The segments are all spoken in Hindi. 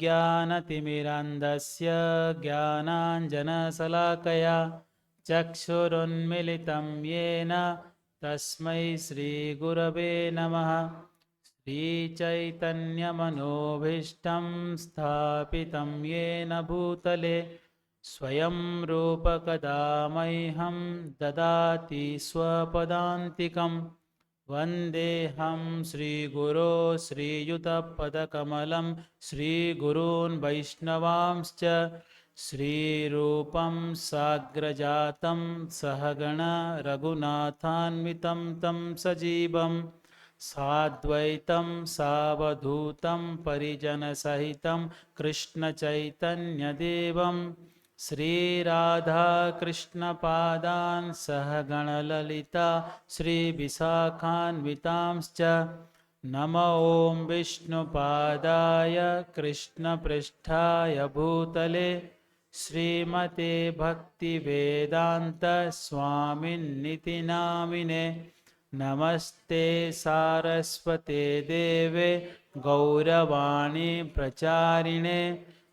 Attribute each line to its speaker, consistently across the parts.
Speaker 1: ओमज्ञानतिमिरान्धस्य ज्ञानाञ्जनशलाकया चक्षुरुन्मिलितं येन तस्मै श्रीगुरवे नमः। श्रीचैतन्यमनोभीष्टं स्थापितं येन भूतले स्वयं रूपकदा मह्यं ददाति स्वपदान्तिकम्। वन्देऽहं श्रीगुरो श्रीयुतपदकमलं श्रीगुरून् वैष्णवांश्च श्रीरूपं साग्रजातं सहगण रघुनाथान्वितं तं सजीवं साद्वैतं सावधूतं परिजनसहितं कृष्णचैतन्यदेवं श्रीराधाकृष्णपादान् सहगणललिता श्रीविशाखान्वितांश्च नमो ॐ विष्णुपादाय कृष्णपृष्ठाय भूतले श्रीमते भक्तिवेदान्त स्वामिन्निति नामिने। नमस्ते सारस्वते देवे गौरवाणी प्रचारिणे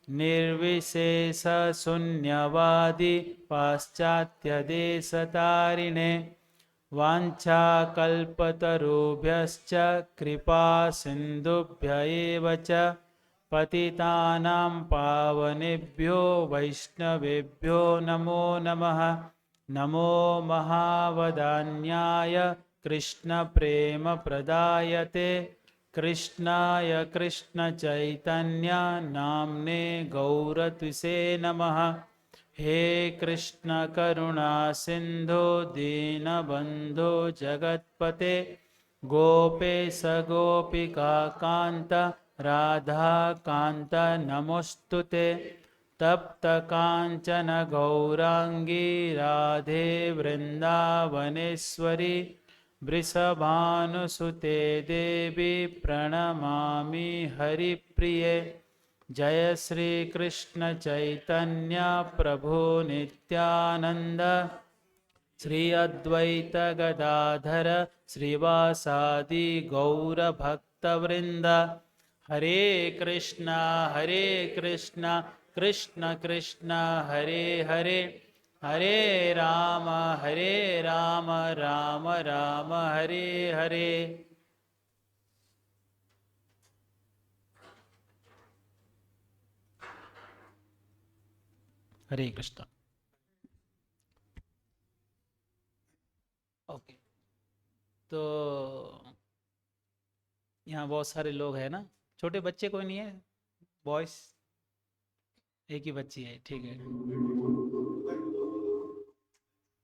Speaker 1: निर्विशेषशून्यवादी पाश्चात्यदेशतारिणे वाञ्छाकल्पतरुभ्यश्च कृपा सिन्धुभ्य एव च पतितानां पावनेभ्यो वैष्णवेभ्यो नमो नमः। नमो महावदान्याय कृष्णप्रेमप्रदायते कृष्णाय कृष्णचैतन्य नाम्ने गौरत्विषे नमः। हे कृष्ण करुणा सिन्धो दीनबन्धो जगत्पते गोपेश गोपिका कान्त राधा कान्त नमोऽस्तुते। तप्त काञ्चन गौरांगी राधे वृन्दावनेश्वरी वृषभानुसुते देवी प्रणमामि हरिप्रिये। जय श्री कृष्ण चैतन्य प्रभु नित्यानंद श्री अद्वैत गदाधर श्रीवासादि गौर भक्तवृंद। हरे कृष्णा कृष्ण कृष्ण हरे हरे हरे राम राम राम हरे हरे। हरे कृष्ण। ओके, तो यहाँ बहुत सारे लोग हैं ना, छोटे बच्चे कोई नहीं है? बॉयस एक ही बच्ची है, ठीक है,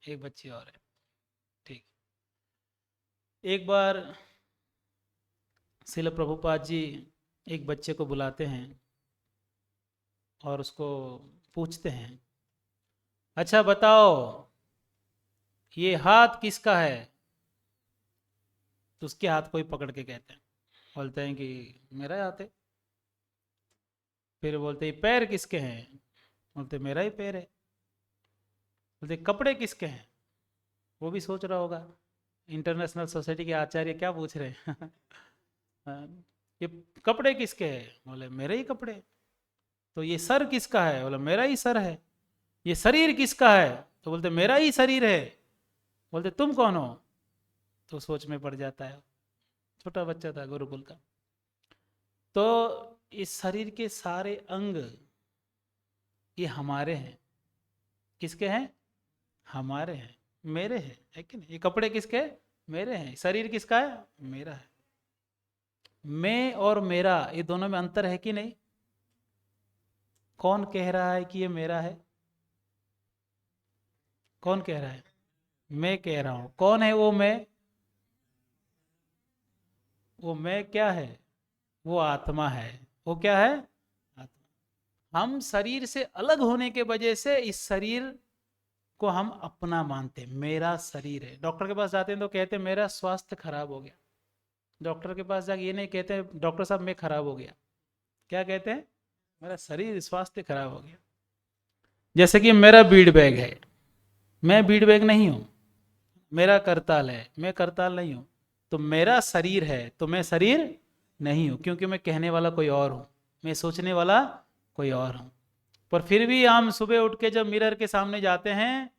Speaker 1: एक बच्ची और है, ठीक। एक बार श्रील प्रभुपाद जी एक बच्चे को बुलाते हैं और उसको पूछते हैं, अच्छा बताओ ये हाथ किसका है? तो उसके हाथ को ही पकड़ के कहते हैं, बोलते हैं कि मेरा हाथ है। फिर बोलते हैं पैर किसके हैं? बोलते मेरा ही पैर है। बोलते कपड़े किसके हैं? वो भी सोच रहा होगा, इंटरनेशनल सोसाइटी के आचार्य क्या पूछ रहे हैं ये कपड़े किसके हैं? बोले मेरे ही कपड़े। तो ये सर किसका है? बोले मेरा ही सर है। ये शरीर किसका है? तो बोलते मेरा ही शरीर है। बोलते तुम कौन हो? तो सोच में पड़ जाता है, छोटा बच्चा था गुरुकुल का। तो इस शरीर के सारे अंग ये हमारे हैं। किसके हैं? हमारे हैं, मेरे हैं, है कि नहीं? ये कपड़े किसके? मेरे हैं। शरीर किसका है? मेरा है। मैं और मेरा ये दोनों में अंतर है कि नहीं? कौन कह रहा है कि ये मेरा है? कौन कह रहा है? मैं कह रहा हूं। कौन है वो मैं? वो मैं क्या है? वो आत्मा है। वो क्या है? आत्मा। हम शरीर से अलग होने के वजह से इस शरीर को हम अपना मानते हैं, मेरा शरीर है। डॉक्टर के पास जाते हैं तो कहते हैं मेरा स्वास्थ्य खराब हो गया। डॉक्टर के पास जाके ये नहीं कहते डॉक्टर साहब मैं खराब हो गया, क्या कहते हैं? मेरा शरीर स्वास्थ्य खराब हो गया। जैसे कि मेरा बीड बैग है, मैं बीड बैग नहीं हूं। मेरा करताल है, मैं करताल नहीं हूं। तो मेरा शरीर है तो मैं शरीर नहीं हूं, क्योंकि मैं कहने वाला कोई और हूं। मैं सोचने वाला कोई और हूँ। पर फिर भी हम सुबह उठ के जब मिरर के सामने जाते हैं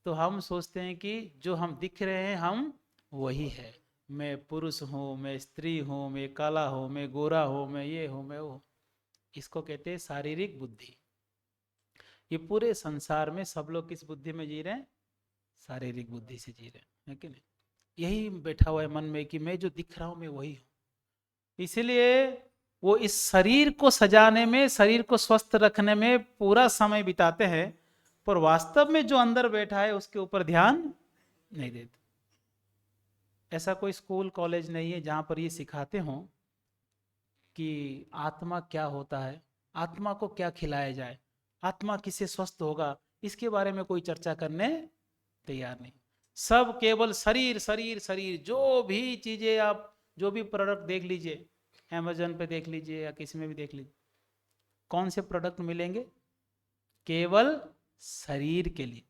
Speaker 1: तो हम सोचते हैं कि जो हम दिख रहे हैं हम वही है। मैं पुरुष हूँ, मैं स्त्री हूँ, मैं काला हूँ, मैं गोरा हूँ, मैं ये हूँ, मैं वो हूँ। इसको कहते हैं शारीरिक बुद्धि। ये पूरे संसार में सब लोग किस बुद्धि में जी रहे हैं? शारीरिक बुद्धि से जी रहे हैं, है कि नहीं? यही बैठा हुआ है मन में कि मैं जो दिख रहा हूँ मैं वही हूँ। इसलिए वो इस शरीर को सजाने में, शरीर को स्वस्थ रखने में पूरा समय बिताते हैं, पर वास्तव में जो अंदर बैठा है उसके ऊपर ध्यान नहीं देते। ऐसा कोई स्कूल कॉलेज नहीं है जहां पर ये सिखाते हों कि आत्मा क्या होता है, आत्मा को क्या खिलाया जाए, आत्मा किससे स्वस्थ होगा, इसके बारे में कोई चर्चा करने तैयार नहीं। सब केवल शरीर शरीर शरीर। जो भी चीजें आप, जो भी प्रोडक्ट देख लीजिए, अमेजोन पे देख लीजिए या किसी में भी देख लीजिए, कौन से प्रोडक्ट मिलेंगे? केवल शरीर के लिए।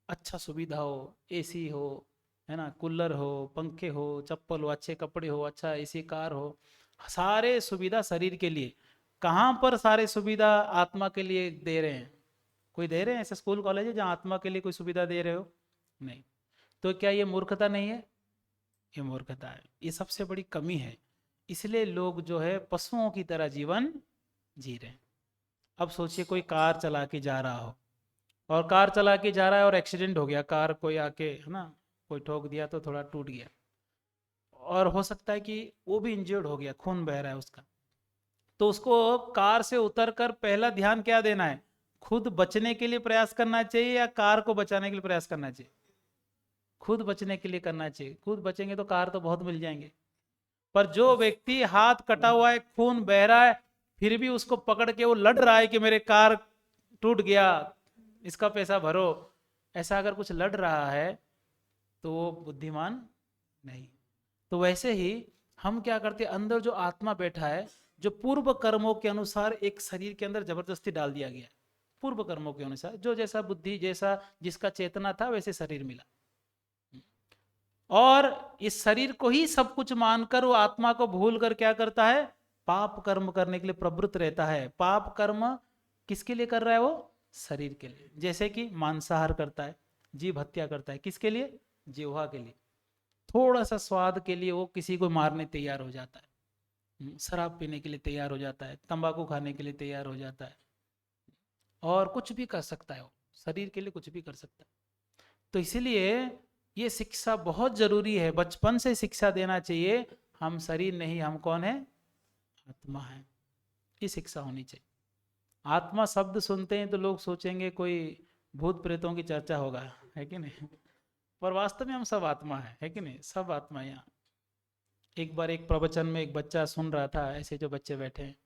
Speaker 1: अच्छा सुविधा हो, एसी हो, है ना, कूलर हो, पंखे हो, चप्पल हो, अच्छे कपड़े हो, अच्छा एसी कार हो, सारे सुविधा शरीर के लिए। कहाँ पर सारे सुविधा आत्मा के लिए दे रहे हैं? कोई दे रहे हैं? ऐसे स्कूल कॉलेज है जहाँ आत्मा के लिए कोई सुविधा दे रहे हो? नहीं। तो क्या ये मूर्खता नहीं है? ये मूर्खता है, ये सबसे बड़ी कमी है। इसलिए लोग जो है पशुओं की तरह जीवन जी रहे हैं। अब सोचिए कोई कार चला के जा रहा हो, और कार चला के जा रहा है और एक्सीडेंट हो गया, कार कोई आके, है ना, कोई ठोक दिया तो थोड़ा टूट गया, और हो सकता है कि वो भी इंजर्ड हो गया, खून बह रहा है उसका। तो उसको कार से उतरकर पहला ध्यान क्या देना है? खुद बचने के लिए प्रयास करना चाहिए या कार को बचाने के लिए प्रयास करना चाहिए? खुद बचने के लिए करना चाहिए। खुद बचेंगे तो कार तो बहुत मिल जाएंगे। पर जो व्यक्ति हाथ कटा हुआ है, खून बह रहा है, फिर भी उसको पकड़ के वो लड़ रहा है कि मेरे कार टूट गया, इसका पैसा भरो, ऐसा अगर कुछ लड़ रहा है तो वो बुद्धिमान नहीं। तो वैसे ही हम क्या करते हैं, अंदर जो आत्मा बैठा है, जो पूर्व कर्मों के अनुसार एक शरीर के अंदर जबरदस्ती डाल दिया गया, पूर्व कर्मों के अनुसार जो जैसा बुद्धि, जैसा जिसका चेतना था वैसे शरीर मिला, और इस शरीर को ही सब कुछ मानकर वो आत्मा को भूल कर क्या करता है? पाप कर्म करने के लिए प्रवृत्त रहता है। पाप कर्म किसके लिए कर रहा है? वो शरीर के लिए। जैसे कि मांसाहार करता है, जीव हत्या करता है, किसके लिए? जिह्वा के लिए। थोड़ा सा स्वाद के लिए वो किसी को मारने तैयार हो जाता है, शराब पीने के लिए तैयार हो जाता है, तंबाकू खाने के लिए तैयार हो जाता है, और कुछ भी कर सकता है, वो शरीर के लिए कुछ भी कर सकता है। तो इसीलिए ये शिक्षा बहुत जरूरी है, बचपन से शिक्षा देना चाहिए। हम शरीर नहीं, हम कौन है? आत्मा है। ये शिक्षा होनी चाहिए। आत्मा शब्द सुनते हैं तो लोग सोचेंगे कोई भूत प्रेतों की चर्चा होगा, है कि नहीं? पर वास्तव में हम सब आत्मा है कि नहीं? सब आत्मा। यहाँ एक बार एक प्रवचन में एक बच्चा सुन रहा था, ऐसे जो बच्चे बैठे हैं,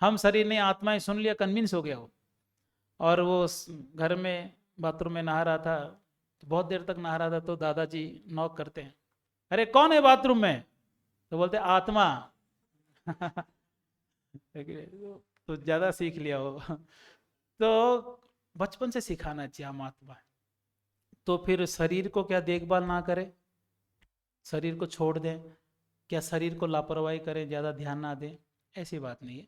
Speaker 1: हम शरीर नहीं आत्माएं, सुन लिया, कन्विंस हो गया वो। और वो घर में बाथरूम में नहा रहा था, तो बहुत देर तक नहा रहा था, तो दादाजी नॉक करते हैं, अरे कौन है बाथरूम में? तो बोलते आत्मा। तो ज्यादा सीख लिया वो। तो बचपन से सिखाना चाहिए हम आत्मा है। तो फिर शरीर को क्या देखभाल ना करें, शरीर को छोड़ दें? क्या शरीर को लापरवाही करें, ज़्यादा ध्यान ना दें? ऐसी बात नहीं है।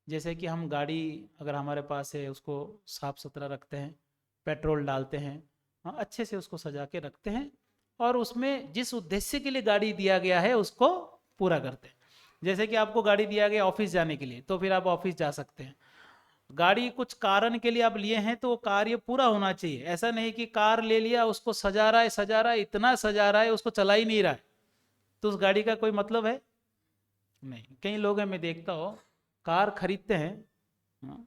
Speaker 1: जैसे कि हम गाड़ी अगर हमारे पास है, उसको साफ सुथरा रखते हैं, पेट्रोल डालते हैं, हाँ, अच्छे से उसको सजा के रखते हैं, और उसमें जिस उद्देश्य के लिए गाड़ी दिया गया है उसको पूरा करते हैं। जैसे कि आपको गाड़ी दिया गया ऑफिस जाने के लिए, तो फिर आप ऑफिस जा सकते हैं। गाड़ी कुछ कारण के लिए आप लिए हैं तो वो कार्य पूरा होना चाहिए। ऐसा नहीं कि कार ले लिया, उसको सजा रहा है, सजा रहा है, इतना सजा रहा है, उसको चला ही नहीं रहा है, तो उस गाड़ी का कोई मतलब है नहीं। कई लोग हैं, मैं देखता हूँ, कार खरीदते हैं, हाँ,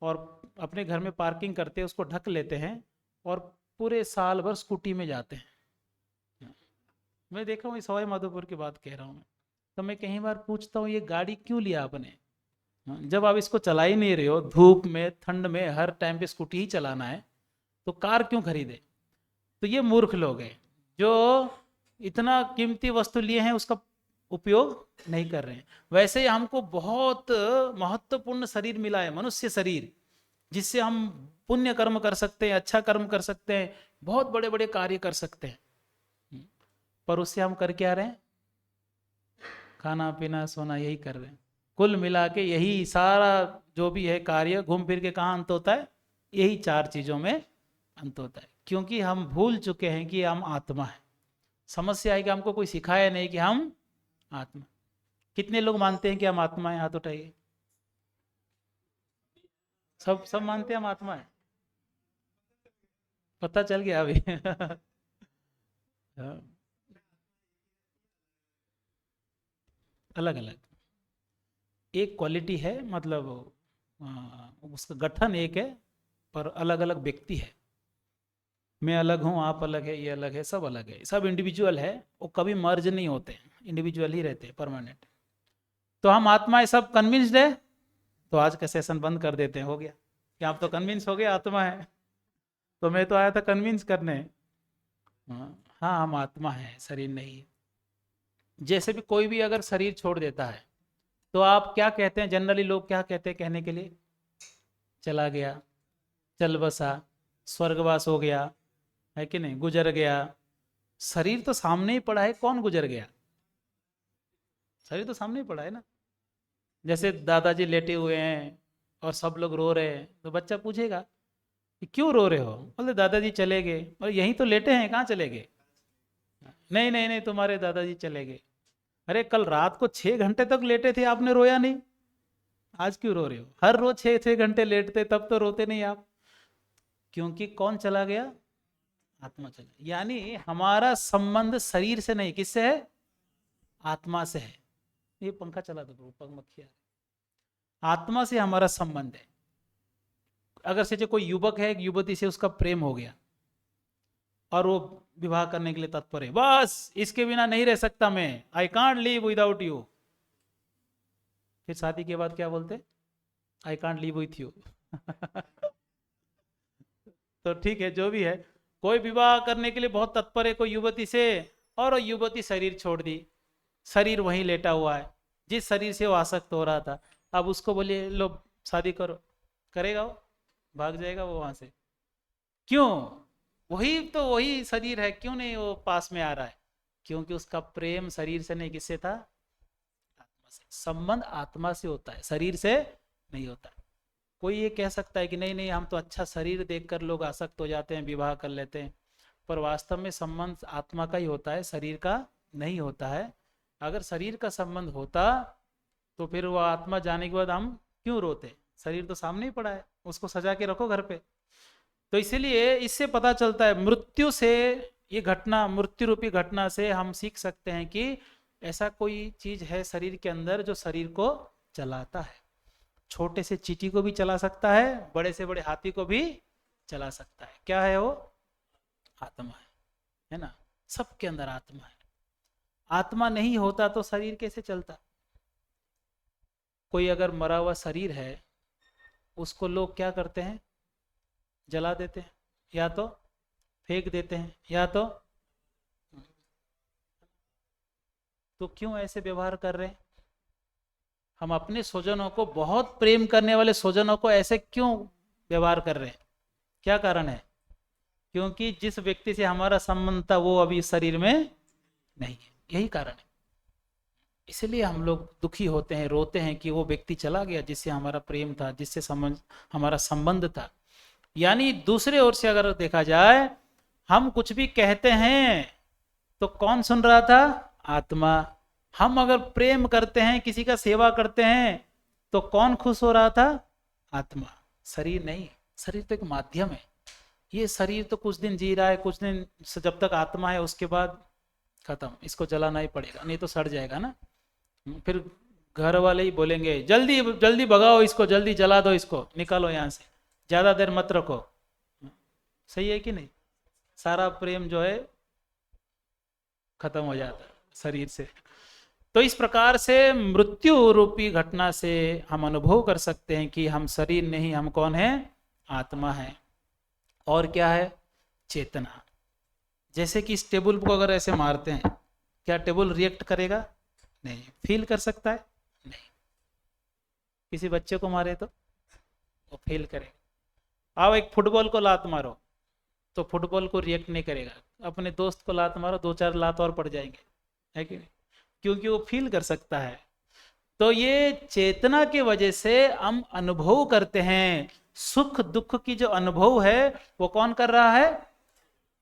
Speaker 1: और अपने घर में पार्किंग करते हैं, उसको ढक लेते हैं, और पूरे साल भर स्कूटी में जाते हैं। मैं देखा हूँ, इस सवाई माधोपुर की बात कह रहा हूँ मैं। तो मैं कई बार पूछता हूँ, ये गाड़ी क्यों लिया आपने? हाँ, जब आप इसको चला ही नहीं रहे हो, धूप में ठंड में हर टाइम पे स्कूटी ही चलाना है, तो कार क्यों खरीदे? तो ये मूर्ख लोग हैं जो इतना कीमती वस्तु लिए हैं, उसका उपयोग नहीं कर रहे हैं। वैसे ही हमको बहुत महत्वपूर्ण शरीर मिला है, मनुष्य शरीर, जिससे हम पुण्य कर्म कर सकते हैं, अच्छा कर्म कर सकते हैं, बहुत बड़े बड़े कार्य कर सकते हैं। पर उससे हम कर क्या रहे हैं? खाना पीना सोना, यही कर रहे हैं। कुल मिला के यही सारा जो भी है कार्य घूम फिर के कहाँ अंत होता है, यही चार चीजों में अंत होता है। क्योंकि हम भूल चुके हैं कि हम आत्मा है। समस्या है कि हमको कोई सिखाया नहीं कि हम आत्मा। कितने लोग मानते हैं कि हम आत्मा है? हाथ उठाइए। सब सब मानते हैं हम आत्मा है। पता चल गया अभी। हाँ, अलग अलग एक क्वालिटी है, मतलब उसका गठन एक है, पर अलग अलग व्यक्ति है। मैं अलग हूँ, आप अलग है, ये अलग है, सब अलग है, सब इंडिविजुअल है। वो कभी मर्ज नहीं होते, इंडिविजुअल ही रहते हैं, परमानेंट। तो हम आत्माएं सब कन्विंस्ड है। तो आज का सेशन बंद कर देते हैं, हो गया कि आप तो कन्विंस हो गए आत्मा है। तो मैं तो आया था कन्विंस करने। हाँ हाँ, हम आत्मा है, शरीर नहीं है। जैसे भी कोई भी अगर शरीर छोड़ देता है तो आप क्या कहते हैं? जनरली लोग क्या कहते हैं कहने के लिए? चला गया, चल बसा, स्वर्गवास हो गया, है कि नहीं, गुजर गया। शरीर तो सामने ही पड़ा है, कौन गुजर गया? शरीर तो सामने ही पड़ा है ना। जैसे दादाजी लेटे हुए हैं और सब लोग रो रहे हैं, तो बच्चा पूछेगा कि क्यों रो रहे हो? बोले दादाजी चले गए। और यहीं तो लेटे हैं, कहाँ चले गए? नहीं नहीं नहीं, तुम्हारे दादाजी चले गए। अरे कल रात को 6 घंटे तक लेटे थे, आपने रोया नहीं, आज क्यों रो रहे हो? हर रोज 6 6 घंटे लेटते तब तो रोते नहीं आप। क्योंकि कौन चला गया? आत्मा चला। यानी हमारा संबंध शरीर से नहीं, किससे है? आत्मा से है। ये पंखा चला दो प्रभु, पग मक्खी आ रही। आत्मा से हमारा संबंध है। अगर से जो कोई युवक है, एक युवती से उसका प्रेम हो गया और वो विवाह करने के लिए तत्पर है, बस इसके बिना नहीं रह सकता मैं, I can't live without you. फिर शादी के बाद क्या बोलते? I can't live with you. तो ठीक है, जो भी है, कोई विवाह करने के लिए बहुत तत्पर है कोई युवती से, और वो युवती शरीर छोड़ दी, शरीर वहीं लेटा हुआ है जिस शरीर से वो आसक्त हो रहा था। अब उसको बोलिए लो शादी करो, करेगा वो? भाग जाएगा वो वहां से। क्यों? वही तो वही शरीर है, क्यों नहीं वो पास में आ रहा है? क्योंकि उसका प्रेम शरीर से नहीं, किससे था? आत्मा से। संबंध आत्मा से होता है, शरीर से नहीं होता। कोई ये कह सकता है कि नहीं नहीं, हम तो अच्छा शरीर देखकर लोग आसक्त हो जाते हैं, विवाह कर लेते हैं, पर वास्तव में संबंध आत्मा का ही होता है, शरीर का नहीं होता है। अगर शरीर का संबंध होता तो फिर वो आत्मा जाने के बाद हम क्यों रोते? शरीर तो सामने ही पड़ा है, उसको सजा के रखो घर पे। तो इसीलिए इससे पता चलता है, मृत्यु से, ये घटना, मृत्यु रूपी घटना से हम सीख सकते हैं कि ऐसा कोई चीज है शरीर के अंदर जो शरीर को चलाता है। छोटे से चींटी को भी चला सकता है, बड़े से बड़े हाथी को भी चला सकता है। क्या है वो? आत्मा है ना। सबके अंदर आत्मा है। आत्मा नहीं होता तो शरीर कैसे चलता? कोई अगर मरा हुआ शरीर है, उसको लोग क्या करते हैं? जला देते हैं, या तो फेंक देते हैं, या तो क्यों ऐसे व्यवहार कर रहे हैं? हम अपने स्वजनों को, बहुत प्रेम करने वाले स्वजनों को ऐसे क्यों व्यवहार कर रहे हैं? क्या कारण है? क्योंकि जिस व्यक्ति से हमारा संबंध था वो अभी इस शरीर में नहीं है, यही कारण है। इसलिए हम लोग दुखी होते हैं, रोते हैं कि वो व्यक्ति चला गया जिससे हमारा प्रेम था, जिससे हमारा संबंध था। यानी दूसरे ओर से अगर देखा जाए, हम कुछ भी कहते हैं तो कौन सुन रहा था? आत्मा। हम अगर प्रेम करते हैं, किसी का सेवा करते हैं, तो कौन खुश हो रहा था? आत्मा, शरीर नहीं। शरीर तो एक माध्यम है। ये शरीर तो कुछ दिन जी रहा है, कुछ दिन जब तक आत्मा है उसके बाद खत्म, इसको जलाना ही पड़ेगा, नहीं तो सड़ जाएगा ना। फिर घर वाले ही बोलेंगे जल्दी जल्दी भगाओ इसको, जल्दी जला दो इसको, निकालो यहाँ से, ज्यादा देर मत रखो। सही है कि नहीं? सारा प्रेम जो है खत्म हो जाता है शरीर से। तो इस प्रकार से मृत्यु रूपी घटना से हम अनुभव कर सकते हैं कि हम शरीर नहीं, हम कौन है? आत्मा है। और क्या है? चेतना। जैसे कि इस टेबल को अगर ऐसे मारते हैं, क्या टेबल रिएक्ट करेगा? नहीं। फील कर सकता है? नहीं। किसी बच्चे को मारे तो वो फील करेगा। आओ एक फुटबॉल को लात मारो तो फुटबॉल को रिएक्ट नहीं करेगा। अपने दोस्त को लात मारो, 2 4 लात और पड़ जाएंगे, है कि नहीं? क्योंकि वो फील कर सकता है। तो ये चेतना के वजह से हम अनुभव करते हैं। सुख दुख की जो अनुभव है वो कौन कर रहा है?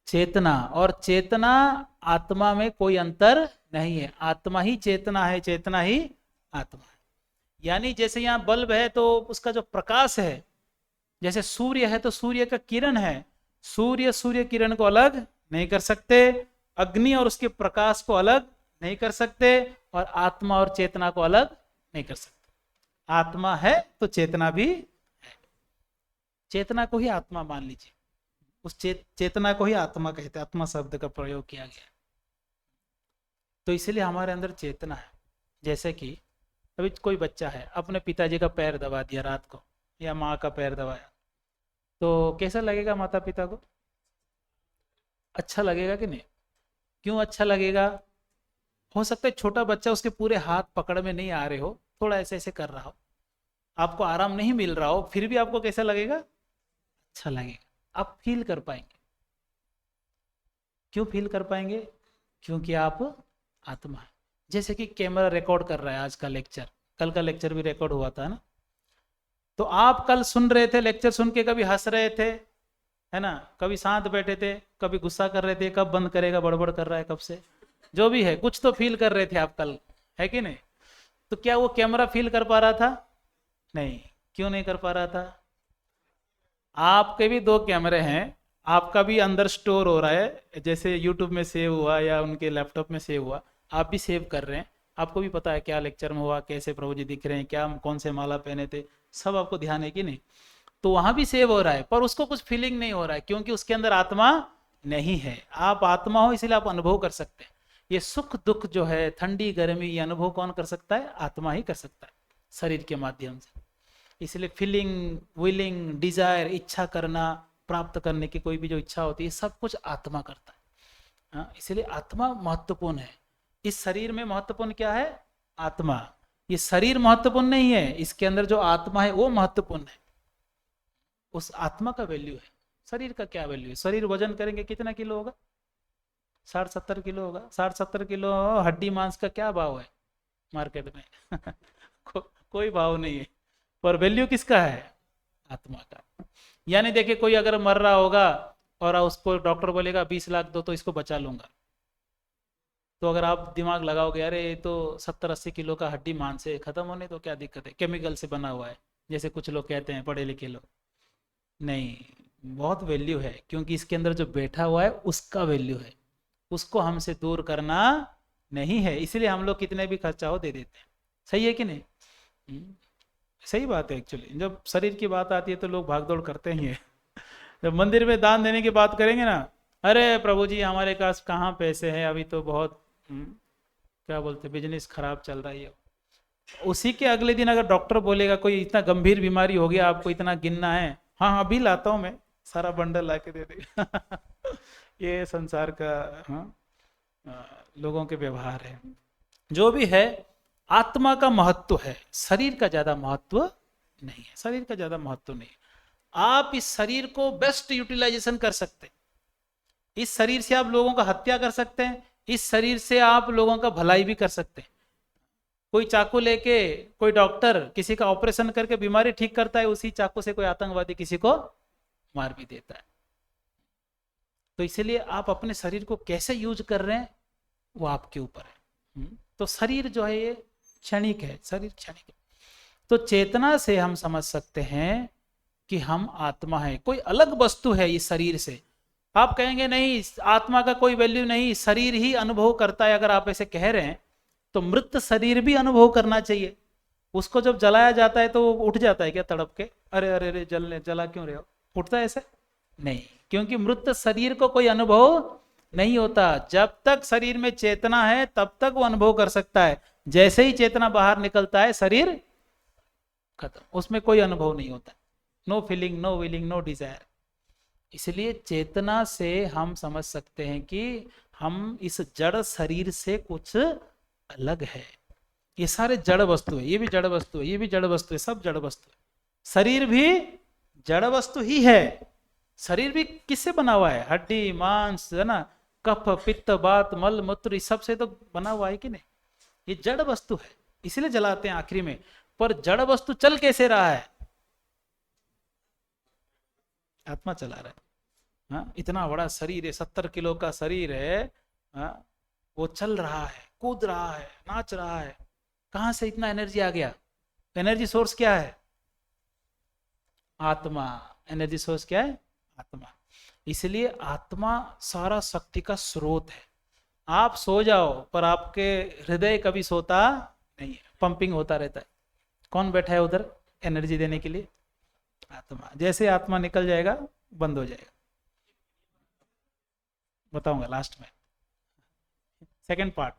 Speaker 1: चेतना। और चेतना आत्मा में कोई अंतर नहीं है, आत्मा ही चेतना है, चेतना ही आत्मा है। यानी जैसे यहाँ बल्ब है तो उसका जो प्रकाश है, जैसे सूर्य है तो सूर्य का किरण है, सूर्य किरण को अलग नहीं कर सकते, अग्नि और उसके प्रकाश को अलग नहीं कर सकते, और आत्मा और चेतना को अलग नहीं कर सकते। आत्मा है तो चेतना भी है। चेतना को ही आत्मा मान लीजिए, उस चेतना को ही आत्मा कहते हैं, आत्मा शब्द का प्रयोग किया गया। तो इसलिए हमारे अंदर चेतना है। जैसे कि अभी कोई बच्चा है, अपने पिताजी का पैर दबा दिया रात को, या माँ का पैर दबाया, तो कैसा लगेगा माता पिता को? अच्छा लगेगा कि नहीं? क्यों अच्छा लगेगा? हो सकता है छोटा बच्चा, उसके पूरे हाथ पकड़ में नहीं आ रहे हो, थोड़ा ऐसे ऐसे कर रहा हो, आपको आराम नहीं मिल रहा हो, फिर भी आपको कैसा लगेगा? अच्छा लगेगा। आप फील कर पाएंगे। क्यों फील कर पाएंगे? क्योंकि आप आत्मा है। जैसे कि कैमरा रिकॉर्ड कर रहा है आज का लेक्चर, कल का लेक्चर भी रिकॉर्ड हुआ था ना, तो आप कल सुन रहे थे लेक्चर, सुन के कभी हंस रहे थे, है ना, कभी शांत बैठे थे, कभी गुस्सा कर रहे थे, कब बंद करेगा, बड़बड़ कर रहा है कब से, जो भी है कुछ तो फील कर रहे थे आप कल, है कि नहीं? तो क्या वो कैमरा फील कर पा रहा था? नहीं। क्यों नहीं कर पा रहा था? आपके भी दो कैमरे हैं, आपका भी अंदर स्टोर हो रहा है, जैसे यूट्यूब में सेव हुआ या उनके लैपटॉप में सेव हुआ, आप भी सेव कर रहे हैं, आपको भी पता है क्या लेक्चर में हुआ, कैसे प्रभु जी दिख रहे हैं, क्या कौन से माला पहने थे, सब आपको ध्यान है कि नहीं? तो वहां भी सेव हो रहा है, पर उसको कुछ फीलिंग नहीं हो रहा है, क्योंकि उसके अंदर आत्मा नहीं है। आप आत्मा हो इसलिए आप अनुभव कर सकते हैं। ये सुख दुख जो है, ठंडी गर्मी, ये अनुभव कौन कर सकता है? आत्मा ही कर सकता है, शरीर के माध्यम से। इसलिए फीलिंग, विलिंग, डिजायर, इच्छा करना, प्राप्त करने की कोई भी जो इच्छा होती है, सब कुछ आत्मा करता है। हाँ, इसलिए आत्मा महत्वपूर्ण है। इस शरीर में महत्वपूर्ण क्या है? आत्मा। ये शरीर महत्वपूर्ण नहीं है, इसके अंदर जो आत्मा है वो महत्वपूर्ण है। उस आत्मा का वैल्यू है। शरीर का क्या वैल्यू है? शरीर वजन करेंगे कितना किलो होगा? 60-70 किलो होगा। 60-70 किलो हड्डी मांस का क्या भाव है मार्केट में? कोई भाव नहीं है। पर वैल्यू किसका है? आत्मा का। यानी देखिए, कोई अगर मर रहा होगा और उसको डॉक्टर बोलेगा 20 लाख दो तो इसको बचा लूंगा, तो अगर आप दिमाग लगाओगे, अरे ये तो 70-80 किलो का हड्डी मांस है, खत्म होने तो क्या दिक्कत है, केमिकल से बना हुआ है, जैसे कुछ लोग कहते हैं पढ़े लिखे लोग। नहीं, बहुत वैल्यू है, क्योंकि इसके अंदर जो बैठा हुआ है उसका वैल्यू है, उसको हमसे दूर करना नहीं है, इसलिए हम लोग कितने भी खर्चा हो दे देते हैं। सही है कि नहीं? सही बात है। एक्चुअली जब शरीर की बात आती है तो लोग भागदौड़ करते ही है। जब मंदिर में दान देने की बात करेंगे ना, अरे प्रभु जी हमारे पास कहाँ पैसे हैं, अभी तो बहुत क्या बोलते, बिजनेस खराब चल रही है। उसी के अगले दिन अगर डॉक्टर बोलेगा कोई इतना गंभीर बीमारी हो गया, आपको इतना गिनना है, हाँ हाँ अभी लाता हूँ मैं, सारा बंडल ला के दे देगा। ये संसार का, हाँ, लोगों के व्यवहार है। जो भी है, आत्मा का महत्व है, शरीर का ज्यादा महत्व नहीं है। शरीर का ज्यादा महत्व नहीं है। आप इस शरीर को बेस्ट यूटिलाइजेशन कर सकते हैं। इस शरीर से आप लोगों का हत्या कर सकते हैं, इस शरीर से आप लोगों का भलाई भी कर सकते हैं। कोई चाकू लेके, कोई डॉक्टर किसी का ऑपरेशन करके बीमारी ठीक करता है, उसी चाकू से कोई आतंकवादी किसी को मार भी देता है। तो इसलिए आप अपने शरीर को कैसे यूज कर रहे हैं वो आपके ऊपर है। तो शरीर जो है ये क्षणिक है, शरीर क्षणिक है। तो चेतना से हम समझ सकते हैं कि हम आत्मा है, कोई अलग वस्तु है इस शरीर से। आप कहेंगे नहीं आत्मा का कोई वैल्यू नहीं, शरीर ही अनुभव करता है, अगर आप ऐसे कह रहे हैं तो मृत शरीर भी अनुभव करना चाहिए। उसको जब जलाया जाता है तो वो उठ जाता है क्या तड़प के? अरे अरे अरे जलने, जला क्यों रहे हो? उठता है ऐसे? नहीं, क्योंकि मृत शरीर को कोई अनुभव नहीं होता। जब तक शरीर में चेतना है तब तक वो अनुभव कर सकता है, जैसे ही चेतना बाहर निकलता है शरीर खत्म, उसमें कोई अनुभव नहीं होता। No feeling, no willing, no desire. इसलिए चेतना से हम समझ सकते हैं कि हम इस जड़ शरीर से कुछ अलग है। ये सारे जड़ वस्तु है, ये भी जड़ वस्तु है, ये भी जड़ वस्तु है, सब जड़ वस्तु है। शरीर भी जड़ वस्तु ही है। शरीर भी किससे बना हुआ है? हड्डी मांस, है ना, कफ पित्त बात मल मूत्र, इस सब से तो बना हुआ है कि नहीं? ये जड़ वस्तु है। इसलिए जलाते हैं आखिरी में। पर जड़ वस्तु चल कैसे रहा है? आत्मा चला रहा है। हाँ, इतना बड़ा शरीर है, 70 किलो का शरीर है। हाँ, वो चल रहा है, कूद रहा है, नाच रहा है। कहां से इतना एनर्जी आ गया? एनर्जी सोर्स क्या है? आत्मा। एनर्जी सोर्स क्या है? आत्मा। इसलिए आत्मा सारा शक्ति का स्रोत है। आप सो जाओ पर आपके हृदय कभी सोता नहीं है, पंपिंग होता रहता है। कौन बैठा है उधर एनर्जी देने के लिए? आत्मा। जैसे आत्मा निकल जाएगा बंद हो जाएगा। बताऊंगा लास्ट में, सेकंड पार्ट।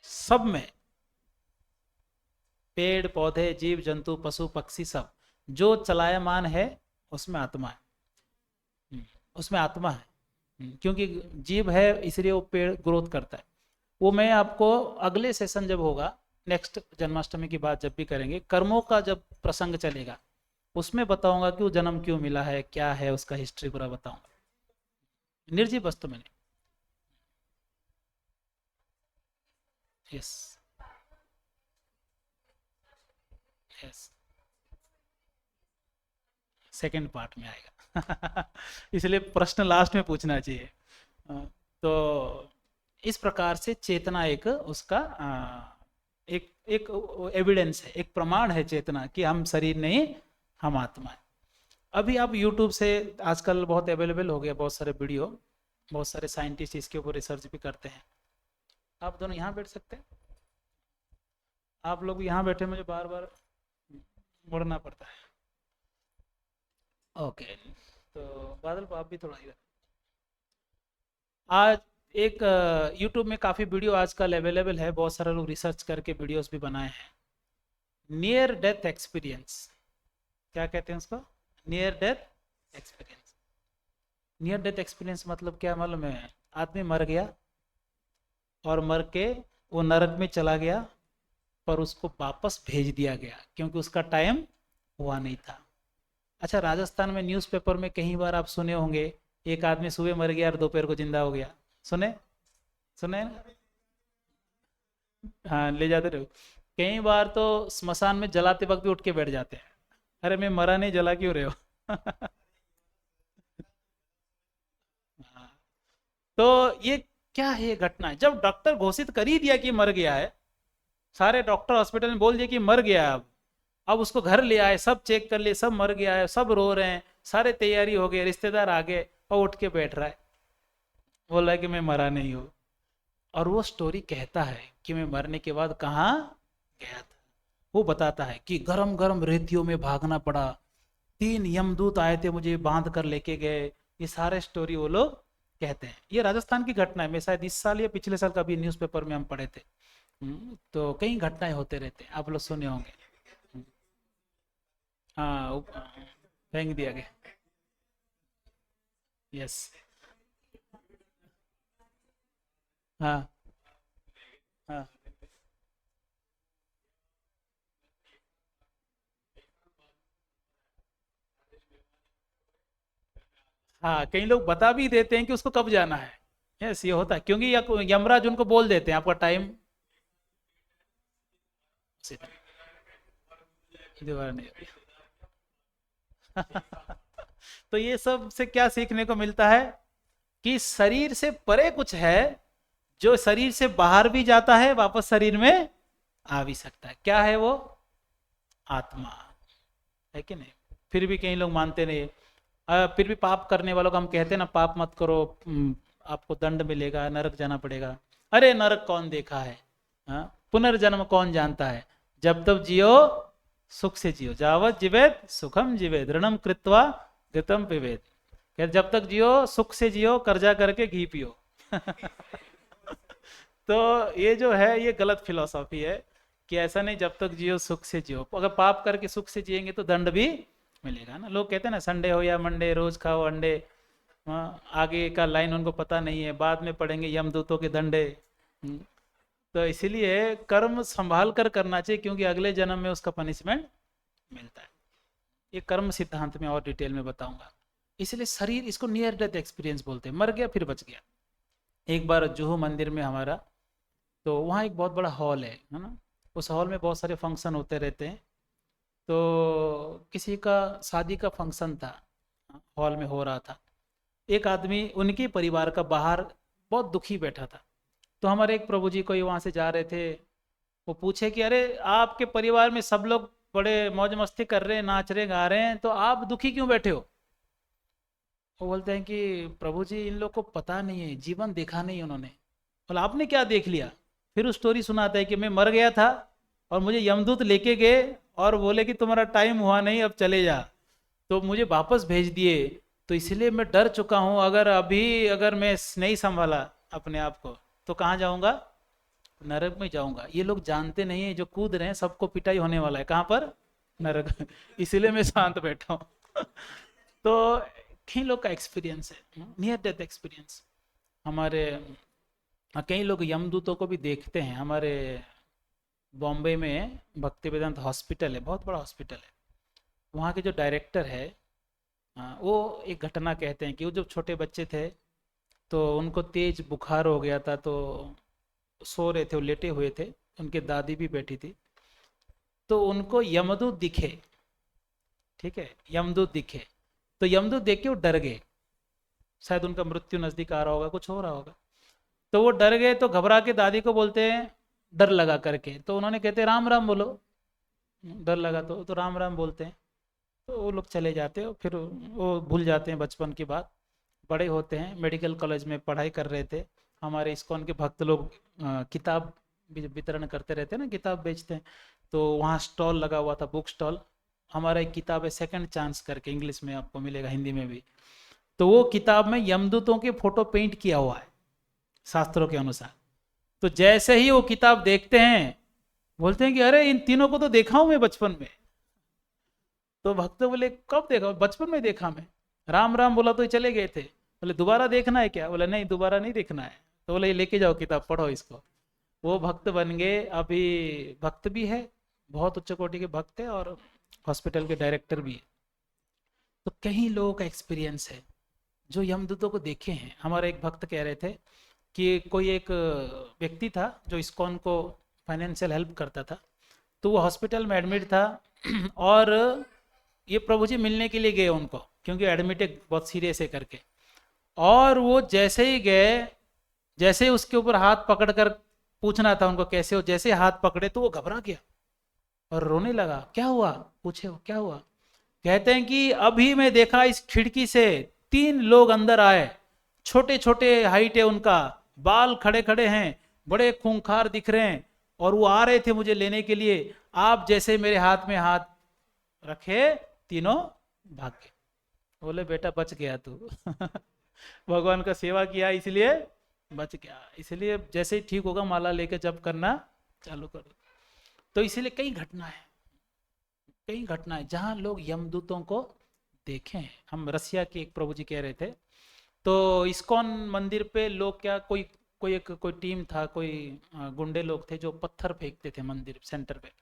Speaker 1: सब में, पेड़ पौधे जीव जंतु पशु पक्षी सब जो चलायमान है उसमें आत्मा है। उसमें आत्मा है। क्योंकि जीव है इसलिए वो पेड़ ग्रोथ करता है। वो मैं आपको अगले सेशन जब होगा, नेक्स्ट जन्माष्टमी की बात जब भी करेंगे, कर्मों का जब प्रसंग चलेगा उसमें बताऊंगा कि वो जन्म क्यों मिला है, क्या है उसका हिस्ट्री पूरा बताऊंगा। निर्जीव वस्तु में नहीं। यस यस, सेकंड पार्ट में आएगा। इसलिए प्रश्न लास्ट में पूछना चाहिए। तो इस प्रकार से चेतना एक उसका एक एक एविडेंस है, एक प्रमाण है चेतना कि हम शरीर नहीं, हम आत्मा है। अभी आप YouTube से आजकल बहुत अवेलेबल हो गया, बहुत सारे वीडियो, बहुत सारे साइंटिस्ट इसके ऊपर रिसर्च भी करते हैं। आप दोनों यहाँ बैठ सकते हैं। आप लोग यहाँ बैठे, मुझे बार बार मुड़ना पड़ता है। ओके, तो बादल आप भी थोड़ा इधर। आज एक YouTube में काफ़ी वीडियो आजकल अवेलेबल है, बहुत सारे लोग रिसर्च करके वीडियोस भी बनाए हैं। नियर डेथ एक्सपीरियंस, क्या कहते हैं उसको? Near death experience. Near death experience मतलब क्या मालूम है? आदमी मर गया और मर के वो नरक में चला गया, पर उसको वापस भेज दिया गया क्योंकि उसका टाइम हुआ नहीं था। अच्छा, राजस्थान में न्यूज़पेपर में कई बार आप सुने होंगे, एक आदमी सुबह मर गया और दोपहर को जिंदा हो गया। सुने? सुने? हाँ, ले जाते रहो। कई बार तो स्मशान में जलाते वक्त भी उठ के बैठ जाते हैं, अरे मैं मरा नहीं, जला क्यों रहे हो? हाँ, तो ये क्या है? ये घटना है जब डॉक्टर घोषित कर ही दिया कि मर गया है, सारे डॉक्टर हॉस्पिटल में बोल दिया कि मर गया है। अब उसको घर ले आए, सब चेक कर लिए, सब मर गया है, सब रो रहे हैं, सारे तैयारी हो गए, रिश्तेदार आ गए, और उठ के बैठ रहा है, बोल रहा है कि मैं मरा नहीं हूँ। और वो स्टोरी कहता है कि मैं मरने के बाद कहाँ गया था। वो बताता है कि गरम गरम रेतियों में भागना पड़ा, 3 यमदूत आए थे, मुझे बांध कर लेके गए। ये सारे स्टोरी वो लोग कहते हैं। ये राजस्थान की घटना है, मैं शायद इस साल या पिछले साल का भी न्यूज़पेपर में हम पढ़े थे। तो कई घटनाएं होते रहते हैं, आप लोग सुने होंगे। हाँ, फेंक दिया गया। यस। हाँ हाँ हाँ, कई लोग बता भी देते हैं कि उसको कब जाना है। यस, ये होता है क्योंकि यमराज उनको बोल देते हैं आपका टाइम दोबारा नहीं होगा। तो ये सब से क्या सीखने को मिलता है कि शरीर से परे कुछ है जो शरीर से बाहर भी जाता है, वापस शरीर में आ भी सकता है। क्या है वो? आत्मा है कि नहीं? फिर भी कई लोग मानते नहीं। फिर भी पाप करने वालों को हम कहते हैं ना, पाप मत करो, आपको दंड मिलेगा, नरक जाना पड़ेगा। अरे नरक कौन देखा है? हाँ, पुनर्जन्म कौन जानता है? जब तक जियो सुख से जियो, जावत जीवेत सुखम जीवेत ऋणम कृत्वा घृतम पिबेत। जब तक जियो सुख से जियो, कर्जा करके घी पियो। तो ये जो है ये गलत फिलॉसफी है कि ऐसा नहीं, जब तक जियो सुख से जियो। अगर पाप करके सुख से जिएंगे तो दंड भी मिलेगा ना। लोग कहते हैं ना, संडे हो या मंडे रोज खाओ अंडे। आगे का लाइन उनको पता नहीं है, बाद में पढ़ेंगे यमदूतों के दंडे। तो इसीलिए कर्म संभाल कर करना चाहिए क्योंकि अगले जन्म में उसका पनिशमेंट मिलता है। ये कर्म सिद्धांत में और डिटेल में बताऊंगा। इसलिए शरीर, इसको नियर डेथ एक्सपीरियंस बोलते हैं। मर गया फिर बच गया। एक बार जुहू मंदिर में हमारा, तो वहाँ एक बहुत बड़ा हॉल है ना। उस हॉल में बहुत सारे फंक्शन होते रहते हैं। तो किसी का शादी का फंक्शन था, हॉल में हो रहा था। एक आदमी उनके परिवार का बाहर बहुत दुखी बैठा था। तो हमारे एक प्रभु जी कोई वहाँ से जा रहे थे, वो पूछे कि अरे आपके परिवार में सब लोग बड़े मौज मस्ती कर रहे हैं, नाच रहे गा रहे हैं, तो आप दुखी क्यों बैठे हो? वो बोलते हैं कि प्रभु जी इन लोग को पता नहीं है, जीवन देखा नहीं उन्होंने। बोला आपने क्या देख लिया? फिर उस स्टोरी सुनाता है कि मैं मर गया था और मुझे यमदूत लेके गए और बोले कि तुम्हारा टाइम हुआ नहीं, अब चले जा। तो मुझे वापस भेज दिए। तो इसलिए मैं डर चुका हूँ, अगर मैं नहीं संभाला अपने आप को तो कहाँ जाऊँगा? नरक में जाऊंगा। ये लोग जानते नहीं है, जो कूद रहे हैं सबको पिटाई होने वाला है। कहाँ पर? नरक। इसलिए मैं शांत बैठा हूँ। तो कई लोग का एक्सपीरियंस है, नियर डेथ एक्सपीरियंस। हमारे कई लोग यमदूतों को भी देखते हैं। हमारे बॉम्बे में भक्ति वेदांत हॉस्पिटल है, बहुत बड़ा हॉस्पिटल है। वहाँ के जो डायरेक्टर है, वो एक घटना कहते हैं कि वो जब छोटे बच्चे थे तो उनको तेज बुखार हो गया था। तो सो रहे थे, वो लेटे हुए थे, उनके दादी भी बैठी थी। तो उनको यमदूत दिखे, ठीक है, यमदूत दिखे। तो यमदूत देख के वो डर गए, शायद उनका मृत्यु नजदीक आ रहा होगा, कुछ हो रहा होगा। तो वो डर गए, तो घबरा के दादी को बोलते हैं, डर लगा करके। तो उन्होंने कहते राम राम बोलो। डर लगा तो राम राम बोलते हैं। तो वो लोग चले जाते हैं, फिर वो भूल जाते हैं बचपन की बात। बड़े होते हैं, मेडिकल कॉलेज में पढ़ाई कर रहे थे। हमारे इस्कॉन के भक्त लोग किताब वितरण करते रहते हैं ना, किताब बेचते हैं। तो वहाँ स्टॉल लगा हुआ था, बुक स्टॉल। हमारा एक किताब है सेकंड चांस करके, इंग्लिश में आपको मिलेगा, हिंदी में भी। तो वो किताब में यमदूतों के फोटो पेंट किया हुआ है शास्त्रों के अनुसार। तो जैसे ही वो किताब देखते हैं, बोलते हैं कि अरे इन तीनों को तो देखा हूं मैं बचपन में। तो भक्त बोले कब देखा? बचपन में देखा मैं। राम राम बोला तो ये चले गए थे। बोले दोबारा देखना है क्या? बोले नहीं, दोबारा नहीं देखना है। तो बोले ये लेके जाओ किताब, पढ़ो इसको। वो भक्त बन गए। अभी भक्त भी है, बहुत उच्च कोटि के भक्त है, और हॉस्पिटल के डायरेक्टर भी है। तो कई लोगों का एक्सपीरियंस है जो यमदूतों को देखे हैं। हमारे एक भक्त कह रहे थे कि कोई एक व्यक्ति था जो इस्कॉन को फाइनेंशियल हेल्प करता था। तो वो हॉस्पिटल में एडमिट था और ये प्रभु जी मिलने के लिए गए उनको, क्योंकि एडमिट है बहुत सीरियस है करके। और वो जैसे ही गए, जैसे ही उसके ऊपर हाथ पकड़कर पूछना था उनको कैसे हो, जैसे हाथ पकड़े तो वो घबरा गया और रोने लगा। क्या हुआ? पूछे वो क्या हुआ? कहते हैं कि अभी मैं देखा इस खिड़की से 3 लोग अंदर आए, छोटे छोटे हाइट है उनका, बाल खड़े खड़े हैं, बड़े खूंखार दिख रहे हैं, और वो आ रहे थे मुझे लेने के लिए। आप जैसे मेरे हाथ में हाथ रखे, तीनों भाग गए। बोले बेटा बच गया तू। भगवान का सेवा किया इसलिए बच गया। इसलिए जैसे ही ठीक होगा माला लेके जब करना चालू करो। तो इसीलिए कई घटनाएं जहां लोग यमदूतों को देखे हैं। हम रसिया के एक प्रभु जी कह रहे थे, तो इस्कॉन मंदिर पे लोग क्या, कोई टीम था, कोई गुंडे लोग थे जो पत्थर फेंकते थे मंदिर सेंटर पे।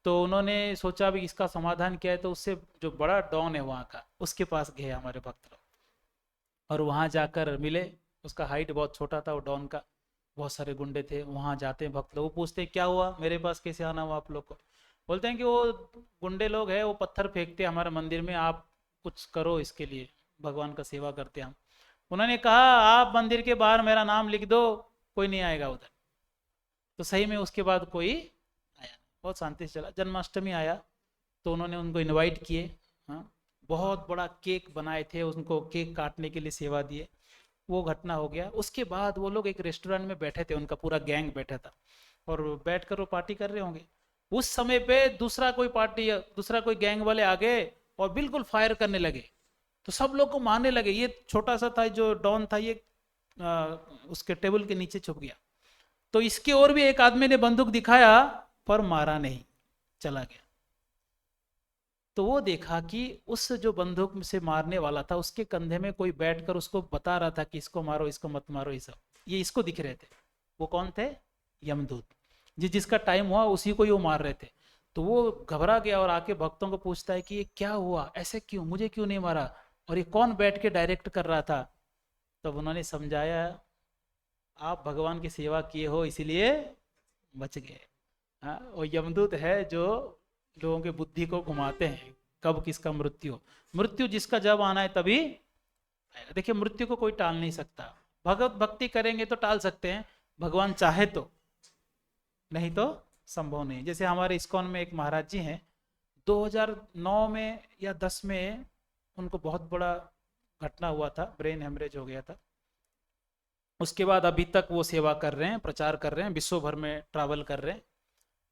Speaker 1: तो उन्होंने सोचा भी इसका समाधान क्या है, तो उससे जो बड़ा डॉन है वहाँ का, उसके पास गए हमारे भक्त लोग, और वहाँ जाकर मिले। उसका हाइट बहुत छोटा था वो डॉन का। बहुत सारे गुंडे थे, वहाँ जाते हैं भक्त लोग, वो पूछते हैं क्या हुआ, मेरे पास कैसे आना हुआ आप लोग को? बोलते हैं कि वो गुंडे लोग हैं, वो पत्थर फेंकते हैं हमारे मंदिर में, आप कुछ करो इसके लिए, भगवान का सेवा करते हैं हम। उन्होंने कहा आप मंदिर के बाहर मेरा नाम लिख दो, कोई नहीं आएगा उधर। तो सही में उसके बाद कोई आया, बहुत शांति से चला। जन्माष्टमी आया तो उन्होंने उनको इनवाइट किए। हाँ, बहुत बड़ा केक बनाए थे, उनको केक काटने के लिए सेवा दिए। वो घटना हो गया। उसके बाद वो लोग एक रेस्टोरेंट में बैठे थे, उनका पूरा गैंग बैठा था, और बैठकर वो पार्टी कर रहे होंगे। उस समय पे दूसरा कोई गैंग वाले आ गए और बिल्कुल फायर करने लगे। तो सब लोग को मारने लगे। ये छोटा सा था जो डॉन था, ये उसके टेबल के नीचे छुप गया। तो इसके और भी एक आदमी ने बंदूक दिखाया, पर मारा नहीं, चला गया। तो वो देखा कि उस जो बंदूक से मारने वाला था, उसके कंधे में कोई बैठकर उसको बता रहा था कि इसको मारो, इसको मत मारो। ये इसको दिख रहे थे। वो कौन थे? यमदूत। जिसका टाइम हुआ उसी को ही वो मार रहे थे। तो वो घबरा गया और आके भक्तों को पूछता है कि ये क्या हुआ, ऐसे क्यों, मुझे क्यों नहीं मारा, और ये कौन बैठ के डायरेक्ट कर रहा था? तब उन्होंने समझाया, आप भगवान की सेवा किए हो इसीलिए बच गए। हाँ, वो यमदूत है जो लोगों के बुद्धि को घुमाते हैं कब किसका मृत्यु हो। मृत्यु जिसका जब आना है तभी आएगा। देखिए मृत्यु को कोई टाल नहीं सकता। भगवत भक्ति करेंगे तो टाल सकते हैं, भगवान चाहे तो, नहीं तो संभव नहीं। जैसे हमारे इस्कॉन में एक महाराज जी हैं, 2009 में या 10 में उनको बहुत बड़ा घटना हुआ था, ब्रेन हेमरेज हो गया था। उसके बाद अभी तक वो सेवा कर रहे हैं, प्रचार कर रहे हैं, विश्व भर में ट्रैवल कर रहे हैं।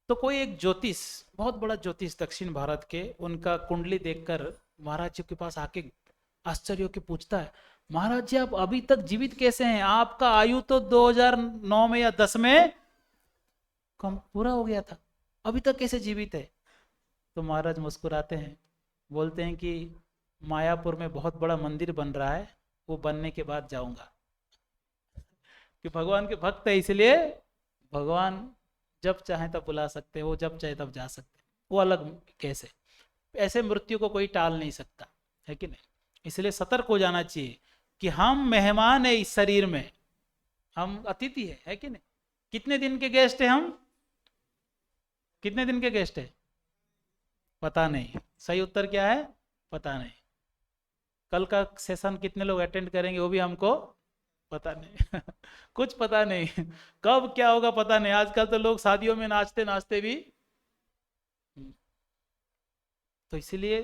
Speaker 1: तो कोई एक ज्योतिष, बहुत बड़ा ज्योतिष दक्षिण भारत के, उनका कुंडली देखकर महाराज जी के पास आके आश्चर्य होकर पूछता है, महाराज जी आप अभी तक जीवित कैसे हैं? आपका आयु तो 2009 में या 10 में कम पूरा हो गया था, अभी तक कैसे जीवित है? तो महाराज मुस्कुराते हैं, बोलते हैं कि मायापुर में बहुत बड़ा मंदिर बन रहा है, वो बनने के बाद जाऊंगा। कि भगवान के भक्त है, इसलिए भगवान जब चाहे तब बुला सकते हैं, वो जब चाहे तब जा सकते हैं, वो अलग कैसे। ऐसे मृत्यु को कोई टाल नहीं सकता, है कि नहीं? इसलिए सतर्क हो जाना चाहिए कि हम मेहमान है इस शरीर में, हम अतिथि है कि नहीं? कितने दिन के गेस्ट है हम? कितने दिन के गेस्ट है? पता नहीं। सही उत्तर क्या है? पता नहीं। कल का सेशन कितने लोग अटेंड करेंगे वो भी हमको पता नहीं। कुछ पता नहीं, कब क्या होगा पता नहीं। आजकल तो लोग शादियों में नाचते नाचते भी। तो इसलिए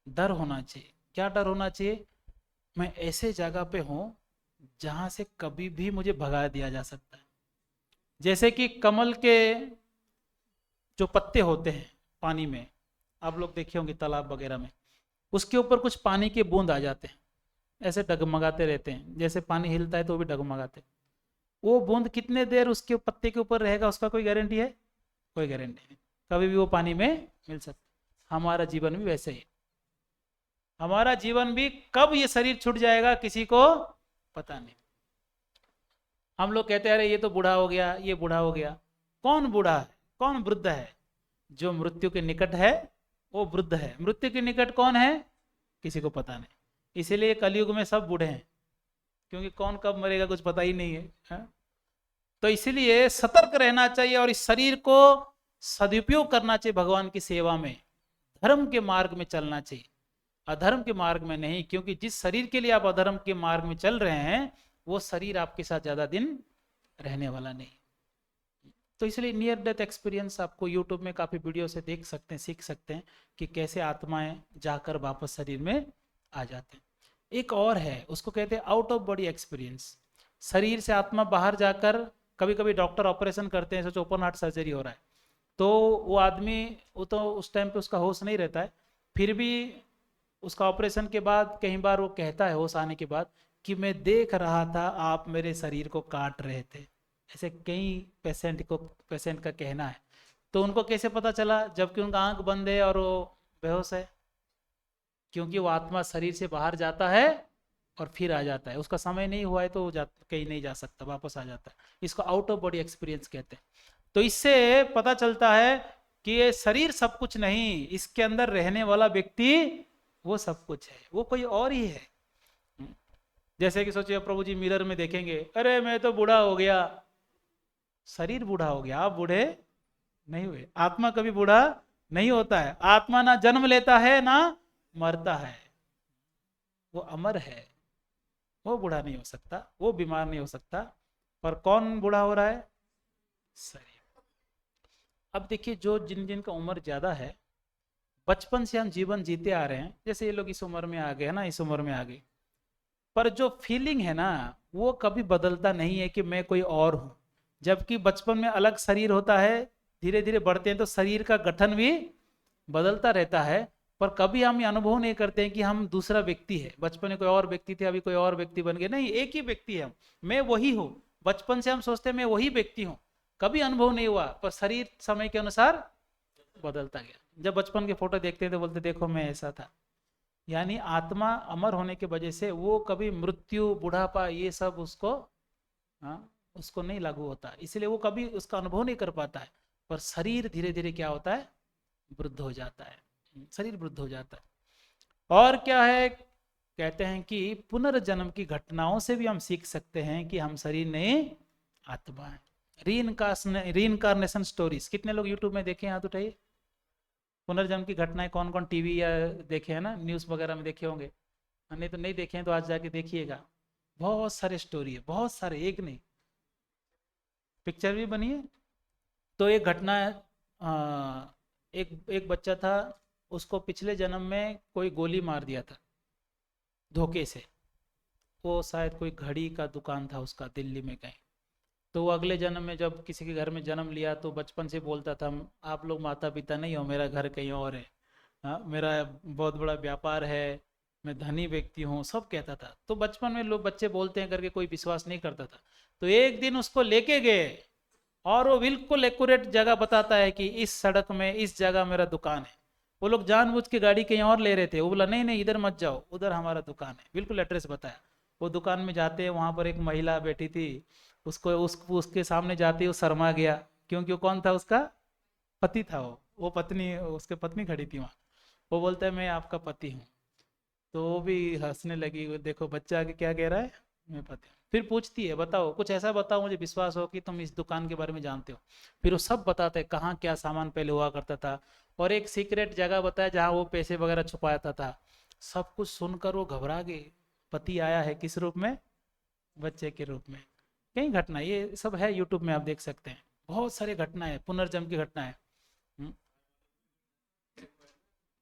Speaker 1: डर होना चाहिए। क्या डर होना चाहिए? मैं ऐसे जगह पे हूं जहां से कभी भी मुझे भगा दिया जा सकता है। जैसे कि कमल के जो पत्ते होते हैं पानी में, आप लोग देखे होंगे तालाब वगैरह में, उसके ऊपर कुछ पानी के बूंद आ जाते हैं, ऐसे डगमगाते रहते हैं, जैसे पानी हिलता है तो वो भी डगमगाते हैं। वो बूंद कितने देर उसके पत्ते के ऊपर रहेगा उसका कोई गारंटी है? कोई गारंटी नहीं, कभी भी वो पानी में मिल सकता। हमारा जीवन भी वैसे ही, हमारा जीवन भी कब ये शरीर छूट जाएगा किसी को पता नहीं। हम लोग कहते हैं अरे ये तो बूढ़ा हो गया, ये बूढ़ा हो गया। कौन बूढ़ा है, कौन वृद्ध है? जो मृत्यु के निकट है वो वृद्ध है। मृत्यु के निकट कौन है? किसी को पता नहीं। इसीलिए कलयुग में सब बूढ़े हैं, क्योंकि कौन कब मरेगा कुछ पता ही नहीं है। तो इसीलिए सतर्क रहना चाहिए और इस शरीर को सदुपयोग करना चाहिए भगवान की सेवा में, धर्म के मार्ग में चलना चाहिए, अधर्म के मार्ग में नहीं। क्योंकि जिस शरीर के लिए आप अधर्म के मार्ग में चल रहे हैं वो शरीर आपके साथ ज्यादा दिन रहने वाला नहीं। तो इसलिए नियर डेथ एक्सपीरियंस आपको यूट्यूब में काफ़ी वीडियो से देख सकते हैं, सीख सकते हैं कि कैसे आत्माएं जाकर वापस शरीर में आ जाते हैं। एक और है, उसको कहते हैं आउट ऑफ बॉडी एक्सपीरियंस। शरीर से आत्मा बाहर जाकर, कभी कभी डॉक्टर ऑपरेशन करते हैं, सोचो ओपन हार्ट सर्जरी हो रहा है, तो वो आदमी, वो तो उस टाइम पे उसका होश नहीं रहता है, फिर भी उसका ऑपरेशन के बाद कई बार वो कहता है होश आने के बाद कि मैं देख रहा था आप मेरे शरीर को काट रहे थे। ऐसे कई पेशेंट का कहना है। तो उनको कैसे पता चला? जबकि उनका आंख बंद है और वो बेहोश है। क्योंकि वो आत्मा शरीर से बाहर जाता है और फिर आ जाता है, उसका समय नहीं हुआ है तो वो कहीं नहीं जा सकता, वापस आ जाता है। इसको आउट ऑफ बॉडी एक्सपीरियंस कहते हैं। तो इससे पता चलता है कि ये शरीर सब कुछ नहीं, इसके अंदर रहने वाला व्यक्ति वो सब कुछ है, वो कोई और ही है। जैसे कि सोचिए प्रभु जी मिरर में देखेंगे, अरे मैं तो बूढ़ा हो गया। शरीर बूढ़ा हो गया, आप बूढ़े नहीं हुए। आत्मा कभी बूढ़ा नहीं होता है। आत्मा ना जन्म लेता है ना मरता है, वो अमर है, वो बूढ़ा नहीं हो सकता, वो बीमार नहीं हो सकता। पर कौन बूढ़ा हो रहा है? शरीर। अब देखिए जो जिनका उम्र ज्यादा है, बचपन से हम जीवन जीते आ रहे हैं, जैसे ये लोग इस उम्र में आ गए है ना, इस उम्र में आ गए, पर जो फीलिंग है ना वो कभी बदलता नहीं है कि मैं कोई और हूं। जबकि बचपन में अलग शरीर होता है, धीरे धीरे बढ़ते हैं तो शरीर का गठन भी बदलता रहता है, पर कभी हम ये अनुभव नहीं करते हैं कि हम दूसरा व्यक्ति है। बचपन में कोई और व्यक्ति थे, अभी कोई और व्यक्ति बन गए, नहीं, एक ही व्यक्ति है हम, मैं वही हूँ। बचपन से हम सोचते हैं मैं वही व्यक्ति हूँ, कभी अनुभव नहीं हुआ, पर शरीर समय के अनुसार बदलता गया। जब बचपन के फोटो देखते हैं तो बोलते देखो मैं ऐसा था। यानी आत्मा अमर होने की वजह से वो कभी मृत्यु, बुढ़ापा, ये सब उसको उसको नहीं लागू होता, इसलिए वो कभी उसका अनुभव नहीं कर पाता है। पर शरीर धीरे धीरे क्या होता है? वृद्ध हो जाता है, शरीर वृद्ध हो जाता है। और क्या है, कहते हैं कि पुनर्जन्म की घटनाओं से भी हम सीख सकते हैं कि हम शरीर नहीं आत्मा है। रीइंकारनेशन स्टोरीज कितने लोग यूट्यूब में देखे हैं? हाथ उठाइए। पुनर्जन्म की घटनाएं कौन कौन टीवी या देखे हैं ना, न्यूज़ वगैरह में देखे होंगे। नहीं तो नहीं देखे हैं तो आज जाके देखिएगा। बहुत सारे स्टोरी है, बहुत सारे, एक नहीं, पिक्चर भी बनी है। तो एक घटना है, एक एक बच्चा था, उसको पिछले जन्म में कोई गोली मार दिया था धोखे से। वो शायद कोई घड़ी का दुकान था उसका दिल्ली में कहीं। तो वो अगले जन्म में जब किसी के घर में जन्म लिया तो बचपन से बोलता था, आप लोग माता पिता नहीं हो, मेरा घर कहीं और है। हाँ, मेरा बहुत बड़ा व्यापार है, मैं धनी व्यक्ति हूँ, सब कहता था। तो बचपन में लोग बच्चे बोलते हैं करके कोई विश्वास नहीं करता था। तो एक दिन उसको लेके गए और वो बिल्कुल एक्यूरेट जगह बताता है कि इस सड़क में इस जगह मेरा दुकान है। वो लोग जानबूझ के गाड़ी कहीं और ले रहे थे, वो बोला नहीं नहीं इधर मत जाओ, उधर हमारा दुकान है, बिल्कुल एड्रेस बताया। वो दुकान में जाते हैं, वहां पर एक महिला बैठी थी। उसको उसके सामने जाते ही वो शर्मा गया, क्योंकि वो कौन था, उसका पति था। वो पत्नी, उसके पत्नी खड़ी थी वहाँ। वो बोलता है मैं आपका पति हूँ। तो वो भी हंसने लगी, वो देखो बच्चा आगे क्या कह रहा है, मैं पति हूँ। फिर पूछती है बताओ कुछ ऐसा बताओ मुझे विश्वास हो कि तुम इस दुकान के बारे में जानते हो। फिर वो सब बताते हैं कहाँ क्या सामान पहले हुआ करता था, और एक सीक्रेट जगह बताया जहाँ वो पैसे वगैरह छुपाया था। सब कुछ सुनकर वो घबरा गए। पति आया है किस रूप में? बच्चे के रूप में। कई घटना ये सब है, यूट्यूब में आप देख सकते हैं। बहुत सारी घटनाएं, पुनर्जन्म की घटनाएं। हम्म,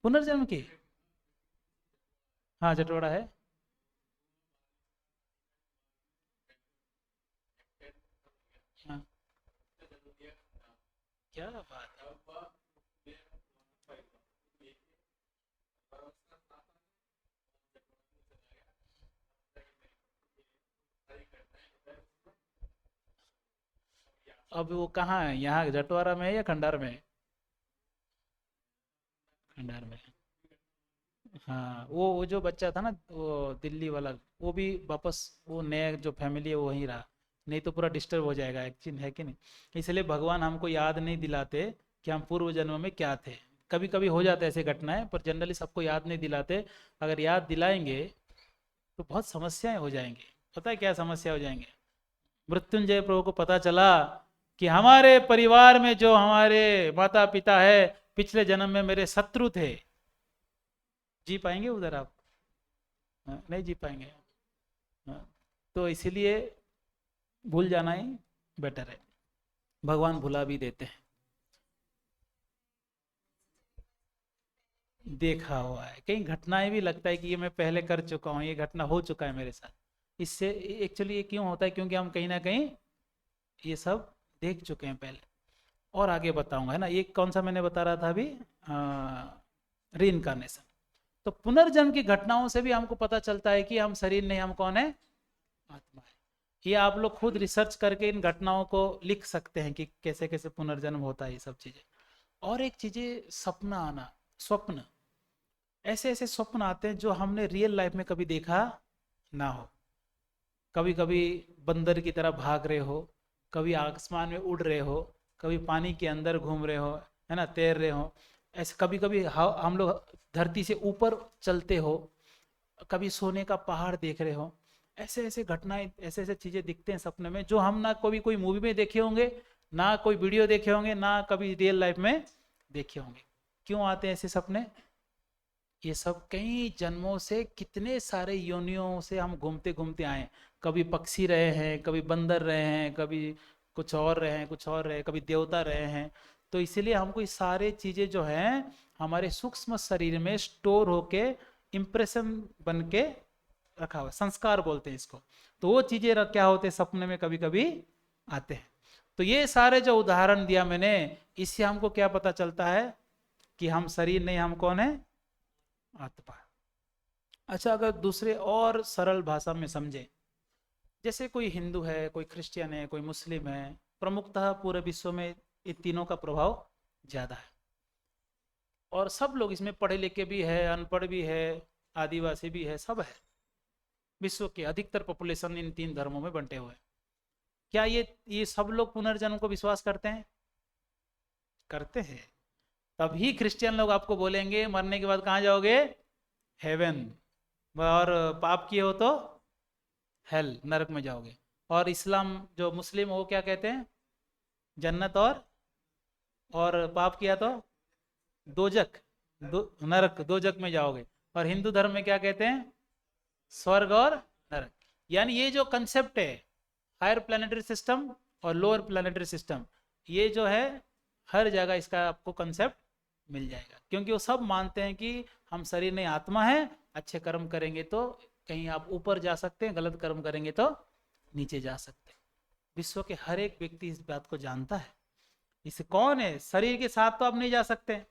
Speaker 1: पुनर्जन्म की। हाँ जटोड़ा है। हाँ, क्या बात है। अब वो कहाँ है, यहाँ जटवारा में है या खंडार में है? खंडार में है। हाँ, वो जो बच्चा था ना, वो दिल्ली वाला, वो भी वापस वो नया जो फैमिली है वो वहीं रहा। नहीं तो पूरा डिस्टर्ब हो जाएगा, एक्चुअली है कि नहीं। इसलिए भगवान हमको याद नहीं दिलाते कि हम पूर्व जन्म में क्या थे। कभी कभी हो जाता है ऐसे घटनाएं, पर जनरली सबको याद नहीं दिलाते। अगर याद दिलाएंगे तो बहुत समस्याएं हो जाएंगी। पता है क्या समस्या हो जाएंगे? मृत्युंजय प्रभु को पता चला कि हमारे परिवार में जो हमारे माता पिता है, पिछले जन्म में मेरे शत्रु थे। जी पाएंगे उधर आप? हाँ, नहीं जी पाएंगे। हाँ, तो इसीलिए भूल जाना ही बेटर है। भगवान भुला भी देते हैं। देखा हुआ है कई घटनाएं, भी लगता है कि ये मैं पहले कर चुका हूँ, ये घटना हो चुका है मेरे साथ। इससे एक्चुअली ये क्यों होता है? क्योंकि हम कहीं ना कहीं ये सब देख चुके हैं पहले। और आगे बताऊंगा, है ना। ये कौन सा मैंने बता रहा था अभी? री इनकारनेशन। तो पुनर्जन्म की घटनाओं से भी हमको पता चलता है कि हम शरीर नहीं, हम कौन है? आत्मा है। ये आप लोग खुद रिसर्च करके इन घटनाओं को लिख सकते हैं कि कैसे कैसे पुनर्जन्म होता है, ये सब चीजें। और एक चीजें, सपना आना, स्वप्न। ऐसे ऐसे स्वप्न आते हैं जो हमने रियल लाइफ में कभी देखा ना हो। कभी कभी बंदर की तरह भाग रहे हो, कभी आसमान में उड़ रहे हो, कभी पानी के अंदर घूम रहे हो, है ना, तैर रहे हो। ऐसे कभी कभी हम लोग धरती से ऊपर चलते हो, कभी सोने का पहाड़ देख रहे हो। ऐसे ऐसे घटनाएं, ऐसे ऐसे चीजें दिखते हैं सपने में, जो हम ना कभी कोई मूवी में देखे होंगे, ना कोई वीडियो देखे होंगे, ना कभी रियल लाइफ में देखे होंगे। क्यों आते हैं ऐसे सपने? ये सब कई जन्मों से, कितने सारे योनियों से हम घूमते घूमते आए। कभी पक्षी रहे हैं, कभी बंदर रहे हैं, कभी कुछ और रहे हैं, कुछ और रहे, कभी देवता रहे हैं। तो इसीलिए हमको ये सारे चीजें जो हैं हमारे सूक्ष्म शरीर में स्टोर होके इम्प्रेशन बन के रखा हुआ है। संस्कार बोलते हैं इसको। तो वो चीजें क्या होते हैं, सपने में कभी कभी आते हैं। तो ये सारे जो उदाहरण दिया मैंने, इससे हमको क्या पता चलता है कि हम शरीर नहीं, हम कौन है? आत्मा। अच्छा, अगर दूसरे और सरल भाषा में समझे, जैसे कोई हिंदू है, कोई क्रिश्चियन है, कोई मुस्लिम है। प्रमुखतः पूरे विश्व में इन तीनों का प्रभाव ज्यादा है। और सब लोग इसमें पढ़े लिखे भी है, अनपढ़ भी है, आदिवासी भी है, सब है। विश्व के अधिकतर पॉपुलेशन इन तीन धर्मों में बंटे हुए हैं। क्या ये सब लोग पुनर्जन्म को विश्वास करते हैं? करते हैं। तभी क्रिश्चियन लोग आपको बोलेंगे मरने के बाद कहाँ जाओगे? हेवन। और पाप किए हो तो हेल, नरक में जाओगे। और इस्लाम जो मुस्लिम वो क्या कहते हैं, जन्नत और पाप किया तो दोजक, नरक, दोजक में जाओगे। और हिंदू धर्म में क्या कहते हैं, स्वर्ग और नरक। यानी ये जो कंसेप्ट है हायर प्लानिटरी सिस्टम और लोअर प्लानिटरी सिस्टम, ये जो है हर जगह इसका आपको कंसेप्ट मिल जाएगा, क्योंकि वो सब मानते हैं कि हम शरीर नहीं आत्मा है, अच्छे कर्म करेंगे तो कहीं आप ऊपर जा सकते हैं, गलत कर्म करेंगे तो नीचे जा सकते हैं। विश्व के हर एक व्यक्ति इस बात को जानता है। इसे कौन है, शरीर के साथ तो आप नहीं जा सकते,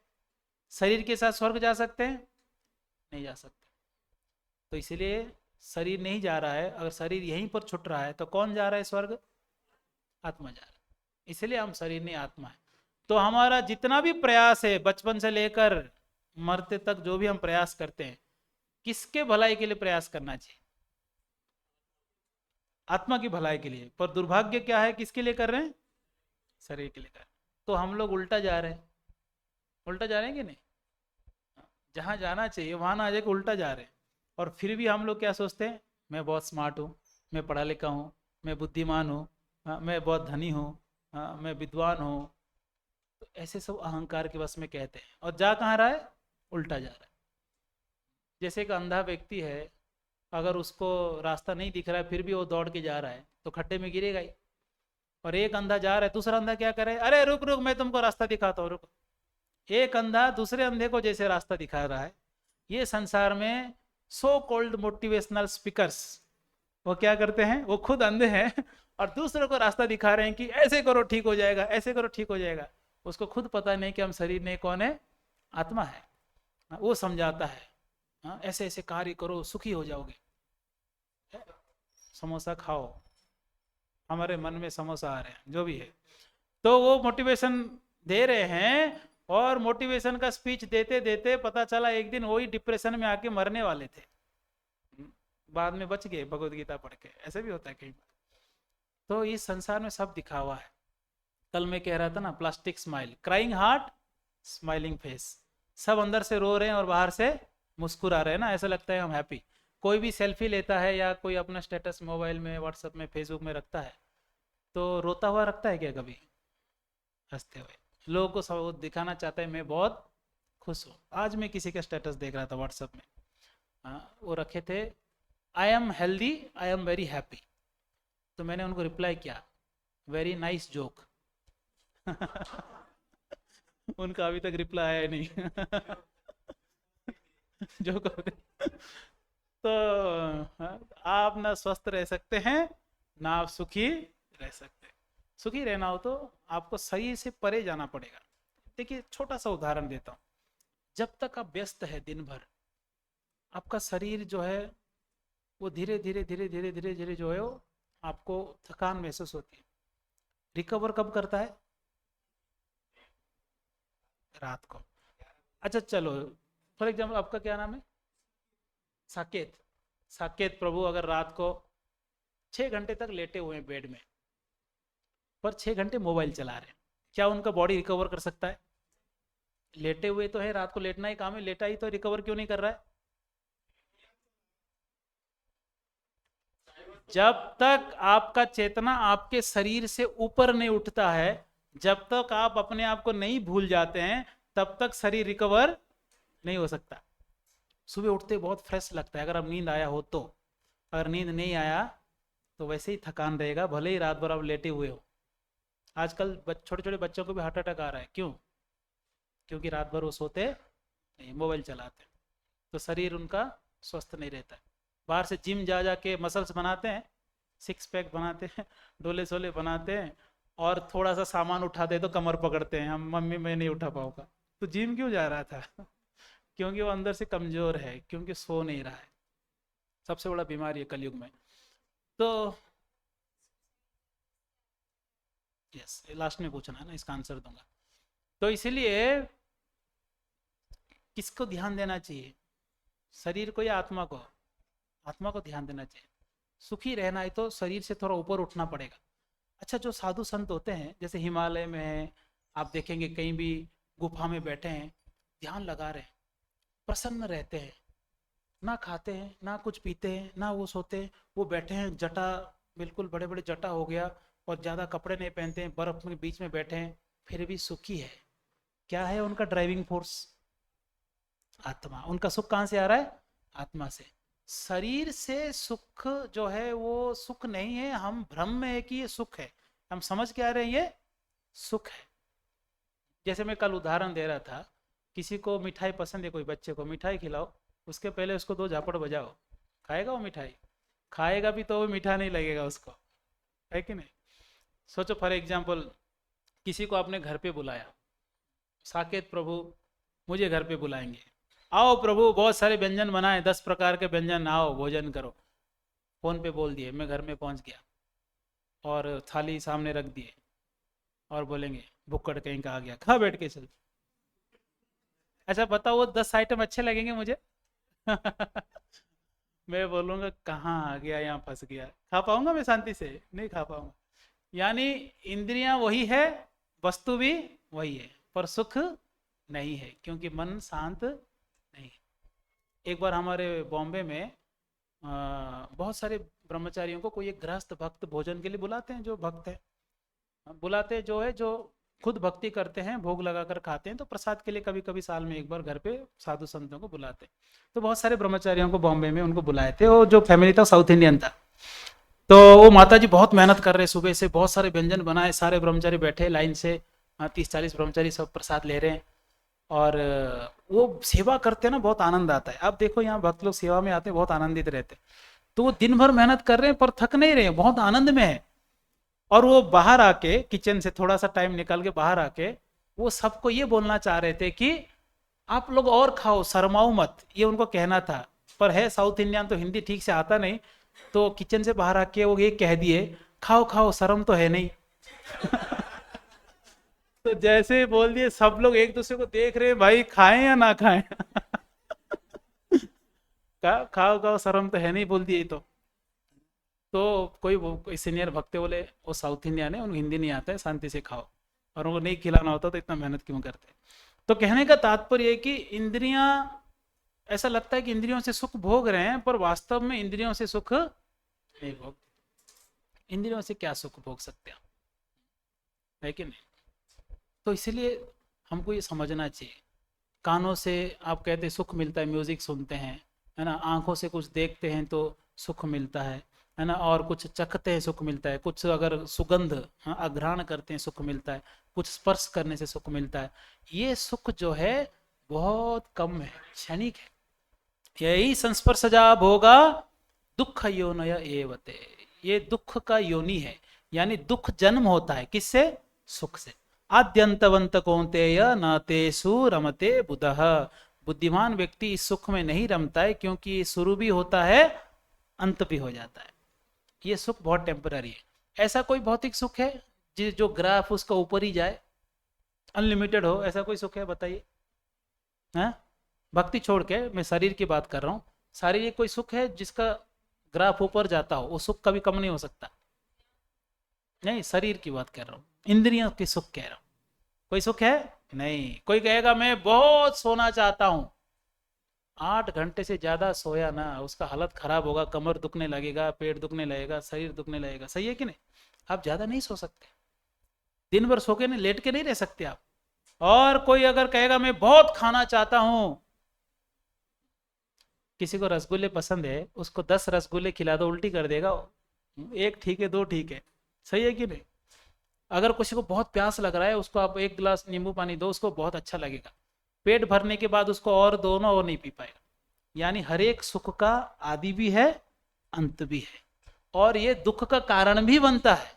Speaker 1: शरीर के साथ स्वर्ग जा सकते हैं, नहीं जा सकते। तो इसलिए शरीर नहीं जा रहा है, अगर शरीर यहीं पर छूट रहा है तो कौन जा रहा है स्वर्ग, आत्मा जा रहा है। इसलिए हम शरीर नहीं आत्मा है। तो हमारा जितना भी प्रयास है बचपन से लेकर मरते तक, जो भी हम प्रयास करते हैं, किसके भलाई के लिए प्रयास करना चाहिए, आत्मा की भलाई के लिए। पर दुर्भाग्य क्या है, किसके लिए कर रहे हैं, शरीर के लिए कर रहे हैं। तो हम लोग उल्टा जा रहे हैं, उल्टा जा रहे हैं कि नहीं, जहां जाना चाहिए वहां ना जाके उल्टा जा रहे हैं। और फिर भी हम लोग क्या सोचते हैं, मैं बहुत स्मार्ट हूँ, मैं पढ़ा लिखा हूँ, मैं बुद्धिमान हूँ, मैं बहुत धनी हूँ, मैं विद्वान हूँ। तो ऐसे सब अहंकार के वश में कहते हैं, और जा कहाँ रहा है, उल्टा जा रहा है। जैसे एक अंधा व्यक्ति है, अगर उसको रास्ता नहीं दिख रहा है फिर भी वो दौड़ के जा रहा है तो खड्डे में गिरेगा ही। और एक अंधा जा रहा है, दूसरा अंधा क्या करे, अरे रुक रुक मैं तुमको रास्ता दिखाता हूँ, रुक। एक अंधा दूसरे अंधे को जैसे रास्ता दिखा रहा है। ये संसार में सो कॉल्ड मोटिवेशनल स्पीकर्स, वो क्या करते हैं, वो खुद अंधे हैं और दूसरों को रास्ता दिखा रहे हैं कि ऐसे करो ठीक हो जाएगा, ऐसे करो ठीक हो जाएगा। उसको खुद पता नहीं कि हम शरीर नहीं, कौन है, आत्मा है। वो समझाता है, ऐसे ऐसे कार्य करो सुखी हो जाओगे, समोसा खाओ, हमारे मन में समोसा आ रहे हैं, जो भी है। तो वो मोटिवेशन दे रहे हैं, और मोटिवेशन का स्पीच देते देते पता चला एक दिन वही डिप्रेशन में आके मरने वाले थे, बाद में बच गए भगवत गीता पढ़ के। ऐसे भी होता है कई बार। तो इस संसार में सब दिखावा है। कल मैं कह रहा था ना, plastic smile, crying heart smiling face. सब अंदर से रो रहे हैं और बाहर से मुस्कुरा रहे हैं ना, ऐसा लगता है हम हैप्पी। कोई भी सेल्फी लेता है या कोई अपना स्टेटस मोबाइल में, व्हाट्सएप में, फेसबुक में रखता है तो रोता हुआ रखता है क्या, कभी हंसते हुए। लोगों को सब दिखाना चाहता है मैं बहुत खुश हूँ। आज मैं किसी का स्टेटस देख रहा था व्हाट्सएप में, वो रखे थे I am healthy, I am very happy. तो मैंने उनको रिप्लाई किया, वेरी नाइस जोक। उनका अभी तक रिप्लाई आया नहीं। जो तो आप ना स्वस्थ रह सकते हैं, ना आप सुखी रह सकते। सुखी रहना हो तो आपको शरीर से परे जाना पड़ेगा। देखिए छोटा सा उदाहरण देता हूँ, जब तक आप व्यस्त है दिन भर, आपका शरीर जो है वो धीरे धीरे धीरे धीरे धीरे धीरे जो है वो आपको थकान महसूस होती है। रिकवर कब करता है, रात को। अच्छा चलो, फॉर एग्जाम्पल आपका क्या नाम है, साकेत। साकेत प्रभु अगर रात को 6 घंटे तक लेटे हुए हैं बेड में, पर 6 घंटे मोबाइल चला रहे हैं, क्या उनका बॉडी रिकवर कर सकता है? लेटे हुए तो है, रात को लेटना ही काम है, लेटा ही तो, रिकवर क्यों नहीं कर रहा है? जब तक आपका चेतना आपके शरीर से ऊपर नहीं उठता है, जब तक आप अपने आप को नहीं भूल जाते हैं, तब तक शरीर रिकवर नहीं हो सकता। सुबह उठते बहुत फ्रेश लगता है, अगर अब नींद आया हो तो। अगर नींद नहीं आया तो वैसे ही थकान रहेगा, भले ही रात भर आप लेटे हुए हो। आजकल छोटे छोटे बच्चों को भी हार्ट अटैक आ रहा है, क्यों? क्योंकि रात भर वो सोते नहीं, मोबाइल चलाते। तो शरीर उनका स्वस्थ नहीं रहता है। बाहर से जिम जा जा के मसल्स बनाते हैं, सिक्स पैक बनाते हैं, डोले सोले बनाते हैं, और थोड़ा सा सामान उठाते तो कमर पकड़ते हैं, हम मम्मी मैं नहीं उठा पाऊंगा। तो जिम क्यों जा रहा था? क्योंकि वो अंदर से कमजोर है, क्योंकि सो नहीं रहा है। सबसे बड़ा बीमारी है कलयुग में। तो यस, लास्ट में पूछना है ना, इसका आंसर दूंगा। तो इसीलिए किसको ध्यान देना चाहिए, शरीर को या आत्मा को? आत्मा को ध्यान देना चाहिए। सुखी रहना है तो शरीर से थोड़ा ऊपर उठना पड़ेगा। अच्छा, जो साधु संत होते हैं, जैसे हिमालय में है, आप देखेंगे कहीं भी गुफा में बैठे हैं, ध्यान लगा रहे हैं, प्रसन्न रहते हैं, ना खाते हैं, ना कुछ पीते हैं, ना वो सोते हैं, वो बैठे हैं, जटा बिल्कुल बड़े बड़े जटा हो गया और ज़्यादा कपड़े नहीं पहनते हैं, बर्फ में बीच में बैठे हैं, फिर भी सुखी है। क्या है उनका ड्राइविंग फोर्स? आत्मा। उनका सुख कहाँ से आ रहा है? आत्मा से। शरीर से सुख जो है वो सुख नहीं है, हम भ्रम में है कि ये सुख है, हम समझ के आ रहे हैं ये सुख है। जैसे मैं कल उदाहरण दे रहा था, किसी को मिठाई पसंद है, कोई बच्चे को मिठाई खिलाओ, उसके पहले उसको दो झापड़ बजाओ, खाएगा वो मिठाई? खाएगा भी तो वो मीठा नहीं लगेगा उसको, है कि नहीं? सोचो फॉर एग्जाम्पल, किसी को आपने घर पे बुलाया, साकेत प्रभु मुझे घर पे बुलाएंगे, आओ प्रभु बहुत सारे व्यंजन बनाए, 10 प्रकार के व्यंजन, आओ भोजन करो। फोन पे बोल दिए, मैं घर में पहुंच गया और थाली सामने रख दिए और बोलेंगे भुक्कड़ कहीं का आ गया, खा बैठ के चल। अच्छा बताओ वो 10 आइटम अच्छे लगेंगे मुझे? मैं बोलूँगा कहाँ आ गया, यहाँ फंस गया, खा पाऊंगा मैं शांति से? नहीं खा पाऊंगा। यानी इंद्रियां वही है, वस्तु भी वही है, पर सुख नहीं है, क्योंकि मन शांत नहीं है। एक बार हमारे बॉम्बे में बहुत सारे ब्रह्मचारियों को कोई एक गृहस्थ भक्त भोजन के लिए बुलाते हैं, जो भक्त है बुलाते हैं, जो है जो खुद भक्ति करते हैं, भोग लगाकर खाते हैं, तो प्रसाद के लिए कभी कभी साल में एक बार घर पे साधु संतों को बुलाते हैं। तो बहुत सारे ब्रह्मचारियों को बॉम्बे में उनको बुलाए थे, वो जो फैमिली था साउथ इंडियन था। तो वो माता जी बहुत मेहनत कर रहे, सुबह से बहुत सारे व्यंजन बनाए, सारे ब्रह्मचारी बैठे लाइन से, 30-40 ब्रह्मचारी सब प्रसाद ले रहे हैं, और वो सेवा करते हैं ना, बहुत आनंद आता है। अब देखो यहाँ भक्त लोग सेवा में आते हैं, बहुत आनंदित रहते हैं, तो वो दिन भर मेहनत कर रहे हैं पर थक नहीं रहे, बहुत आनंद में है। और वो बाहर आके किचन से थोड़ा सा टाइम निकाल के बाहर आके वो सबको ये बोलना चाह रहे थे कि आप लोग और खाओ, शर्माओ मत, ये उनको कहना था। पर है साउथ इंडियन, तो हिंदी ठीक से आता नहीं, तो किचन से बाहर आके वो ये कह दिए, खाओ खाओ, शर्म तो है नहीं। तो जैसे ही बोल दिए, सब लोग एक दूसरे को देख रहे हैं, भाई खाएं या ना खाएं। खाओ खाओ, शर्म तो है नहीं, बोल दिए तो कोई सीनियर भक्त बोले वो साउथ इंडियन है, उनको हिंदी नहीं आता है, शांति से खाओ, और उनको नहीं खिलाना होता तो इतना मेहनत क्यों करते? तो कहने का तात्पर्य है कि इंद्रियां, ऐसा लगता है कि इंद्रियों से सुख भोग रहे हैं, पर वास्तव में इंद्रियों से सुख नहीं भोग। इंद्रियों से क्या सुख भोग सकते हैं, है कि नहीं? तो इसलिए हमको ये समझना चाहिए। कानों से आप कहते हैं सुख मिलता है, म्यूजिक सुनते हैं, है ना, आंखों से कुछ देखते हैं तो सुख मिलता है ना, और कुछ चखते हैं सुख मिलता है, कुछ अगर सुगंध, हाँ, आघ्राण करते हैं सुख मिलता है, कुछ स्पर्श करने से सुख मिलता है। ये सुख जो है बहुत कम है, क्षणिक है। यही संस्पर्शजा भोगा दुख योनय एवते, ये दुख का योनि है, यानी दुख जन्म होता है किससे? सुख से। आद्यंतवंत कौन्तेय न तेषु रमते बुधः, बुद्धिमान व्यक्ति इस सुख में नहीं रमता है, क्योंकि ये शुरू भी होता है, अंत भी हो जाता है। ये सुख बहुत टेम्पररी है। ऐसा कोई भौतिक सुख है जो ग्राफ उसका ऊपर ही जाए, अनलिमिटेड हो, ऐसा कोई सुख है बताइए? हाँ, भक्ति छोड़ के मैं शरीर की बात कर रहा हूँ, शारीरिक कोई सुख है जिसका ग्राफ ऊपर जाता हो, वो सुख कभी कम नहीं हो सकता? नहीं, शरीर की बात कर रहा हूँ, इंद्रियों की सुख कह रहा हूँ। कोई सुख है? नहीं। कोई कहेगा मैं बहुत सोना चाहता हूँ, 8 घंटे से ज्यादा सोया ना, उसका हालत खराब होगा, कमर दुखने लगेगा, पेट दुखने लगेगा, शरीर दुखने लगेगा, सही है कि नहीं? आप ज्यादा नहीं सो सकते, दिन भर सो के नहीं, लेट के नहीं रह सकते आप। और कोई अगर कहेगा मैं बहुत खाना चाहता हूं, किसी को रसगुल्ले पसंद है, उसको 10 रसगुल्ले खिला दो, उल्टी कर देगा। एक ठीक है, दो ठीक है, सही है कि नहीं? अगर किसी को बहुत प्यास लग रहा है, उसको आप 1 गिलास नींबू पानी दो, उसको बहुत अच्छा लगेगा। पेट भरने के बाद उसको और दोनों और नहीं पी पाएगा। यानी हर एक सुख का आदि भी है, अंत भी है, और ये दुख का कारण भी बनता है,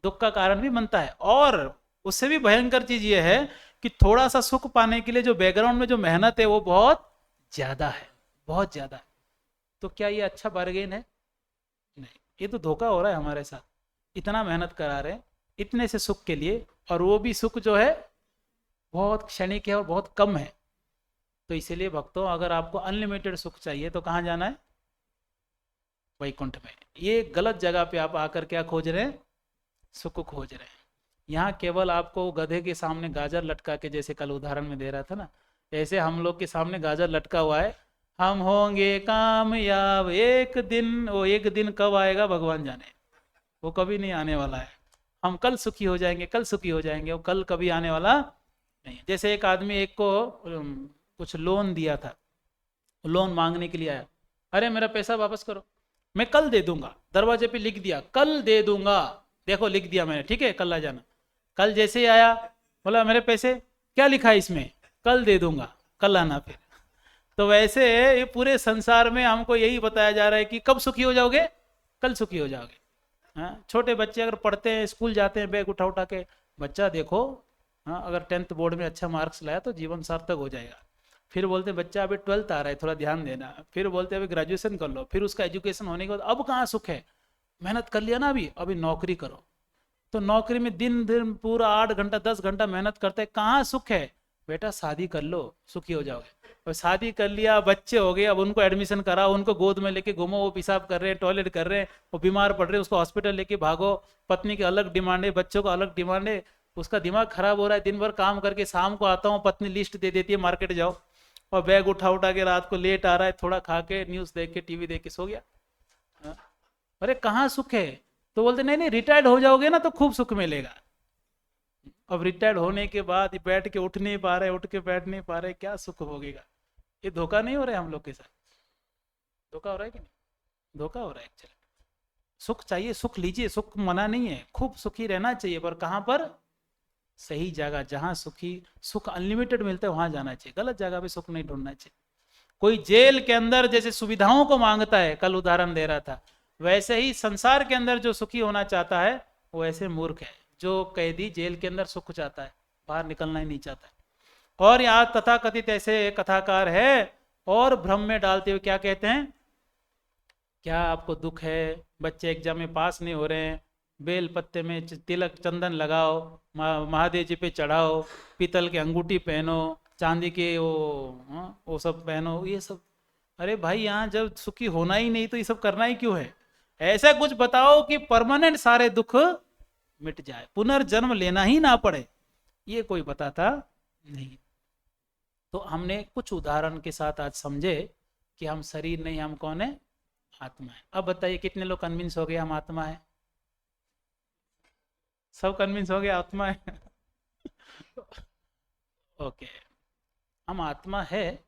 Speaker 1: दुख का कारण भी बनता है। और उससे भी भयंकर चीज ये है कि थोड़ा सा सुख पाने के लिए जो बैकग्राउंड में जो मेहनत है वो बहुत ज्यादा है, बहुत ज्यादा है। तो क्या ये अच्छा बार्गेन है? नहीं, ये तो धोखा हो रहा है हमारे साथ। इतना मेहनत करा रहे हैं इतने से सुख के लिए, और वो भी सुख जो है बहुत क्षणिक है और बहुत कम है। तो इसीलिए भक्तों, अगर आपको अनलिमिटेड सुख चाहिए तो कहाँ जाना है? वैकुंठ में। ये गलत जगह पे आप आकर क्या खोज रहे हैं? सुख खोज रहे हैं। यहाँ केवल आपको गधे के सामने गाजर लटका के, जैसे कल उदाहरण में दे रहा था ना, ऐसे हम लोग के सामने गाजर लटका हुआ है, हम होंगे कामयाब एक दिन। वो एक दिन कब आएगा भगवान जाने, वो कभी नहीं आने वाला है। हम कल सुखी हो जाएंगे, कल सुखी हो जाएंगे, वो कल कभी आने वाला नहीं। जैसे एक आदमी एक को कुछ लोन दिया था, लोन मांगने के लिए आया, अरे मेरा पैसा वापस करो, मैं कल दे दूंगा, दरवाजे पे लिख दिया कल दे दूंगा, देखो लिख दिया मैंने, ठीक है कल आ जाना। कल जैसे ही आया, बोला मेरे पैसे, क्या लिखा है इसमें, कल दे दूंगा, कल आना फिर। तो वैसे ये पूरे संसार में हमको यही बताया जा रहा है कि कब सुखी हो जाओगे, कल सुखी हो जाओगे। हाँ, छोटे बच्चे अगर पढ़ते हैं, स्कूल जाते हैं, बैग उठा उठा के, बच्चा देखो, हाँ अगर 10th बोर्ड में अच्छा मार्क्स लाया तो जीवन सार्थक हो जाएगा। फिर बोलते हैं बच्चा अभी 12th आ रहा है, थोड़ा ध्यान देना। फिर बोलते हैं अभी ग्रेजुएशन कर लो, फिर उसका एजुकेशन होने के बाद अब कहाँ सुख है, मेहनत कर लिया ना, अभी अभी नौकरी करो। तो नौकरी में दिन दिन पूरा 8 घंटा 10 घंटा मेहनत करते हैं, कहाँ सुख है। बेटा शादी कर लो, सुखी हो जाओगे। और शादी कर लिया, बच्चे हो गए, अब उनको एडमिशन कराओ, उनको गोद में लेके घूमो, वो पेशाब कर रहे हैं, टॉयलेट कर रहे हैं, वो बीमार पड़ रहे हैं, उसको हॉस्पिटल लेके भागो। पत्नी की अलग डिमांड है, बच्चों का अलग डिमांड है, उसका दिमाग खराब हो रहा है, दिन भर काम करके शाम को आता हूँ, पत्नी लिस्ट दे देती है मार्केट जाओ, और बैग उठा उठा के रात को लेट आ रहा है, थोड़ा खा के न्यूज़ देख के टीवी देख के सो गया। हाँ? अरे कहाँ सुख है। तो बोलते नहीं नहीं, रिटायर्ड हो जाओगे ना तो खूब सुख मिलेगा। अब रिटायर्ड होने के बाद बैठ के उठ नहीं पा रहे, उठ के बैठ नहीं पा रहे, क्या सुख भोगेगा। ये धोखा नहीं हो रहा है हम लोग के साथ, धोखा हो रहा है कि नहीं, धोखा हो रहा है एक्चुअली। सुख चाहिए, सुख लीजिए, सुख मना नहीं है, खूब सुखी रहना चाहिए, पर कहाँ पर, सही जगह, जहाँ सुखी, सुख अनलिमिटेड मिलता है वहां जाना चाहिए, गलत जगह पे सुख नहीं ढूंढना चाहिए। कोई जेल के अंदर जैसे सुविधाओं को मांगता है, कल उदाहरण दे रहा था, वैसे ही संसार के अंदर जो सुखी होना चाहता है वो ऐसे मूर्ख है, जो कैदी जेल के अंदर सुख चाहता है, बाहर निकलना ही नहीं चाहता है। और यहाँ तथाकथित ऐसे कथाकार है, और भ्रम में डालते हुए क्या कहते हैं, क्या आपको दुख है, बच्चे एग्जाम में पास नहीं हो रहे हैं, बेल पत्ते में तिलक चंदन लगाओ, महादेव जी पे चढ़ाओ, पीतल के अंगूठी पहनो, चांदी के वो सब पहनो, ये सब। अरे भाई यहाँ जब सुखी होना ही नहीं तो ये सब करना ही क्यों है। ऐसा कुछ बताओ कि परमानेंट सारे दुख मिट जाए, पुनर्जन्म लेना ही ना पड़े, ये कोई बताता नहीं। तो हमने कुछ उदाहरण के साथ आज समझे कि हम शरीर नहीं, हम कौन है, आत्मा है। अब बताइए कितने लोग कन्विंस हो गए हम आत्मा है, सब कन्विंस हो गए आत्मा है। ओके, हम आत्मा है,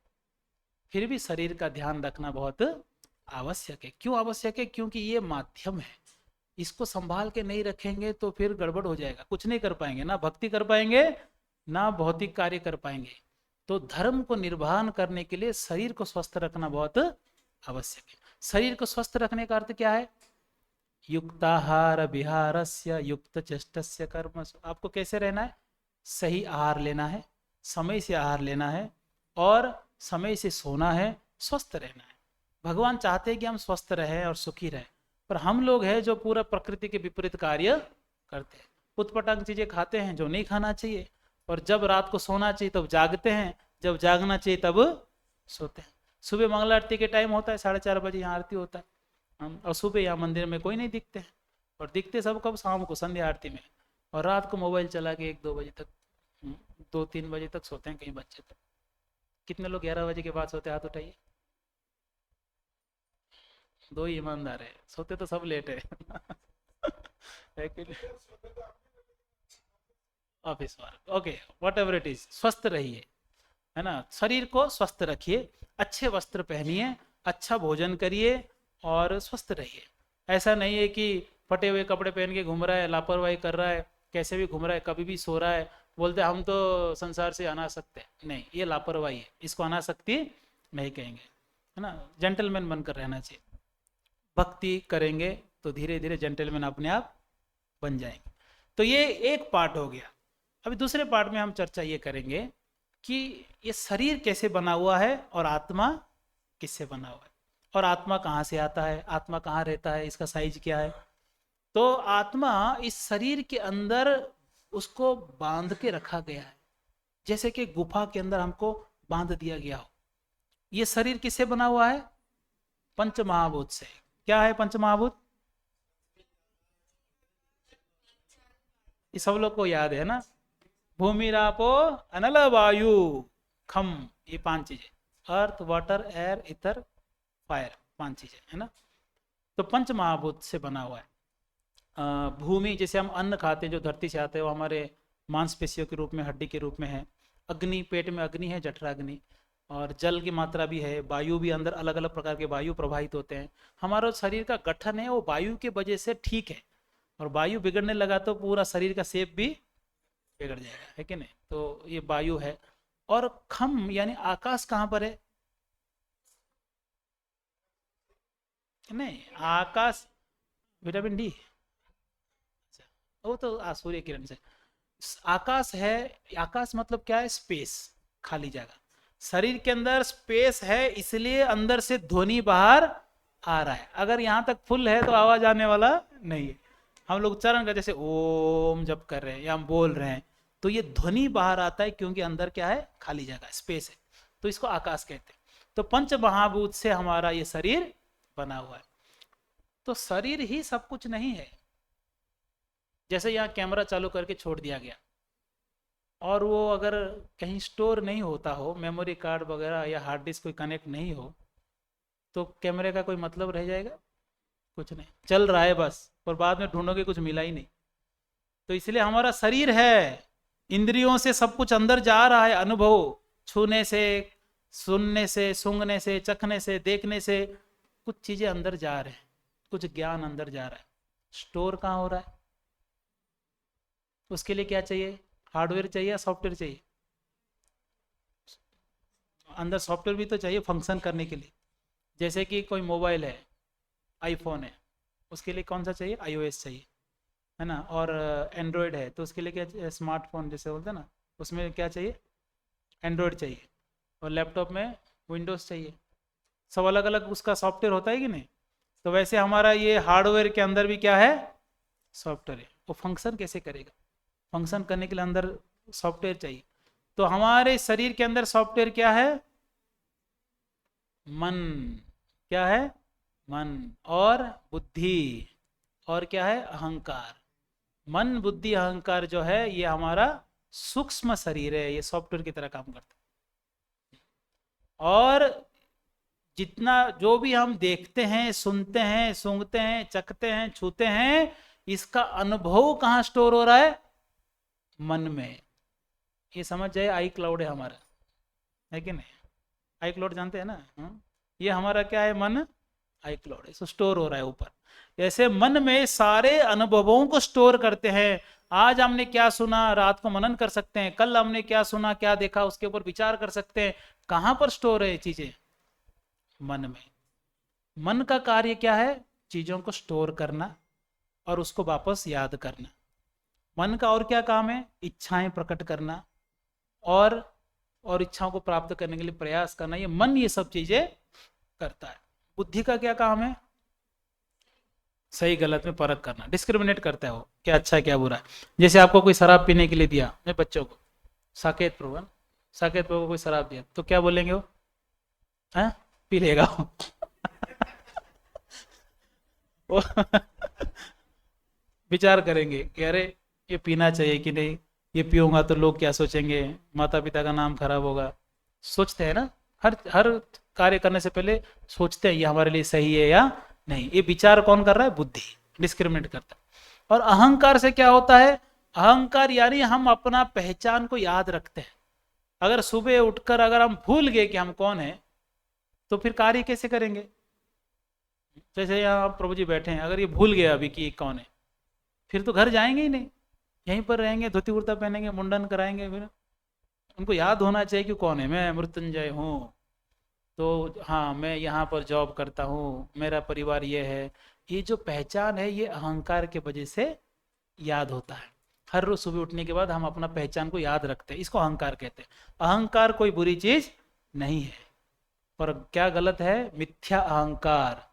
Speaker 1: फिर भी शरीर का ध्यान रखना बहुत आवश्यक है। क्यों आवश्यक है, क्योंकि ये माध्यम है, इसको संभाल के नहीं रखेंगे तो फिर गड़बड़ हो जाएगा, कुछ नहीं कर पाएंगे, ना भक्ति कर पाएंगे ना भौतिक कार्य कर पाएंगे। तो धर्म को निर्वहन करने के लिए शरीर को स्वस्थ रखना बहुत आवश्यक है। शरीर को स्वस्थ रखने का अर्थ क्या है, युक्ताहार विहारस्य युक्त चेष्टस्य कर्म। आपको कैसे रहना है, सही आहार लेना है, समय से आहार लेना है, और समय से सोना है, स्वस्थ रहना है। भगवान चाहते हैं कि हम स्वस्थ रहें और सुखी रहें, पर हम लोग हैं जो पूरा प्रकृति के विपरीत कार्य करते हैं, उतपटांग चीजें खाते हैं जो नहीं खाना चाहिए, और जब रात को सोना चाहिए तब जागते हैं, जब जागना चाहिए तब सोते हैं। सुबह मंगला आरती के टाइम होता है 4:30 यहाँ आरती होता है, हम और सुबह यहाँ मंदिर में कोई नहीं दिखते हैं, और दिखते सब कब, शाम को संध्या आरती में, और रात को मोबाइल चला के 1-2 बजे तक, 2-3 बजे तक सोते हैं कई बच्चे तक। कितने लोग 11 बजे के बाद सोते, हाथ उठाइए। 2 ही ईमानदार है, सोते तो सब लेट है। Office work, okay, what ever it is, स्वस्थ रहिए, है ना, शरीर को स्वस्थ रखिए, अच्छे वस्त्र पहनिए, अच्छा भोजन करिए, और स्वस्थ रहिए। ऐसा नहीं है कि फटे हुए कपड़े पहन के घूम रहा है, लापरवाही कर रहा है, कैसे भी घूम रहा है, कभी भी सो रहा है, बोलते हम तो संसार से अनासक्त है, नहीं, ये लापरवाही है, इसको अनासक्ति नहीं कहेंगे, है ना। जेंटलमैन बनकर रहना चाहिए, भक्ति करेंगे तो धीरे धीरे जेंटलमैन अपने आप बन जाएंगे। तो ये एक पार्ट हो गया। अभी दूसरे पार्ट में हम चर्चा ये करेंगे कि ये शरीर कैसे बना हुआ है, और आत्मा किससे बना हुआ है, और आत्मा कहाँ से आता है, आत्मा कहाँ रहता है, इसका साइज क्या है। तो आत्मा इस शरीर के अंदर उसको बांध के रखा गया है, जैसे कि गुफा के अंदर हमको बांध दिया गया हो। ये शरीर किससे बना हुआ है, पंच महाभूत से। क्या है पंच महाभूत, ये सब लोग को याद है ना, भूमि रापो अनल वायु खम, ये 5 चीजें। अर्थ, वाटर, एयर, इथर, फायर, 5 चीजें है ना। तो पंच महाभूत से बना हुआ है। भूमि, जैसे हम अन्न खाते हैं जो धरती से आते हैं, वो हमारे मांसपेशियों के रूप में, हड्डी के रूप में है। अग्नि, पेट में अग्नि है, जठराग्नि। और जल की मात्रा भी है, वायु भी, अंदर अलग अलग प्रकार के वायु प्रवाहित होते हैं। हमारा शरीर का गठन है वो वायु के वजह से ठीक है, और वायु बिगड़ने लगा तो पूरा शरीर का शेप भी बिगड़ जाएगा, है कि नहीं। तो ये वायु है। और खम यानी आकाश कहाँ पर है? नहीं, आकाश विटामिन डी, वो तो सूर्य किरण से। आकाश है, आकाश मतलब क्या है? स्पेस, खाली जगह। शरीर के अंदर स्पेस है, इसलिए अंदर से ध्वनि बाहर आ रहा है। अगर यहाँ तक फुल है तो आवाज आने वाला नहीं है। हम लोग उच्चारण कर, जैसे ओम जब कर रहे हैं या हम बोल रहे हैं, तो ये ध्वनि बाहर आता है, क्योंकि अंदर क्या है? खाली जगह, स्पेस है। तो इसको आकाश कहते हैं। तो पंच महाभूत से हमारा ये शरीर बना हुआ है। तो शरीर ही सब कुछ नहीं है। जैसे यहाँ कैमरा चालू करके छोड़ दिया गया, और वो अगर कहीं स्टोर नहीं होता हो, मेमोरी कार्ड वगैरह या हार्ड डिस्क कोई कनेक्ट नहीं हो, तो कैमरे का कोई मतलब रह जाएगा? कुछ नहीं, चल रहा है बस, और बाद में ढूंढोगे कुछ मिला ही नहीं। तो इसलिए हमारा शरीर है, इंद्रियों से सब कुछ अंदर जा रहा है। अनुभव, छूने से, सुनने से, सूंघने से, चखने से, देखने से, कुछ चीजें अंदर जा रहे हैं, कुछ ज्ञान अंदर जा रहा है। स्टोर कहाँ हो रहा है? उसके लिए क्या चाहिए? हार्डवेयर चाहिए या सॉफ्टवेयर चाहिए? अंदर सॉफ्टवेयर भी तो चाहिए फंक्शन करने के लिए। जैसे कि कोई मोबाइल है, आईफोन है, उसके लिए कौन सा चाहिए? iOS चाहिए, है ना। और एंड्रॉयड है तो उसके लिए क्या चाहिए? स्मार्टफोन जैसे बोलते हैं ना, उसमें क्या चाहिए? एंड्रॉयड चाहिए। और लैपटॉप में विंडोज़ चाहिए। सब अलग अलग उसका सॉफ्टवेयर होता है कि नहीं। तो वैसे हमारा ये हार्डवेयर के अंदर भी क्या है? सॉफ्टवेयर है। वो फंक्शन कैसे करेगा? फंक्शन करने के लिए अंदर सॉफ्टवेयर चाहिए। तो हमारे शरीर के अंदर सॉफ्टवेयर क्या है? मन। क्या है? मन। और बुद्धि। और क्या है? अहंकार। मन, बुद्धि, अहंकार जो है ये हमारा सूक्ष्म शरीर है, ये सॉफ्टवेयर की तरह काम करता है। और जितना जो भी हम देखते हैं, सुनते हैं, सूंघते हैं, चखते हैं, छूते हैं, इसका अनुभव कहाँ स्टोर हो रहा है? मन में। ये समझ जाए, आई क्लाउड है हमारा, है कि नहीं। आई क्लाउड जानते हैं ना। ये हमारा क्या है? मन आई क्लाउड है, स्टोर हो रहा है ऊपर। ऐसे मन में सारे अनुभवों को स्टोर करते हैं। आज हमने क्या सुना, रात को मनन कर सकते हैं। कल हमने क्या सुना, क्या देखा, उसके ऊपर विचार कर सकते हैं। कहां पर स्टोर है ये चीजें? मन में। मन का कार्य क्या है? चीजों को स्टोर करना और उसको वापस याद करना। मन का और क्या काम है? इच्छाएं प्रकट करना और इच्छाओं को प्राप्त करने के लिए प्रयास करना। ये मन ये सब चीजें करता है। बुद्धि का क्या काम है? सही गलत में परख करना, डिस्क्रिमिनेट करता है वो, क्या अच्छा है क्या बुरा है। जैसे आपको कोई शराब पीने के लिए दिया, मैं बच्चों को, साकेत प्रभु, साकेत प्रभु को कोई शराब दिया तो क्या बोलेंगे वो? है? पी लेगा वो विचार करेंगे कि अरे ये पीना चाहिए कि नहीं, ये पीऊंगा तो लोग क्या सोचेंगे, माता पिता का नाम खराब होगा। सोचते हैं ना, हर हर कार्य करने से पहले सोचते हैं ये हमारे लिए सही है या नहीं। ये विचार कौन कर रहा है? बुद्धि, डिस्क्रिमिनेट करता है। और अहंकार से क्या होता है? अहंकार यानी हम अपना पहचान को याद रखते हैं। अगर सुबह उठकर अगर हम भूल गए कि हम कौन है, तो फिर कार्य कैसे करेंगे? जैसे यहाँ प्रभु जी बैठे हैं, अगर ये भूल गया अभी कि ये कौन है, फिर तो घर जाएंगे ही नहीं, यहीं पर रहेंगे, धोती कुर्ता पहनेंगे, मुंडन कराएंगे। फिर उनको याद होना चाहिए कि कौन है। मैं मृत्युंजय हूँ, तो हाँ मैं यहाँ पर जॉब करता हूँ, मेरा परिवार ये है। ये जो पहचान है ये अहंकार के वजह से याद होता है। हर रोज सुबह उठने के बाद हम अपना पहचान को याद रखते हैं, इसको अहंकार कहते हैं। अहंकार कोई बुरी चीज नहीं है, पर क्या गलत है? मिथ्या अहंकार।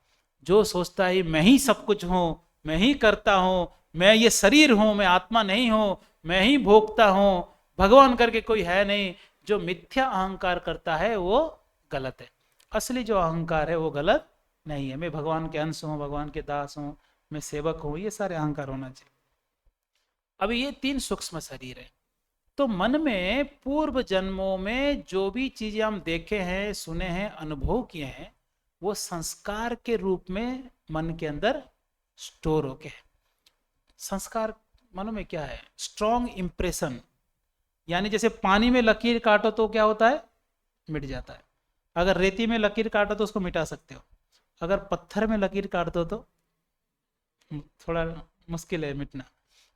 Speaker 1: जो सोचता है मैं ही सब कुछ हूँ, मैं ही करता हूँ, मैं ये शरीर हूँ, मैं आत्मा नहीं हूँ, मैं ही भोगता हूँ, भगवान करके कोई है नहीं। जो मिथ्या अहंकार करता है वो गलत है। असली जो अहंकार है वो गलत नहीं है। मैं भगवान के अंश हूँ, भगवान के दास हूँ, मैं सेवक हूँ, ये सारे अहंकार होना चाहिए। अभी ये 3 सूक्ष्म शरीर है। तो मन में पूर्व जन्मों में जो भी चीजें हम देखे हैं, सुने हैं, अनुभव किए हैं, वो संस्कार के रूप में मन के अंदर स्टोर होके है। संस्कार मन में क्या है? Strong impression. यानी जैसे पानी में लकीर काटो तो क्या होता है? मिट जाता है। अगर रेती में लकीर काटो तो उसको मिटा सकते हो, अगर पत्थर में लकीर काट दो तो थोड़ा मुश्किल है मिटना।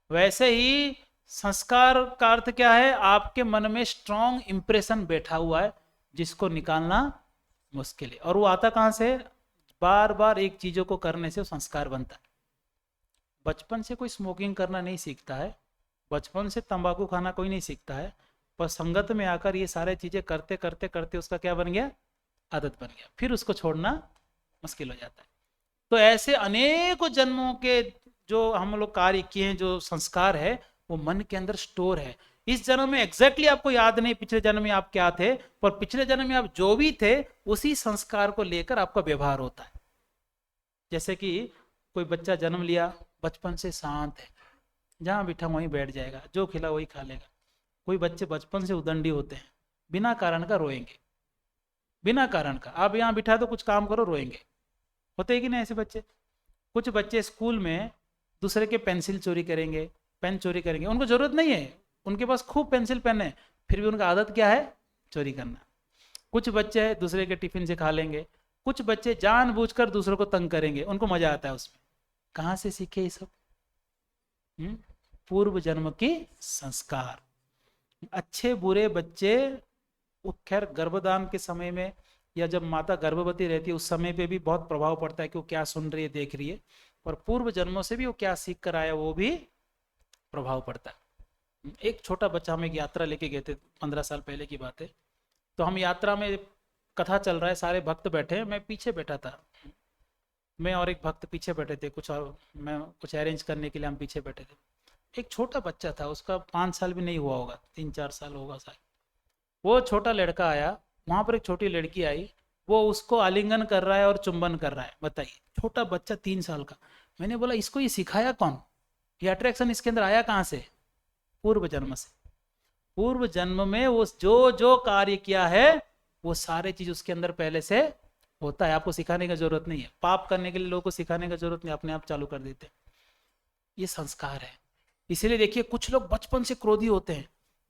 Speaker 1: वैसे ही संस्कार का अर्थ क्या है? आपके मन में स्ट्रॉन्ग इंप्रेशन बैठा हुआ है जिसको निकालना मुश्किल है। और वो आता कहाँ से? बार बार एक चीजों को करने से वो संस्कार बनता है। बचपन से कोई स्मोकिंग करना नहीं सीखता है, बचपन से तंबाकू खाना कोई नहीं सीखता है, पर संगत में आकर ये सारे चीजें करते करते करते उसका क्या बन गया? आदत बन गया, फिर उसको छोड़ना मुश्किल हो जाता है। तो ऐसे अनेकों जन्मों के जो हम लोग कार्य किए हैं, जो संस्कार है, वो मन के अंदर स्टोर है। इस जन्म में एग्जैक्टली आपको याद नहीं पिछले जन्म में आप क्या थे, पर पिछले जन्म में आप जो भी थे उसी संस्कार को लेकर आपका व्यवहार होता है। जैसे कि कोई बच्चा जन्म लिया, बचपन से शांत है, जहां बैठा वहीं बैठ जाएगा, जो खिला वही खा लेगा। कोई बच्चे बचपन से उदंडी होते हैं, बिना कारण का रोएंगे, बिना कारण का। आप यहाँ बिठा दो कुछ काम करो, रोएंगे। होते हैं कि नहीं ऐसे बच्चे? कुछ बच्चे स्कूल में दूसरे के पेंसिल चोरी करेंगे, पेन चोरी करेंगे, उनको जरूरत नहीं है, उनके पास खूब पेंसिल पेन है, फिर भी उनका आदत क्या है? चोरी करना। कुछ बच्चे दूसरे के टिफिन से खा लेंगे, कुछ बच्चे जानबूझकर दूसरों को तंग करेंगे, उनको मजा आता है उसमें। कहाँ से सीखे ये सब? पूर्व जन्म की संस्कार। अच्छे बुरे बच्चे, खैर गर्भदान के समय में या जब माता गर्भवती रहती है उस समय पे भी बहुत प्रभाव पड़ता है कि वो क्या सुन रही है, देख रही है, पर पूर्व जन्मों से भी वो क्या सीख कर आया वो भी प्रभाव पड़ता है। एक छोटा बच्चा, हम एक यात्रा लेके गए थे, 15 साल पहले की बात है। तो हम यात्रा में, कथा चल रहा है, सारे भक्त बैठे हैं, मैं पीछे बैठा था, मैं और एक भक्त पीछे बैठे थे, कुछ और मैं कुछ अरेंज करने के लिए हम पीछे बैठे थे। एक छोटा बच्चा था, उसका 5 साल भी नहीं हुआ होगा, 3-4 साल होगा शायद। वो छोटा लड़का आया, वहां पर एक छोटी लड़की आई, वो उसको आलिंगन कर रहा है और चुंबन कर रहा है। बताइए, छोटा बच्चा 3 साल का। मैंने बोला इसको ये सिखाया कौन? ये अट्रैक्शन इसके अंदर आया कहाँ से? पूर्व जन्म से। पूर्व जन्म में वो जो जो कार्य किया है वो सारे चीज उसके अंदर पहले से होता है, आपको सिखाने की जरूरत नहीं है। पाप करने के लिए लोगों को सिखाने की जरूरत नहीं, अपने आप चालू कर देते हैं। ये संस्कार है। इसीलिए देखिए कुछ लोग बचपन से क्रोधी होते हैं,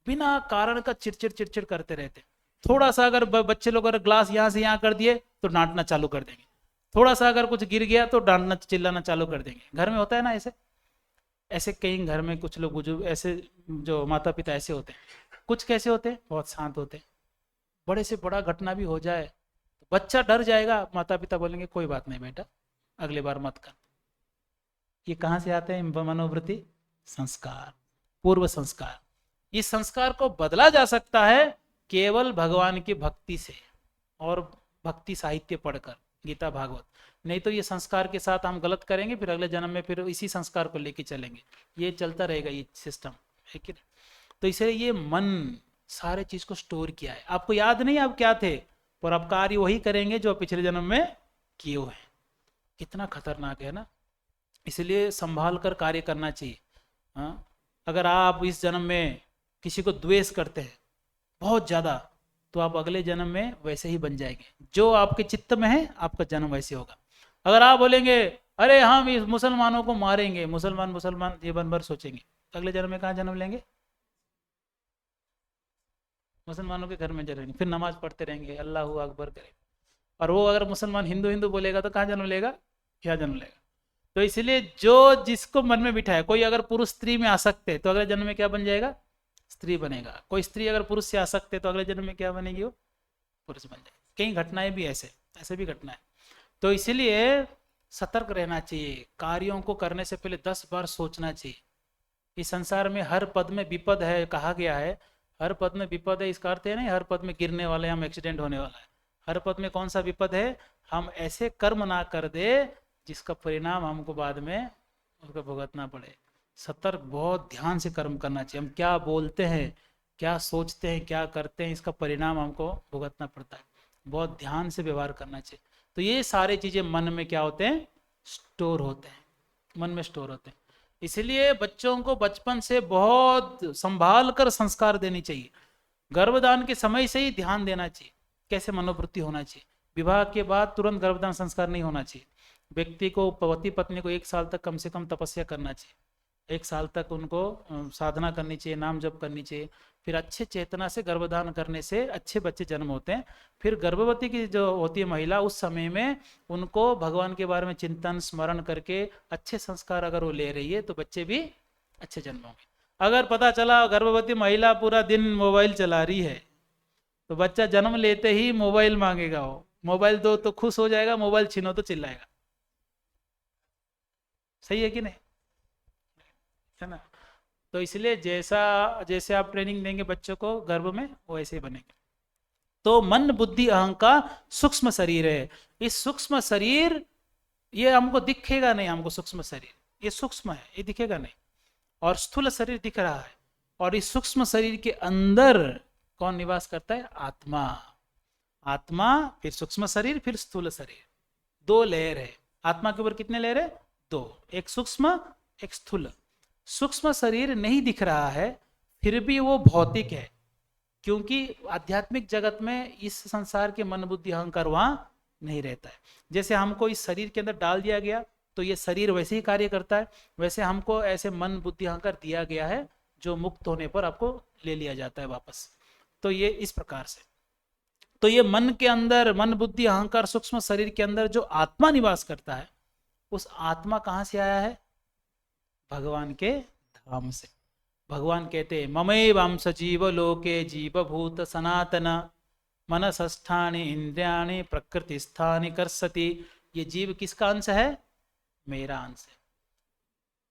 Speaker 1: बिना कारण का चिड़चिड़ चिड़चिड़ करते रहते हैं। थोड़ा सा अगर बच्चे लोग अगर ग्लास यहाँ से यहाँ कर दिए तो डांटना चालू कर देंगे, थोड़ा सा अगर कुछ गिर गया तो डांटना चिल्लाना चालू कर देंगे। घर में होता है ना ऐसे, ऐसे कई घर में कुछ लोग बुजुर्ग ऐसे, जो माता पिता ऐसे होते हैं। कुछ कैसे होते हैं? बहुत शांत होते हैं। बड़े से बड़ा घटना भी हो जाए तो बच्चा डर जाएगा, माता पिता बोलेंगे कोई बात नहीं बेटा, अगली बार मत कर। ये कहाँ से आते हैं? मनोवृत्ति, संस्कार, पूर्व संस्कार। इस संस्कार को बदला जा सकता है केवल भगवान की भक्ति से और भक्ति साहित्य पढ़कर, गीता भागवत। नहीं तो ये संस्कार के साथ हम गलत करेंगे, फिर अगले जन्म में फिर इसी संस्कार को लेके चलेंगे, ये चलता रहेगा ये सिस्टम, है कि नहीं? तो इसलिए ये मन सारे चीज को स्टोर किया है। आपको याद नहीं आप क्या थे, पर आप कार्य वही करेंगे जो पिछले जन्म में किए हुए हैं। कितना खतरनाक है ना। इसलिए संभाल कर कार्य करना चाहिए। हाँ, अगर आप इस जन्म में किसी को द्वेष करते हैं बहुत ज्यादा, तो आप अगले जन्म में वैसे ही बन जाएंगे। जो आपके चित्त में है आपका जन्म वैसे होगा। अगर आप बोलेंगे अरे हम इस मुसलमानों को मारेंगे, मुसलमान मुसलमान जीवन भर सोचेंगे, तो अगले जन्म में कहाँ जन्म लेंगे? मुसलमानों के घर में जन्म, फिर नमाज पढ़ते रहेंगे, अल्लाह अकबर करें। और वो अगर मुसलमान हिंदू हिंदू बोलेगा तो कहाँ जन्म लेगा? क्या जन्म लेगा? तो इसलिए जो जिसको मन में बिठाए, कोई अगर पुरुष स्त्री में आसक्त है तो अगले जन्म में क्या बन जाएगा? स्त्री बनेगा। कोई स्त्री अगर पुरुष से आसक्त है तो अगले जन्म में क्या बनेगी? वो पुरुष बन जाएगी। कई घटनाएं भी ऐसे भी घटनाएं। तो इसीलिए सतर्क रहना चाहिए, कार्यों को करने से पहले 10 बार सोचना चाहिए। इस संसार में हर पद में विपद है, कहा गया है हर पद में विपद है। इसका अर्थ है नहीं हर पद में गिरने वाले हम, एक्सीडेंट होने वाला है। हर पद में कौन सा विपद है? हम ऐसे कर्म ना कर दे जिसका परिणाम हमको बाद में उसका भुगतना पड़े। सतर्क, बहुत ध्यान से कर्म करना चाहिए। हम क्या बोलते हैं, क्या सोचते हैं, क्या करते हैं, इसका परिणाम हमको भुगतना पड़ता है। बहुत ध्यान से व्यवहार करना चाहिए। तो ये सारे चीजें मन में क्या होते हैं? स्टोर होते हैं, मन में स्टोर होते हैं। इसलिए बच्चों को बचपन से बहुत संभाल कर संस्कार देनी चाहिए। गर्भदान के समय से ही ध्यान देना चाहिए कैसे मनोवृत्ति होना चाहिए। विवाह के बाद तुरंत गर्भदान संस्कार नहीं होना चाहिए। व्यक्ति को, पति पत्नी को 1 साल तक कम से कम तपस्या करना चाहिए। 1 साल तक उनको साधना करनी चाहिए, नाम जप करनी चाहिए। फिर अच्छे चेतना से गर्भदान करने से अच्छे बच्चे जन्म होते हैं। फिर गर्भवती की जो होती है महिला, उस समय में उनको भगवान के बारे में चिंतन स्मरण करके अच्छे संस्कार अगर वो ले रही है तो बच्चे भी अच्छे जन्म होंगे। अगर पता चला गर्भवती महिला पूरा दिन मोबाइल चला रही है तो बच्चा जन्म लेते ही मोबाइल मांगेगा। वो मोबाइल दो तो खुश हो जाएगा, मोबाइल छीनो तो चिल्लाएगा। सही है कि नहीं? है ना? तो इसलिए जैसा जैसे आप ट्रेनिंग देंगे बच्चों को गर्भ में, वो ऐसे ही बनेंगे। तो मन बुद्धि अहंकार सूक्ष्म शरीर है। इस सूक्ष्म शरीर ये हमको दिखेगा नहीं, हमको सूक्ष्म शरीर ये सूक्ष्म है, ये दिखेगा नहीं। और स्थूल शरीर दिख रहा है। और इस सूक्ष्म शरीर के अंदर कौन निवास करता है? आत्मा। आत्मा, फिर सूक्ष्म शरीर, फिर स्थूल शरीर, 2 लेयर है। आत्मा के ऊपर कितने लेयर है? 2, एक सूक्ष्म एक स्थूल। सूक्ष्म शरीर नहीं दिख रहा है, फिर भी वो भौतिक है, क्योंकि आध्यात्मिक जगत में इस संसार के मन बुद्धि अहंकार वहां नहीं रहता है। जैसे हमको इस शरीर के अंदर डाल दिया गया तो ये शरीर वैसे ही कार्य करता है, वैसे हमको ऐसे मन बुद्धि अहंकार दिया गया है जो मुक्त होने पर आपको ले लिया जाता है वापस। तो ये इस प्रकार से, तो ये मन के अंदर, मन बुद्धि अहंकार सूक्ष्म शरीर के अंदर जो आत्मा निवास करता है, उस आत्मा कहाँ से आया है? भगवान के धाम से। भगवान कहते हैं ममैवांश जीव लोके जीवभूत सनातन मनसष्ठानि इंद्रियाणि प्रकृतिस्थानि कर्षति। ये जीव किसका अंश है? मेरा अंश है।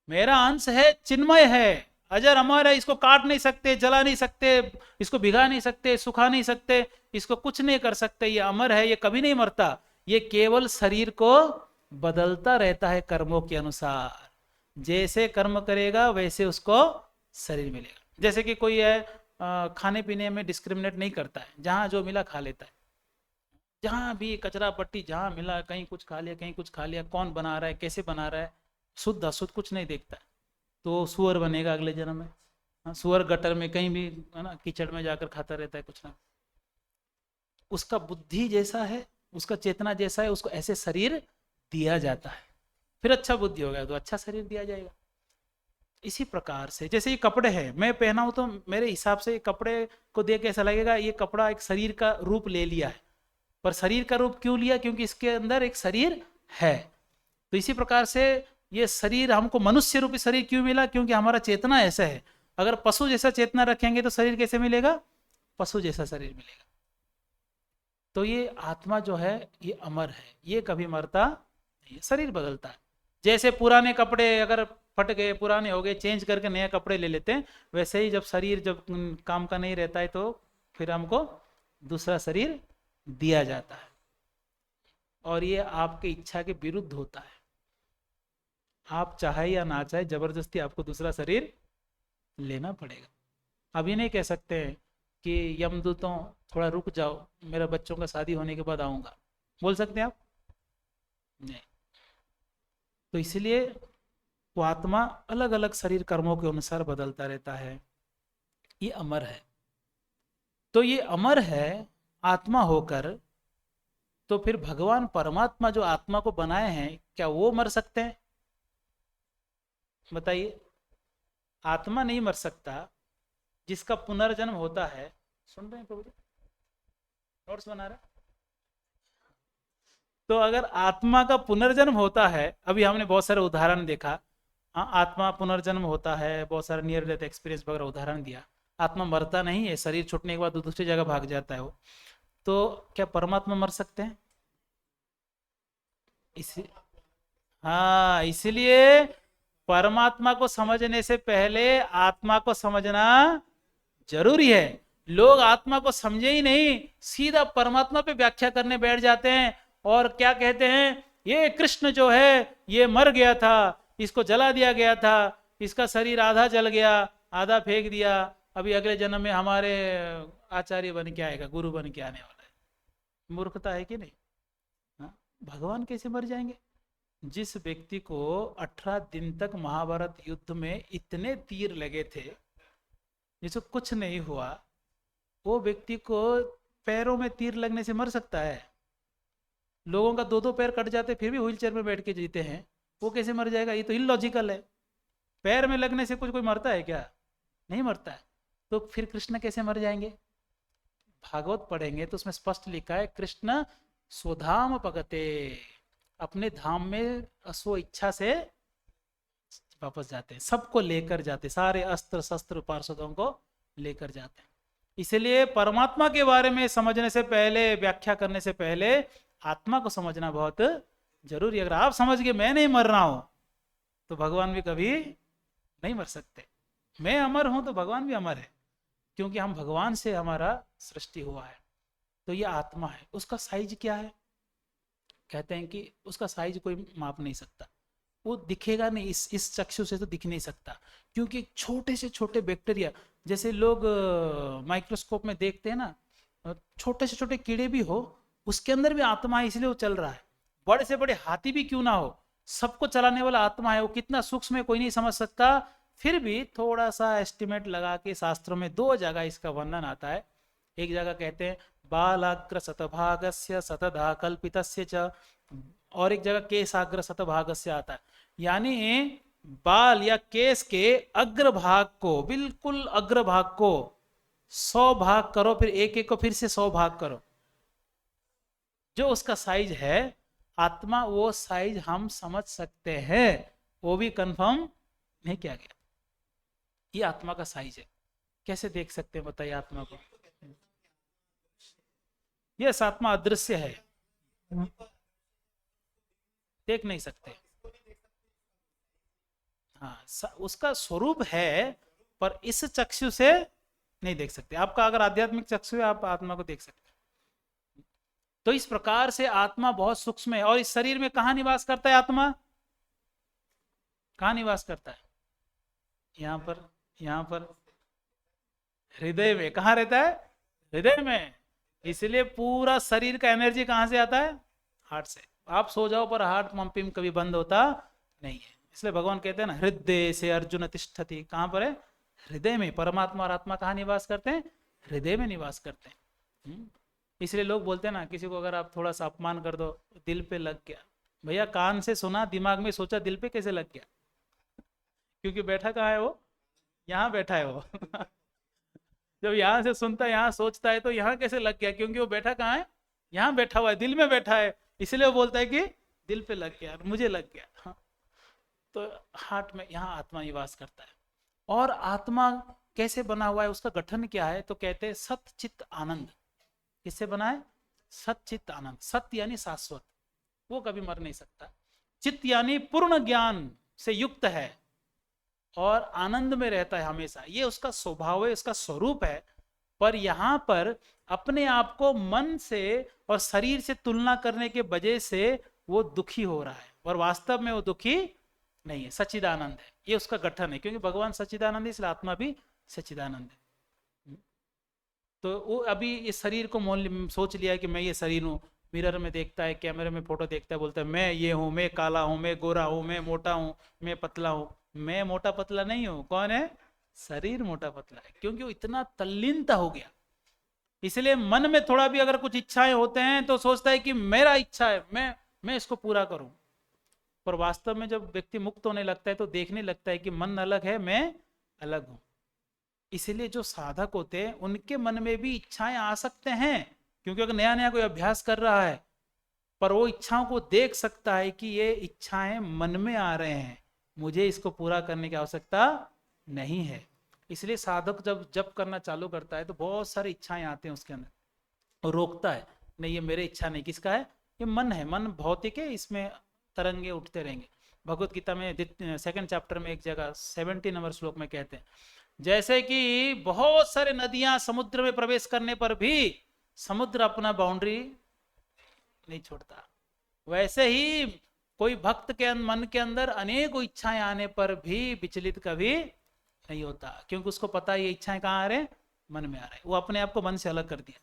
Speaker 1: मेरा अंश है, चिन्मय है, अजर अमर है। इसको काट नहीं सकते, जला नहीं सकते, इसको भिगा नहीं सकते, सुखा नहीं सकते, इसको कुछ नहीं कर सकते। ये अमर है, ये कभी नहीं मरता। ये केवल शरीर को बदलता रहता है कर्मों के अनुसार। जैसे कर्म करेगा वैसे उसको शरीर मिलेगा। जैसे कि कोई है खाने पीने में डिस्क्रिमिनेट नहीं करता है, जहां जो मिला खा लेता है। जहां भी कचरा पट्टी जहां मिला, कहीं कुछ खा लिया, कहीं कुछ खा लिया, कौन बना रहा है, कैसे बना रहा है, शुद्ध अशुद्ध कुछ नहीं देखता है। तो सुअर बनेगा अगले जन्म में। सुअर गटर में कहीं भी, है ना, कीचड़ में जाकर खाता रहता है कुछ ना। उसका बुद्धि जैसा है, उसका चेतना जैसा है, उसको ऐसे शरीर दिया जाता है। फिर अच्छा बुद्धि होगा तो अच्छा शरीर दिया जाएगा। इसी प्रकार से जैसे ये कपड़े हैं, मैं पहना हूं तो मेरे हिसाब से कपड़े को देख के ऐसा लगेगा ये कपड़ा एक शरीर का रूप ले लिया है। पर शरीर का रूप क्यों लिया? क्योंकि इसके अंदर एक शरीर है। तो इसी प्रकार से ये शरीर हमको मनुष्य रूपी शरीर क्यों मिला? क्योंकि हमारा चेतना ऐसा है। अगर पशु जैसा चेतना रखेंगे तो शरीर कैसे मिलेगा? पशु जैसा शरीर मिलेगा। तो ये आत्मा जो है ये अमर है, ये कभी मरता नहीं, शरीर बदलता है। जैसे पुराने कपड़े अगर फट गए, पुराने हो गए, चेंज करके नए कपड़े ले लेते हैं, वैसे ही जब शरीर जब काम का नहीं रहता है तो फिर हमको दूसरा शरीर दिया जाता है। और ये आपकी इच्छा के विरुद्ध होता है। आप चाहे या ना चाहे जबरदस्ती आपको दूसरा शरीर लेना पड़ेगा। अभी नहीं कह सकते कि यमदूतों थोड़ा रुक जाओ, मेरा बच्चों का शादी होने के बाद आऊंगा, बोल सकते हैं आप? नहीं। तो इसलिए वो आत्मा अलग अलग शरीर कर्मों के अनुसार बदलता रहता है। ये अमर है। तो ये अमर है आत्मा होकर, तो फिर भगवान परमात्मा जो आत्मा को बनाए हैं, क्या वो मर सकते हैं? बताइए। आत्मा नहीं मर सकता। जिसका पुनर्जन्म होता है, सुन रहे हैं प्रभु जी? नोट्स बना रहे? तो अगर आत्मा का पुनर्जन्म होता है, अभी हमने बहुत सारे उदाहरण देखा, हाँ, आत्मा पुनर्जन्म होता है, बहुत सारे नियर डेथ एक्सपीरियंस वगैरह उदाहरण दिया। आत्मा मरता नहीं है, शरीर छूटने के बाद दूसरी जगह भाग जाता है वो। तो क्या परमात्मा मर सकते हैं? इसी हाँ, इसलिए परमात्मा को समझने से पहले आत्मा को समझना जरूरी है। लोग आत्मा को समझे ही नहीं, सीधा परमात्मा पे व्याख्या करने बैठ जाते हैं और क्या कहते हैं, ये कृष्ण जो है ये मर गया था, इसको जला दिया गया था, इसका शरीर आधा जल गया, आधा फेंक दिया, अभी अगले जन्म में हमारे आचार्य बन के आएगा, गुरु बन के आने वाला है। मूर्खता है कि नहीं? हाँ? भगवान कैसे मर जाएंगे? जिस व्यक्ति को 18 दिन तक महाभारत युद्ध में इतने तीर लगे थे जिसको कुछ नहीं हुआ, वो व्यक्ति को पैरों में तीर लगने से मर सकता है? लोगों का दो दो पैर कट जाते फिर भी व्हील चेयर में बैठ के जीते हैं, वो कैसे मर जाएगा? ये तो इलॉजिकल है। पैर में लगने से कुछ कोई मरता है क्या? नहीं मरता है। तो फिर कृष्ण कैसे मर जाएंगे? भागवत पढ़ेंगे तो उसमें स्पष्ट लिखा है, कृष्ण स्वधाम पगते, अपने धाम में स्व इच्छा से वापस जाते हैं, सबको लेकर जाते, सारे अस्त्र शस्त्र पार्षदों को लेकर जाते हैं। इसलिए परमात्मा के बारे में समझने से पहले, व्याख्या करने से पहले आत्मा को समझना बहुत जरूरी है। अगर आप समझ के मैं नहीं मर रहा हूं तो भगवान भी कभी नहीं मर सकते। मैं अमर हूं तो भगवान भी अमर है, क्योंकि हम भगवान से हमारा सृष्टि हुआ है। तो ये आत्मा है। उसका साइज क्या है? कहते हैं कि उसका साइज कोई माप नहीं सकता, वो दिखेगा नहीं, इस चक्षु से तो दिख नहीं सकता, क्योंकि छोटे से छोटे बैक्टीरिया, जैसे लोग माइक्रोस्कोप में देखते हैं ना, छोटे से छोटे कीड़े भी हो, उसके अंदर भी आत्मा है, इसलिए वो चल रहा है। बड़े से बड़े हाथी भी क्यों ना हो, सबको चलाने वाला आत्मा है। वो कितना सूक्ष्म है कोई नहीं समझ सकता, फिर भी थोड़ा सा एस्टिमेट लगा के शास्त्रों में 2 जगह इसका वर्णन आता है। एक जगह कहते हैं बालाग्र शतभागस्य शतधा कल्पितस्य च, और एक जगह केसाग्र शतभागस्य आता है, यानी बाल या केस के अग्रभाग को, बिल्कुल अग्रभाग को 100 भाग करो, फिर एक एक को फिर से 100 भाग करो, जो उसका साइज है आत्मा, वो साइज हम समझ सकते हैं, वो भी कंफर्म नहीं किया गया। ये आत्मा का साइज है। कैसे देख सकते हैं बताइए आत्मा को? यह आत्मा अदृश्य है, देख नहीं सकते। हाँ, उसका स्वरूप है, पर इस चक्षु से नहीं देख सकते। आपका अगर आध्यात्मिक चक्षु है, आप आत्मा को देख सकते हैं। तो इस प्रकार से आत्मा बहुत सूक्ष्म है। और इस शरीर में कहाँ निवास करता है आत्मा? कहाँ निवास करता है? यहाँ पर, यहाँ पर हृदय में। कहाँ रहता है? हृदय में। इसलिए पूरा शरीर का एनर्जी कहाँ से आता है? हार्ट से। आप सो जाओ पर हार्ट पंपिंग कभी बंद होता नहीं है। इसलिए भगवान कहते हैं ना, हृदय से अर्जुन तिष्ठति। कहाँ पर है? हृदय में। परमात्मा और आत्मा कहाँ निवास करते हैं? हृदय में निवास करते हैं। इसलिए लोग बोलते हैं ना, किसी को अगर आप थोड़ा सा अपमान कर दो, दिल पे लग गया। भैया कान से सुना, दिमाग में सोचा, दिल पे कैसे लग गया? क्योंकि बैठा कहाँ है वो? यहाँ बैठा है वो। जब यहाँ से सुनता है, यहाँ सोचता है, तो यहाँ कैसे लग गया? क्योंकि वो बैठा कहाँ है? यहाँ बैठा हुआ है, दिल में बैठा है। इसलिए वो बोलता है कि दिल पे लग गया, मुझे लग गया। हाँ। तो हार्ट में, यहाँ आत्मा निवास करता है। और आत्मा कैसे बना हुआ है, उसका गठन क्या है? तो कहते हैं सत चित्त आनंद। किससे बना है? सत चित्त आनंद। सत्य यानी शाश्वत, वो कभी मर नहीं सकता। चित्त यानी पूर्ण ज्ञान से युक्त है और आनंद में रहता है हमेशा, ये उसका स्वभाव है, उसका स्वरूप है। पर यहाँ पर अपने आप को मन से और शरीर से तुलना करने के वजह से वो दुखी हो रहा है, और वास्तव में वो दुखी नहीं है, सच्चिदानंद है। ये उसका गठन है, क्योंकि भगवान सच्चिदानंद है, इसलिए आत्मा भी सच्चिदानंद है। तो वो अभी इस शरीर को सोच लिया है कि मैं ये शरीर हूँ। मिरर में देखता है, कैमरे में फोटो देखता है, बोलता है मैं ये हूँ, मैं काला हूँ, मैं गोरा हूँ, मैं मोटा हूँ, मैं पतला हूँ। मैं मोटा पतला नहीं हूँ। कौन है? शरीर मोटा पतला है, क्योंकि वो इतना तल्लीनता हो गया। इसलिए मन में थोड़ा भी अगर कुछ इच्छाएं होते हैं तो सोचता है कि मेरा इच्छा है, मैं इसको पूरा करूं। पर वास्तव में जब व्यक्ति मुक्त होने लगता है तो देखने लगता है कि मन अलग है, मैं अलग हूं। इसलिए जो साधक होते हैं उनके मन में भी इच्छाएं आ सकते हैं, क्योंकि अगर नया नया कोई अभ्यास कर रहा है, पर वो इच्छाओं को देख सकता है कि ये इच्छाएं मन में आ रहे हैं, मुझे इसको पूरा करने की आवश्यकता नहीं है। इसलिए साधक जब जप करना चालू करता है तो बहुत सारी इच्छाएं आते हैं उसके अंदर, और रोकता है, नहीं ये मेरी इच्छा नहीं। किसका है? ये मन है, मन भौतिक है, इसमें तरंगे उठते रहेंगे। भगवत गीता में 2nd चैप्टर में एक जगह 70 नंबर श्लोक में कहते हैं, जैसे कि बहुत सारे नदियां समुद्र में प्रवेश करने पर भी समुद्र अपना बाउंड्री नहीं छोड़ता, वैसे ही कोई भक्त के मन के अंदर अनेक इच्छाएं आने पर भी विचलित कभी नहीं होता, क्योंकि उसको पता है ये इच्छाएं कहाँ आ रहे हैं? मन में आ रहे हैं। वो अपने आप को मन से अलग कर दिया।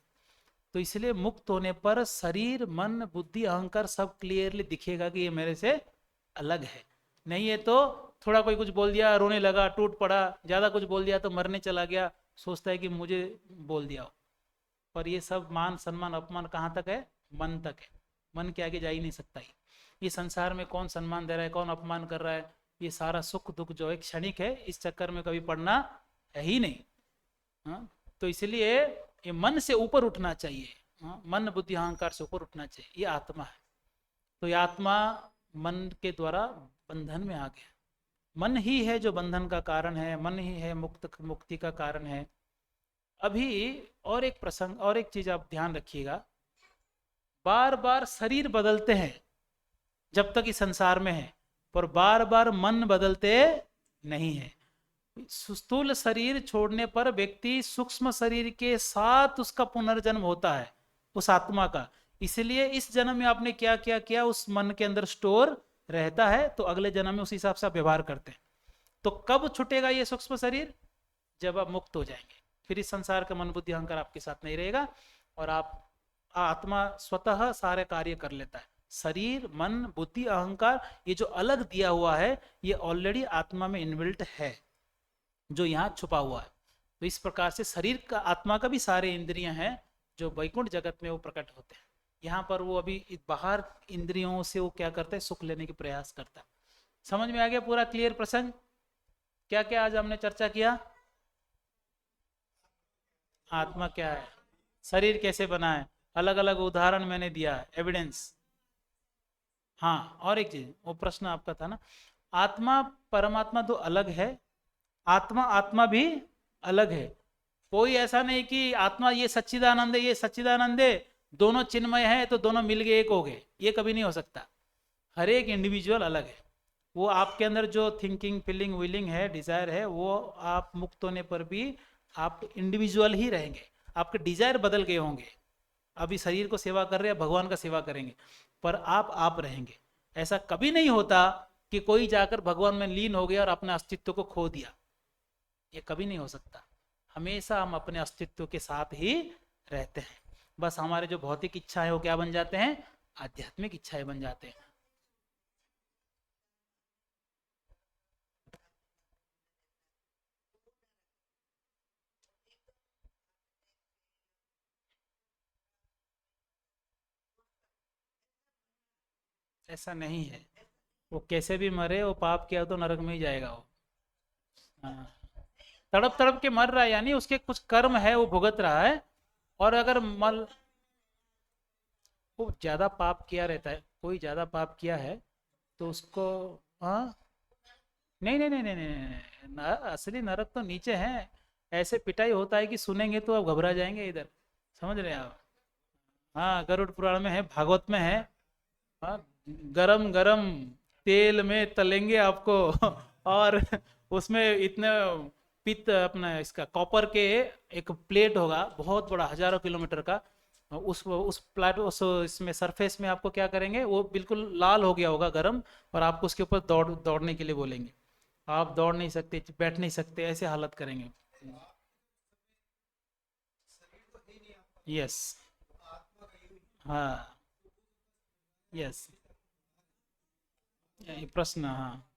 Speaker 1: तो इसलिए मुक्त होने पर शरीर, मन, बुद्धि, अहंकार सब क्लियरली दिखेगा कि ये मेरे से अलग है। नहीं है तो थोड़ा कोई कुछ बोल दिया रोने लगा टूट पड़ा, ज़्यादा कुछ बोल दिया तो मरने चला गया, सोचता है कि मुझे बोल दिया हो। पर ये सब मान सम्मान अपमान कहाँ तक है? मन तक है। मन के आगे जा ही नहीं सकता ये संसार में कौन सम्मान दे रहा है कौन अपमान कर रहा है, ये सारा सुख दुख जो है क्षणिक है, इस चक्कर में कभी पड़ना है ही नहीं। हाँ? तो इसलिए ये मन से ऊपर उठना चाहिए। हाँ? मन बुद्धि अहंकार से ऊपर उठना चाहिए, ये आत्मा है। तो ये आत्मा मन के द्वारा बंधन में आ गया। मन ही है जो बंधन का कारण है, मन ही है मुक्ति का कारण है। अभी और एक प्रसंग और एक चीज आप ध्यान रखिएगा, बार बार शरीर बदलते हैं जब तक इस संसार में है, पर बार बार मन बदलते नहीं है। स्थूल शरीर छोड़ने पर व्यक्ति सूक्ष्म शरीर के साथ उसका पुनर्जन्म होता है उस आत्मा का। इसलिए इस जन्म में आपने क्या क्या किया उस मन के अंदर स्टोर रहता है, तो अगले जन्म में उस हिसाब से आप व्यवहार करते हैं। तो कब छूटेगा ये सूक्ष्म शरीर? जब आप मुक्त हो जाएंगे, फिर इस संसार का मन बुद्धि अहंकार आपके साथ नहीं रहेगा और आप आत्मा स्वतः सारे कार्य कर लेता है। शरीर मन बुद्धि अहंकार ये जो अलग दिया हुआ है ये ऑलरेडी आत्मा में इनबिल्ट है, जो यहाँ छुपा हुआ है। तो इस प्रकार से शरीर का आत्मा का भी सारे इंद्रियां हैं जो वैकुंठ जगत में वो प्रकट होते हैं। यहाँ पर वो अभी बाहर इंद्रियों से वो क्या करता है, सुख लेने की प्रयास करता है। समझ में आ गया पूरा क्लियर प्रसंग? क्या क्या आज हमने चर्चा किया? आत्मा क्या है, शरीर कैसे बना है, अलग अलग उदाहरण मैंने दिया है, एविडेंस। हाँ और एक चीज, वो प्रश्न आपका था ना, आत्मा परमात्मा तो अलग है, आत्मा आत्मा भी अलग है। कोई ऐसा नहीं कि आत्मा ये सच्चिदानंद है ये सच्चिदानंद है, दोनों चिन्मय है तो दोनों मिल गए एक हो गए, ये कभी नहीं हो सकता। हर एक इंडिविजुअल अलग है। वो आपके अंदर जो थिंकिंग फीलिंग विलिंग है डिजायर है वो आप मुक्त होने पर भी आप इंडिविजुअल ही रहेंगे, आपके डिजायर बदल गए होंगे। अभी शरीर को सेवा कर रहे हैं भगवान का सेवा करेंगे, पर आप रहेंगे। ऐसा कभी नहीं होता कि कोई जाकर भगवान में लीन हो गया और अपने अस्तित्व को खो दिया, ये कभी नहीं हो सकता। हमेशा हम अपने अस्तित्व के साथ ही रहते हैं, बस हमारे जो भौतिक इच्छाएं वो क्या बन जाते हैं, आध्यात्मिक इच्छाएं बन जाते हैं। ऐसा नहीं है, वो कैसे भी मरे, वो पाप किया तो नरक में ही जाएगा वो। हाँ, तड़प तड़प के मर रहा है यानी उसके कुछ कर्म है वो भुगत रहा है। और अगर मल वो ज्यादा पाप किया रहता है, कोई ज्यादा पाप किया है तो उसको, हाँ, नहीं नहीं नहीं नहीं नहीं नहीं, असली नरक तो नीचे है। ऐसे पिटाई होता है कि सुनेंगे तो आप घबरा जाएंगे इधर, समझ रहे हैं आप? हाँ गरुड़ पुराण में है, भागवत में है। हाँ, गरम गरम तेल में तलेंगे आपको और उसमें इतने पित्त अपना इसका कॉपर के एक प्लेट होगा बहुत बड़ा हजारों किलोमीटर का, उस प्लेट उस इसमें सरफेस में आपको क्या करेंगे, वो बिल्कुल लाल हो गया होगा गरम, और आपको उसके ऊपर दौड़ने के लिए बोलेंगे। आप दौड़ नहीं सकते बैठ नहीं सकते, ऐसे हालत करेंगे। यस। हाँ। यस। ये प्रश्न, हाँ।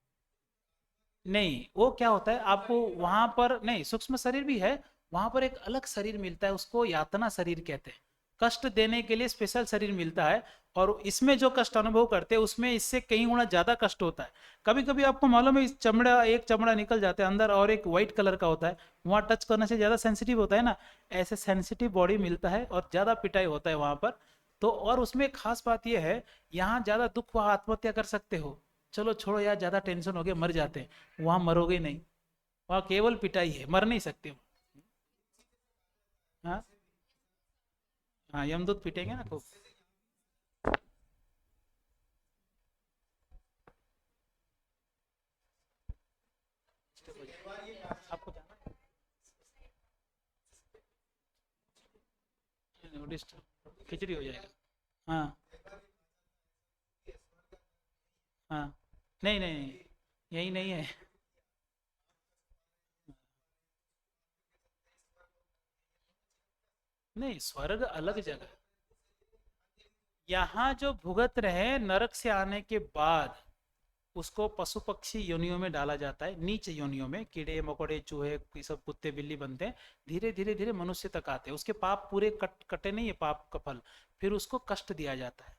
Speaker 1: नहीं वो क्या होता है आपको वहां पर, नहीं सूक्ष्म शरीर भी है, वहां पर एक अलग शरीर मिलता है उसको यातना शरीर कहते हैं। कष्ट देने के लिए स्पेशल शरीर मिलता है, और इसमें जो कष्ट अनुभव करते हैं उसमें इससे कई गुना ज्यादा कष्ट होता है। कभी कभी आपको मालूम है इस चमड़ा एक चमड़ा निकल जाता है अंदर और एक व्हाइट कलर का होता है, वहां टच करने से ज्यादा सेंसिटिव होता है ना, ऐसे सेंसिटिव बॉडी मिलता है और ज्यादा पिटाई होता है वहां पर। तो और उसमें एक खास बात यह है, यहाँ ज्यादा दुख वहां आत्महत्या कर सकते हो, चलो छोड़ो यार ज्यादा टेंशन हो गया मर जाते हैं, वहां मरोगे नहीं, वहां केवल पिटाई है, मर नहीं सकते हो। हाँ। हाँ यमदूत पीटेंगे ना खूब। आपको जाना है खिचड़ी हो जाएगा। हाँ। हाँ। नहीं नहीं नहीं, यही नहीं है। नहीं स्वर्ग अलग जगह, यहाँ जो भुगत रहे नरक से आने के बाद, उसको पशु पक्षी योनियों में डाला जाता है, नीच योनियों में, कीड़े मकोड़े चूहे ये सब कुत्ते बिल्ली बनते हैं, धीरे धीरे धीरे मनुष्य तक आते हैं। उसके पाप पूरे कटे नहीं है, पाप का फल, फिर उसको कष्ट दिया जाता है,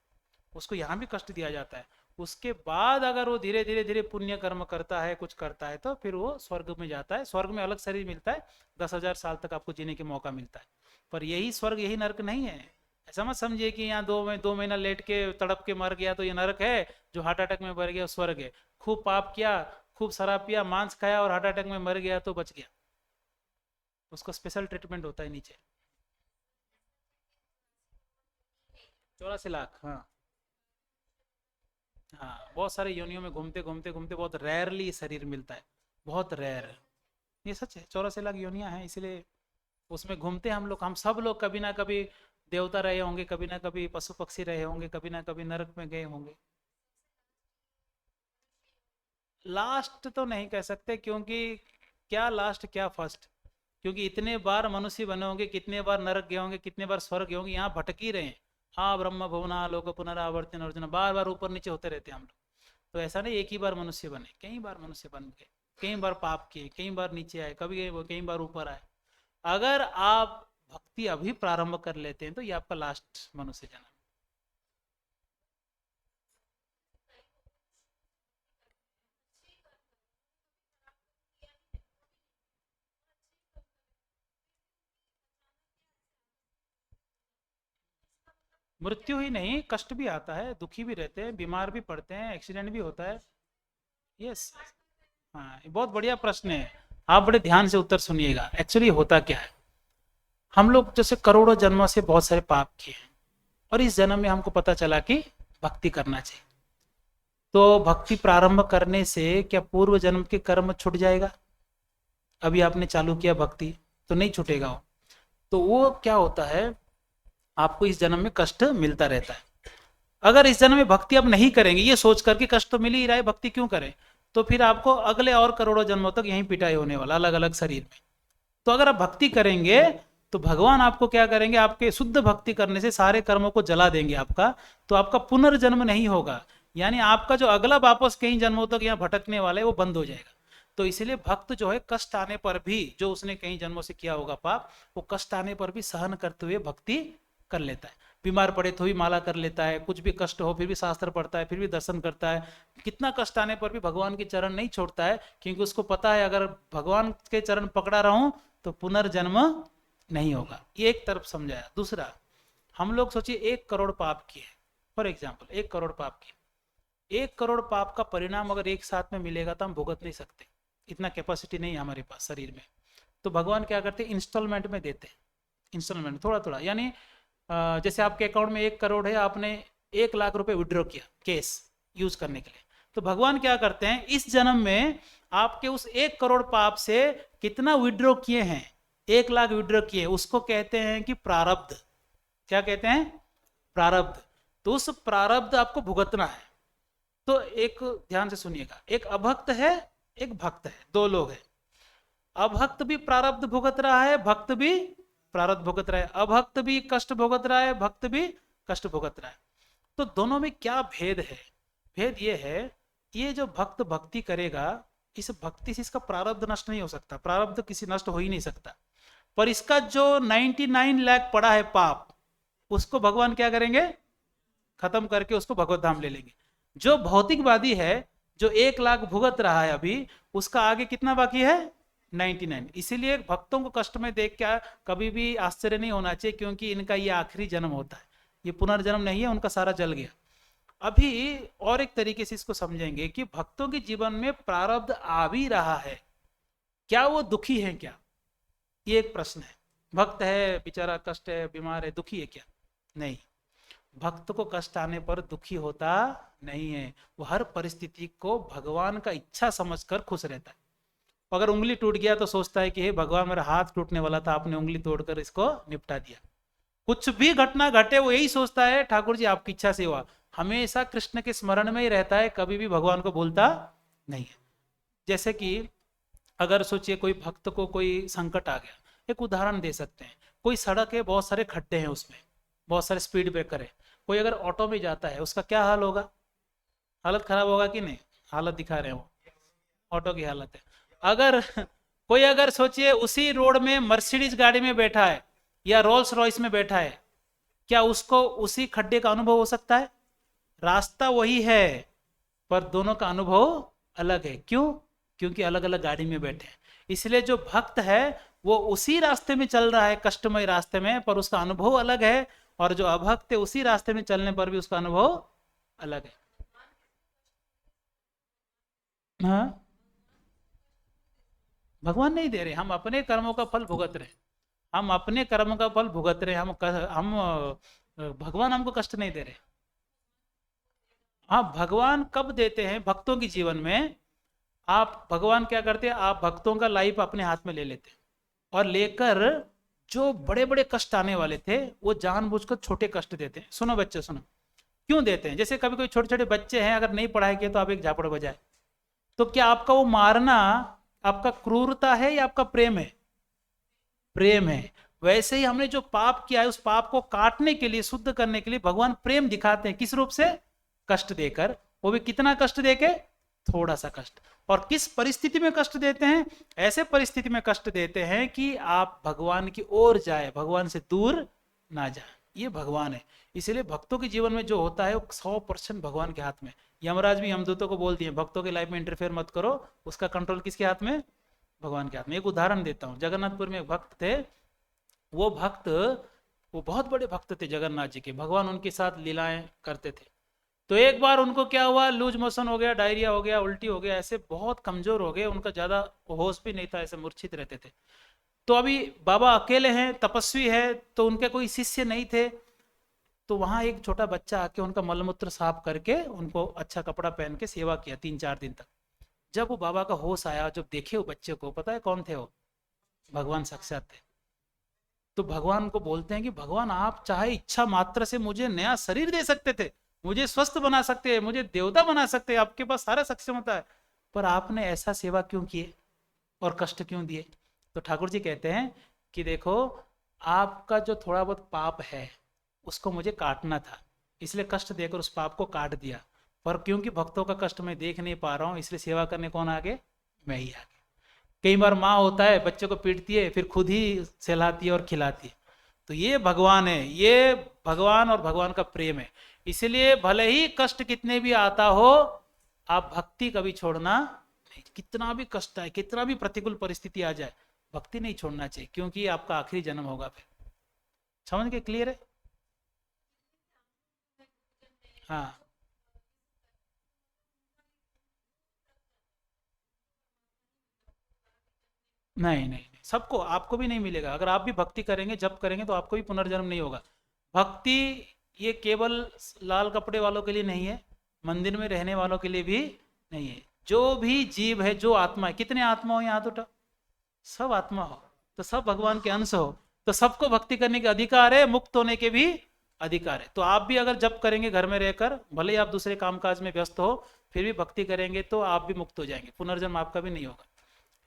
Speaker 1: उसको यहाँ भी कष्ट दिया जाता है। उसके बाद अगर वो धीरे धीरे धीरे पुण्य कर्म करता है, कुछ करता है, तो फिर वो स्वर्ग में जाता है। स्वर्ग में अलग शरीर मिलता है, 10,000 साल तक आपको जीने के मौका मिलता है। पर यही स्वर्ग, यही नरक नहीं है। ऐसा मत समझिए कि यहाँ 2 महीना लेट के तड़प के मर गया तो ये नरक है, जो हार्ट अटैक में मर गया स्वर्ग है। खूब पाप किया, खूब शराब पिया, मांस खाया और हार्ट अटैक में मर गया तो बच गया, उसको स्पेशल ट्रीटमेंट होता है नीचे। 84 लाख, हाँ। हाँ, बहुत सारे योनियों में घूमते घूमते घूमते बहुत रेयरली शरीर मिलता है, बहुत रेयर। ये सच है, 84 लाख योनियां हैं, इसलिए उसमें घूमते हैं हम लोग। हम सब लोग कभी ना कभी देवता रहे होंगे, कभी ना कभी पशु पक्षी रहे होंगे, कभी ना कभी नरक में गए होंगे। लास्ट तो नहीं कह सकते, क्योंकि क्या लास्ट क्या फर्स्ट, क्योंकि इतने बार मनुष्य बने होंगे, कितने बार नरक गए होंगे, कितने बार स्वर्ग गए होंगे, यहाँ भटक ही रहे हैं। हाँ, ब्रह्म भुवना लोक पुनरावर्तन अर्जुन, बार बार ऊपर नीचे होते रहते हैं हम लोग। तो ऐसा नहीं एक ही बार मनुष्य बने, कई बार मनुष्य बन गए, कई बार पाप किए, कई बार नीचे आए, कभी कई बार ऊपर आए। अगर आप भक्ति अभी प्रारंभ कर लेते हैं तो ये आपका लास्ट मनुष्य जन्म। मृत्यु ही नहीं, कष्ट भी आता है, दुखी भी रहते हैं, बीमार भी पड़ते हैं, एक्सीडेंट भी होता है। यस। हाँ, ये बहुत बढ़िया प्रश्न है, आप बड़े ध्यान से उत्तर सुनिएगा। एक्चुअली होता क्या है, हम लोग जैसे करोड़ों जन्मों से बहुत सारे पाप किए हैं, और इस जन्म में हमको पता चला कि भक्ति करना चाहिए। तो भक्ति प्रारंभ करने से क्या पूर्व जन्म के कर्म छूट जाएगा? अभी आपने चालू किया भक्ति तो नहीं छूटेगा वो। तो वो क्या होता है, आपको इस जन्म में कष्ट मिलता रहता है। अगर इस जन्म में भक्ति आप नहीं करेंगे, ये सोच करके कष्ट तो मिल ही रहा है, भक्ति क्यों करें, तो फिर आपको अगले और करोड़ों जन्मों तक यहीं पिटाई होने वाला, अलग अलग शरीर में। तो अगर आप भक्ति करेंगे तो भगवान आपको क्या करेंगे, आपके शुद्ध भक्ति करने से सारे कर्मों को जला देंगे आपका, तो आपका पुनर्जन्म नहीं होगा। यानी आपका जो अगला वापस कई जन्मों तक यहाँ भटकने वाला है वो बंद हो जाएगा। तो इसीलिए भक्त जो है कष्ट आने पर भी, जो उसने कई जन्मों से किया होगा पाप, वो कष्ट आने पर भी सहन करते हुए भक्ति कर लेता है। बीमार पड़े तो भी माला कर लेता है, कुछ भी कष्ट हो फिर भी शास्त्र पढ़ता है, फिर भी दर्शन करता है, कितना कष्ट आने पर भी भगवान के चरण नहीं छोड़ता है, क्योंकि उसको पता है अगर भगवान के चरण पकड़ा रहूं तो पुनर्जन्म नहीं होगा। ये एक तरफ समझाया। दूसरा, हम लोग सोचिए 1 करोड़ पाप किए, फॉर एग्जाम्पल 1 करोड़ पाप किए, 1 करोड़ पाप का परिणाम अगर एक साथ में मिलेगा तो हम भुगत नहीं सकते, इतना कैपेसिटी नहीं है हमारे पास शरीर में। तो भगवान क्या करते हैं, इंस्टॉलमेंट में देते हैं, इंस्टॉलमेंट थोड़ा थोड़ा। यानी जैसे आपके अकाउंट में 1 करोड़ है, आपने 1 लाख रुपए विड्रॉ किया कैश यूज करने के लिए, तो भगवान क्या करते हैं, इस जन्म में आपके उस 1 करोड़ पाप से कितना विड्रॉ किए हैं, 1 लाख विड्रॉ किए, उसको कहते हैं कि प्रारब्ध। क्या कहते हैं? प्रारब्ध। तो उस प्रारब्ध आपको भुगतना है। तो एक ध्यान से सुनिएगा, एक अभक्त है, एक भक्त है, 2 लोग हैं। अभक्त भी प्रारब्ध भुगत रहा है, भक्त भी प्रारब्ध भुगत रहा है, अभक्त भी कष्ट भुगत रहा है, भक्त भी कष्ट भुगत रहा है। तो दोनों में क्या भेद है? भेद ये है, ये जो भक्त भक्ति करेगा, इस भक्ति से इसका प्रारब्ध नष्ट नहीं हो सकता, प्रारब्ध किसी नष्ट हो ही नहीं सकता। पर इसका जो 99 लाख पड़ा है पाप, उसको भगवान क्या करेंगे, खत्म करके उसको भगवत धाम ले लेंगे। जो भौतिकवादी है, जो 1 लाख भुगत रहा है अभी, उसका आगे कितना बाकी है, 99। इसीलिए भक्तों को कष्ट में देख के कभी भी आश्चर्य नहीं होना चाहिए, क्योंकि इनका ये आखिरी जन्म होता है, ये पुनर्जन्म नहीं है, उनका सारा जल गया। अभी और एक तरीके से इसको समझेंगे कि भक्तों के जीवन में प्रारब्ध आ भी रहा है, क्या वो दुखी है क्या, ये एक प्रश्न है। भक्त है बेचारा, कष्ट है, बीमार है, दुखी है क्या? नहीं, भक्त को कष्ट आने पर दुखी होता नहीं है, वो हर परिस्थिति को भगवान का इच्छा समझकर खुश रहता है। अगर उंगली टूट गया तो सोचता है कि हे भगवान, मेरा हाथ टूटने वाला था, आपने उंगली तोड़कर इसको निपटा दिया। कुछ भी घटना घटे वो यही सोचता है, ठाकुर जी आपकी इच्छा से हुआ। हमेशा कृष्ण के स्मरण में ही रहता है, कभी भी भगवान को बोलता नहीं है। जैसे कि अगर सोचिए कोई भक्त को कोई संकट आ गया, एक उदाहरण दे सकते हैं, कोई सड़क है, बहुत सारे खड्डे हैं, उसमें बहुत सारे स्पीड ब्रेकर है, कोई अगर ऑटो में जाता है, उसका क्या हाल होगा, हालत खराब होगा कि नहीं? हालत दिखा रहे हैं वो, ऑटो की हालत है। अगर कोई अगर सोचिए उसी रोड में मर्सिडीज गाड़ी में बैठा है या रोल्स रॉयस में बैठा है, क्या उसको उसी खड्डे का अनुभव हो सकता है? रास्ता वही है, पर दोनों का अनुभव अलग है। क्यों? क्योंकि अलग अलग गाड़ी में बैठे हैं। इसलिए जो भक्त है वो उसी रास्ते में चल रहा है, कष्टमय रास्ते में, पर उसका अनुभव अलग है। और जो अभक्त है उसी रास्ते में चलने पर भी उसका अनुभव अलग है। हाँ, भगवान नहीं दे रहे, हम अपने कर्मों का फल भुगत रहे हैं। हम अपने कर्म का फल भुगत रहे हैं। भगवान हमको कष्ट नहीं दे रहे। हाँ, भगवान कब देते हैं? भक्तों के जीवन में आप, भगवान क्या करते हैं, आप भक्तों का लाइफ अपने हाथ में ले लेते हैं और लेकर जो बड़े बड़े कष्ट आने वाले थे वो जानबूझकर छोटे कष्ट देते हैं। सुनो बच्चे सुनो, क्यों देते हैं? जैसे कभी कोई छोटे छोटे बच्चे हैं, अगर नहीं पढ़ाई किए तो आप एक झापड़ बजाए, तो क्या आपका वो मारना आपका क्रूरता है या आपका प्रेम है? प्रेम है। वैसे ही हमने जो पाप किया है उस पाप को काटने के लिए, शुद्ध करने के लिए भगवान प्रेम दिखाते हैं। किस रूप से? कष्ट देकर। वो भी कितना कष्ट देके? थोड़ा सा कष्ट। और किस परिस्थिति में कष्ट देते हैं? ऐसे परिस्थिति में कष्ट देते हैं कि आप भगवान की ओर जाए, भगवान से दूर ना जाए। ये भगवान है। इसलिए भक्तों के जीवन में जो होता है वो 100% भगवान के हाथ में। यमराज भी यमदूतों को बोल दिए भक्तों के लाइफ में इंटरफेयर मत करो, उसका कंट्रोल किसके हाथ में? भगवान के हाथ में। एक उदाहरण देता हूँ, जगन्नाथपुर में एक भक्त थे। वो भक्त, वो बहुत बड़े भक्त थे जगन्नाथ जी के, भगवान उनके साथ लीलाएं करते थे। तो एक बार उनको क्या हुआ, लूज मोशन हो गया, डायरिया हो गया, उल्टी हो गया, ऐसे बहुत कमजोर हो गए, उनका ज्यादा होश भी नहीं था, ऐसे मूर्छित रहते थे। तो अभी बाबा अकेले हैं, तपस्वी है, तो उनके कोई शिष्य नहीं थे। तो वहां एक छोटा बच्चा आके उनका मलमूत्र साफ करके उनको अच्छा कपड़ा पहन के सेवा किया 3-4 दिन तक। जब वो बाबा का होश आया, जब देखे वो बच्चे को, पता है कौन थे वो? भगवान साक्षात थे। तो भगवान को बोलते हैं कि भगवान आप चाहे इच्छा मात्र से मुझे नया शरीर दे सकते थे, मुझे स्वस्थ बना सकते हैं, मुझे देवता बना सकते हैं, आपके पास सारा सक्षमता है, पर आपने ऐसा सेवा क्यों किए और कष्ट क्यों दिए? तो ठाकुर जी कहते हैं कि देखो, आपका जो थोड़ा बहुत पाप है उसको मुझे काटना था, इसलिए कष्ट देकर उस पाप को काट दिया। पर क्योंकि भक्तों का कष्ट मैं देख नहीं पा रहा हूँ, इसलिए सेवा करने कौन आगे? मैं ही आगे। कई बार माँ होता है बच्चे को पीटती है, फिर खुद ही सहलाती है और खिलाती है। तो ये भगवान है, ये भगवान और भगवान का प्रेम है। इसलिए भले ही कष्ट कितने भी आता हो, आप भक्ति कभी छोड़ना नहीं। कितना भी कष्ट आए, कितना भी प्रतिकूल परिस्थिति आ जाए, भक्ति नहीं छोड़ना चाहिए, क्योंकि आपका आखिरी जन्म होगा फिर। समझ के? क्लियर है? हाँ, नहीं नहीं नहीं, सबको, आपको भी नहीं मिलेगा। अगर आप भी भक्ति करेंगे, जप करेंगे, तो आपको भी पुनर्जन्म नहीं होगा। भक्ति ये केवल लाल कपड़े वालों के लिए नहीं है, मंदिर में रहने वालों के लिए भी नहीं है। जो भी जीव है, जो आत्मा है, कितने आत्मा हो यहाँ? तो सब आत्मा हो, तो सब भगवान के अंश हो, तो सबको भक्ति करने के अधिकार है, मुक्त होने के भी अधिकार है। तो आप भी अगर जप करेंगे घर में रहकर, भले ही आप दूसरे कामकाज में व्यस्त हो, फिर भी भक्ति करेंगे तो आप भी मुक्त हो जाएंगे, पुनर्जन्म आपका भी नहीं होगा।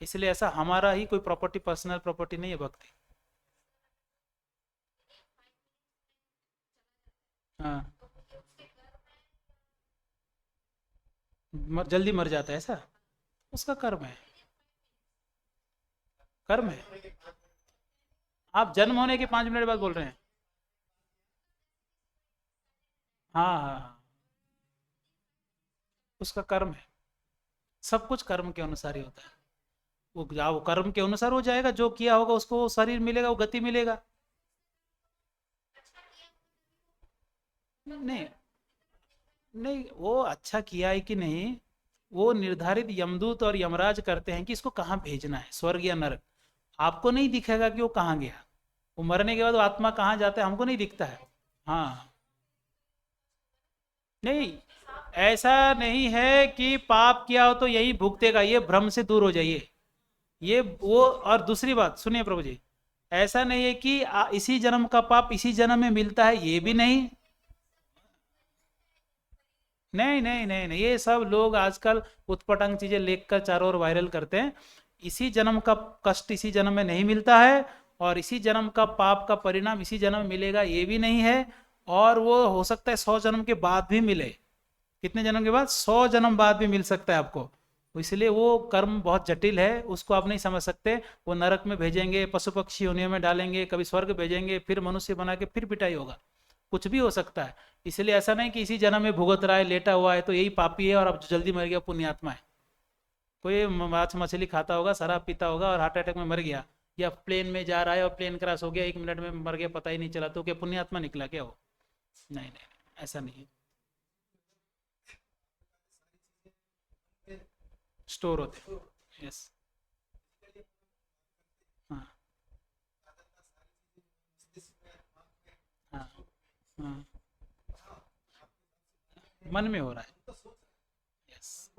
Speaker 1: इसलिए ऐसा हमारा ही कोई प्रॉपर्टी, पर्सनल प्रॉपर्टी नहीं है भक्ति। हाँ, जल्दी मर जाता है ऐसा? उसका कर्म है, कर्म है। आप जन्म होने के 5 मिनट बाद बोल रहे हैं? हाँ हाँ हाँ, उसका कर्म है। सब कुछ कर्म के अनुसार ही होता है। वो वो कर्म के अनुसार हो जाएगा, जो किया होगा उसको वो शरीर मिलेगा, वो गति मिलेगा। नहीं नहीं, वो अच्छा किया है कि नहीं, वो निर्धारित यमदूत और यमराज करते हैं कि इसको कहाँ भेजना है, स्वर्ग या नरक। आपको नहीं दिखेगा कि वो कहाँ गया, वो मरने के बाद वो आत्मा कहाँ जाता है हमको नहीं दिखता है। हाँ, नहीं, ऐसा नहीं है कि पाप किया हो तो यही भुगतेगा, ये भ्रम से दूर हो जाइए। ये वो, और दूसरी बात सुनिए प्रभु जी, ऐसा नहीं है कि इसी जन्म का पाप इसी जन्म में मिलता है, ये भी नहीं। नहीं नहीं नहीं नहीं, ये सब लोग आजकल उटपटांग चीजें लेकर चारों ओर वायरल करते हैं। इसी जन्म का कष्ट इसी जन्म में नहीं मिलता है, और इसी जन्म का पाप का परिणाम इसी जन्म में मिलेगा, ये भी नहीं है। और वो हो सकता है 100 जन्म के बाद भी मिले। कितने जन्म के बाद? 100 जन्म बाद भी मिल सकता है आपको। तो इसलिए वो कर्म बहुत जटिल है, उसको आप नहीं समझ सकते। वो नरक में भेजेंगे, पशु पक्षी योनियों में डालेंगे, कभी स्वर्ग भेजेंगे, फिर मनुष्य बना के फिर पिटाई होगा, कुछ भी हो सकता है। इसलिए ऐसा नहीं कि इसी जन्म में भुगत रहा है, लेटा हुआ है तो यही पापी है और अब जल्दी मर गया पुण्यात्मा है। कोई मांस मछली खाता होगा, शराब पीता होगा और हार्ट अटैक में मर गया, या प्लेन में जा रहा है और प्लेन क्रैश हो गया, 1 मिनट में मर गया, पता ही नहीं चला, तो क्या पुण्यात्मा निकला क्या वो? नहीं नहीं, ऐसा नहीं है। स्टोर होते। यस। हाँ हाँ हाँ, मन में हो रहा है। यस,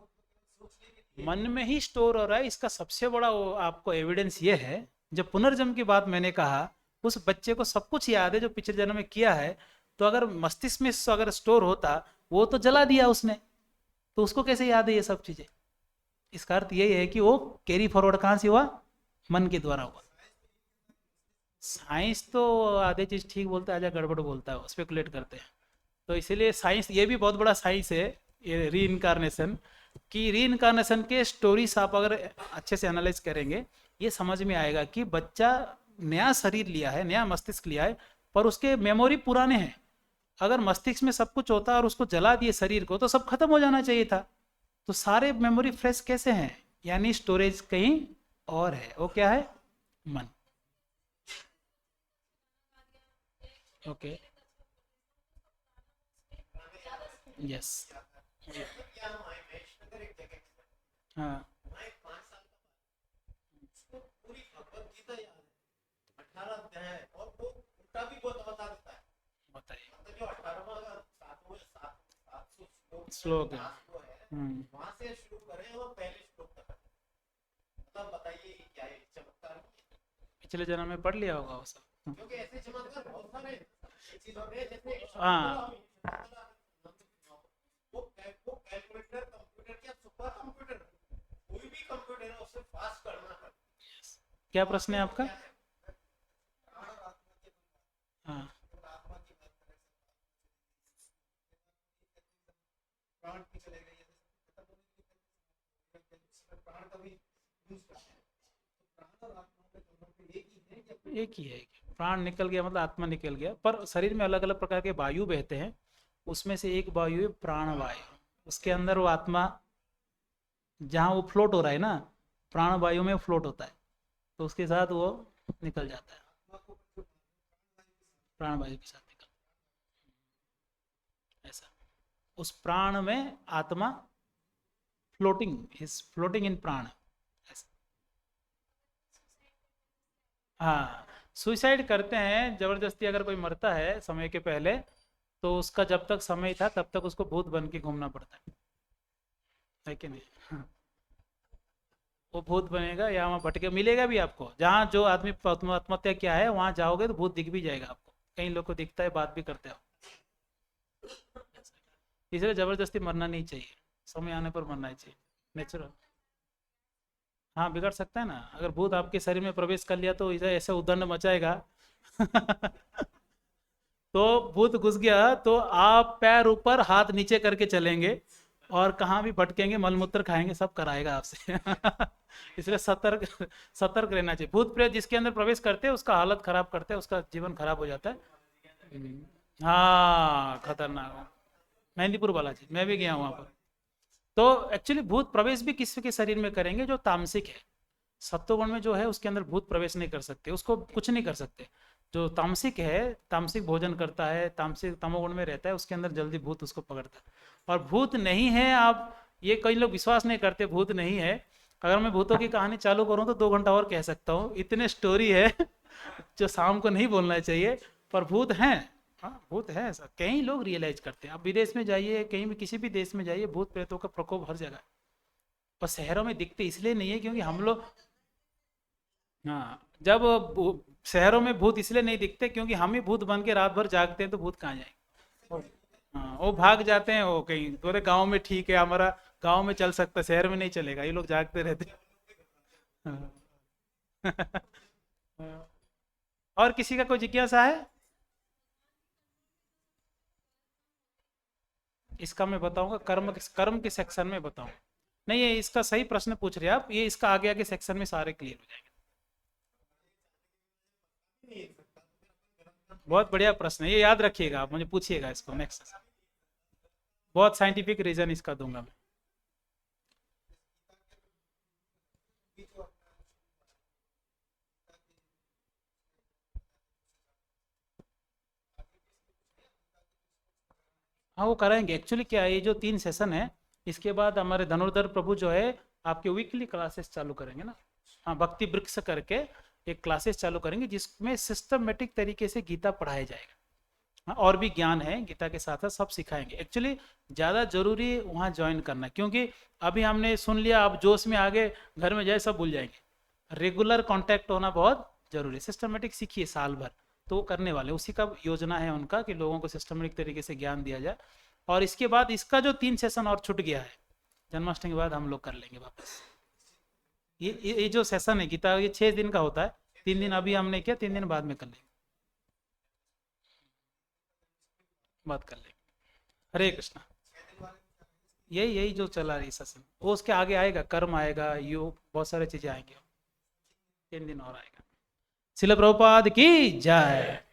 Speaker 1: मन में ही स्टोर हो रहा है। इसका सबसे बड़ा वो आपको एविडेंस ये है, जब पुनर्जन्म की बात मैंने कहा, उस बच्चे को सब कुछ याद है जो पिछले जन्म में किया है। तो अगर मस्तिष्क में अगर स्टोर होता, वो तो जला दिया उसने, तो उसको कैसे याद है ये सब चीजें? इसका अर्थ यही है कि वो कैरी फॉरवर्ड कहाँ से हुआ? मन के द्वारा हुआ। साइंस तो आधे चीज ठीक बोलता है, आधा गड़बड़ बोलता है, स्पेकुलेट करते हैं। तो इसीलिए साइंस, ये भी बहुत बड़ा साइंस है, ये री इनकारनेशन की। री इनकारनेशन के स्टोरीज आप अगर अच्छे से एनालाइज करेंगे, ये समझ में आएगा कि बच्चा नया शरीर लिया है, नया मस्तिष्क लिया है, पर उसके मेमोरी पुराने हैं। अगर मस्तिष्क में सब कुछ होता और उसको जला दिए शरीर को, तो सब खत्म हो जाना चाहिए था। तो सारे मेमोरी फ्रेश कैसे हैं? यानी स्टोरेज कहीं और है। वो क्या है? मन। ओके। यस। हाँ बताइए। श्लोक है। पिछले जन्म में पढ़ लिया होगा वो सब। हाँ क्या प्रश्न है आपका? हाँ एक ही है। प्राण निकल गया मतलब आत्मा निकल गया, पर शरीर में अलग अलग प्रकार के वायु बहते हैं। उसमें से एक वायु है प्राण वायु, उसके अंदर वो आत्मा, जहाँ वो फ्लोट हो रहा है ना, प्राण वायु में फ्लोट होता है, तो उसके साथ वो निकल जाता है। प्राण वायु के साथ निकल, ऐसा। उस प्राण में आत्मा फ्लोटिंग, इज फ्लोटिंग इन प्राण, ऐसा। हाँ, सुसाइड करते हैं जबरदस्ती। अगर कोई मरता है समय के पहले, तो उसका जब तक समय था तब तक उसको भूत बन के घूमना पड़ता है कि नहीं? हाँ, वो भूत बनेगा या वहाँ भटके मिलेगा भी आपको। जहाँ जो आदमी आत्महत्या किया है वहाँ जाओगे तो भूत दिख भी जाएगा आपको, कई लोग को दिखता है, बात भी करते हो। इसलिए जबरदस्ती मरना नहीं चाहिए, समय आने पर मरना ही चाहिए, नेचुरल। हाँ बिगड़ सकता है ना, अगर भूत आपके शरीर में प्रवेश कर लिया तो इसे ऐसे उद्दंड मचाएगा। तो भूत घुस गया तो आप पैर ऊपर हाथ नीचे करके चलेंगे, और कहाँ भी भटकेंगे, मलमूत्र खाएंगे, सब कराएगा आपसे। इसलिए सतर्क, सतर्क रहना चाहिए। भूत प्रेत जिसके अंदर प्रवेश करते हैं उसका हालत खराब करते हैं, उसका जीवन खराब हो जाता है। हाँ खतरनाक। मेहंदीपुर बालाजी मैं भी गया हूँ वहाँ पर। तो एक्चुअली भूत प्रवेश भी किसी के शरीर में करेंगे जो तामसिक है। सत्वगुण में जो है उसके अंदर भूत प्रवेश नहीं कर सकते, उसको कुछ नहीं कर सकते। जो तामसिक है, तामसिक भोजन करता है, तामसिक तमोगुण में रहता है, उसके अंदर जल्दी भूत उसको पकड़ता है। और भूत नहीं है, आप ये कई लोग विश्वास नहीं करते भूत नहीं है। अगर मैं भूतों की कहानी चालू करूं तो 2 घंटा और कह सकता हूँ, इतने स्टोरी है। जो शाम को नहीं बोलना चाहिए, पर भूत हैं। हाँ भूत है, ऐसा कई लोग रियलाइज करते हैं। आप विदेश में जाइए, कहीं भी किसी भी देश में जाइए, भूत प्रेतों का प्रकोप हर जगह है। और शहरों में दिखते इसलिए नहीं है क्योंकि हम लोग, हाँ जब शहरों में भूत इसलिए नहीं दिखते क्योंकि हम ही भूत बन के रात भर जागते हैं, तो भूत कहाँ जाएंगे? हाँ वो भाग जाते हैं, वो कहीं पूरे गांव में ठीक है, हमारा गांव में चल सकता है, शहर में नहीं चलेगा, ये लोग जागते रहते हैं। हाँ। और किसी का कोई जिज्ञासा है? इसका मैं बताऊंगा, कर्म कर्म के सेक्शन में बताऊंगा। नहीं, ये इसका सही प्रश्न पूछ रहे हैं आप, ये इसका आगे आगे सेक्शन में सारे क्लियर हो जाएंगे। बहुत बढ़िया प्रश्न है, ये याद रखिएगा, आप मुझे पूछिएगा इसको नेक्स्ट। बहुत साइंटिफिक रीजन इसका दूंगा मैं। हाँ वो कराएंगे, एक्चुअली क्या है, ये जो 3 सेशन है इसके बाद हमारे धनुर्धर प्रभु जो है आपके वीकली क्लासेस चालू करेंगे ना। हाँ, भक्ति वृक्ष करके एक क्लासेस चालू करेंगे जिसमें सिस्टमेटिक तरीके से गीता पढ़ाया जाएगा। हाँ, और भी ज्ञान है गीता के साथ साथ सब सिखाएंगे। एक्चुअली ज़्यादा जरूरी है वहाँ ज्वाइन करना, क्योंकि अभी हमने सुन लिया, अब जोश में आगे घर में जाए सब भूल जाएंगे। रेगुलर कांटेक्ट होना बहुत जरूरी है, सिस्टमेटिक सीखिए साल भर, तो वो करने वाले उसी का योजना है उनका कि लोगों को सिस्टमेटिक तरीके से ज्ञान दिया जाए। और इसके बाद इसका जो 3 सेशन और छूट गया है, जन्माष्टमी के बाद हम लोग कर लेंगे वापस। ये जो सेशन है गीता, ये 6 दिन का होता है, 3 दिन अभी हमने किया, 3 दिन बाद में कर लेंगे, बात कर लेंगे। हरे कृष्णा। यही यही जो चला रही सेशन, वो उसके आगे आएगा, कर्म आएगा, योग, बहुत सारी चीजें आएंगी, 3 दिन और आएगा। शिल प्रभुपाद की जय।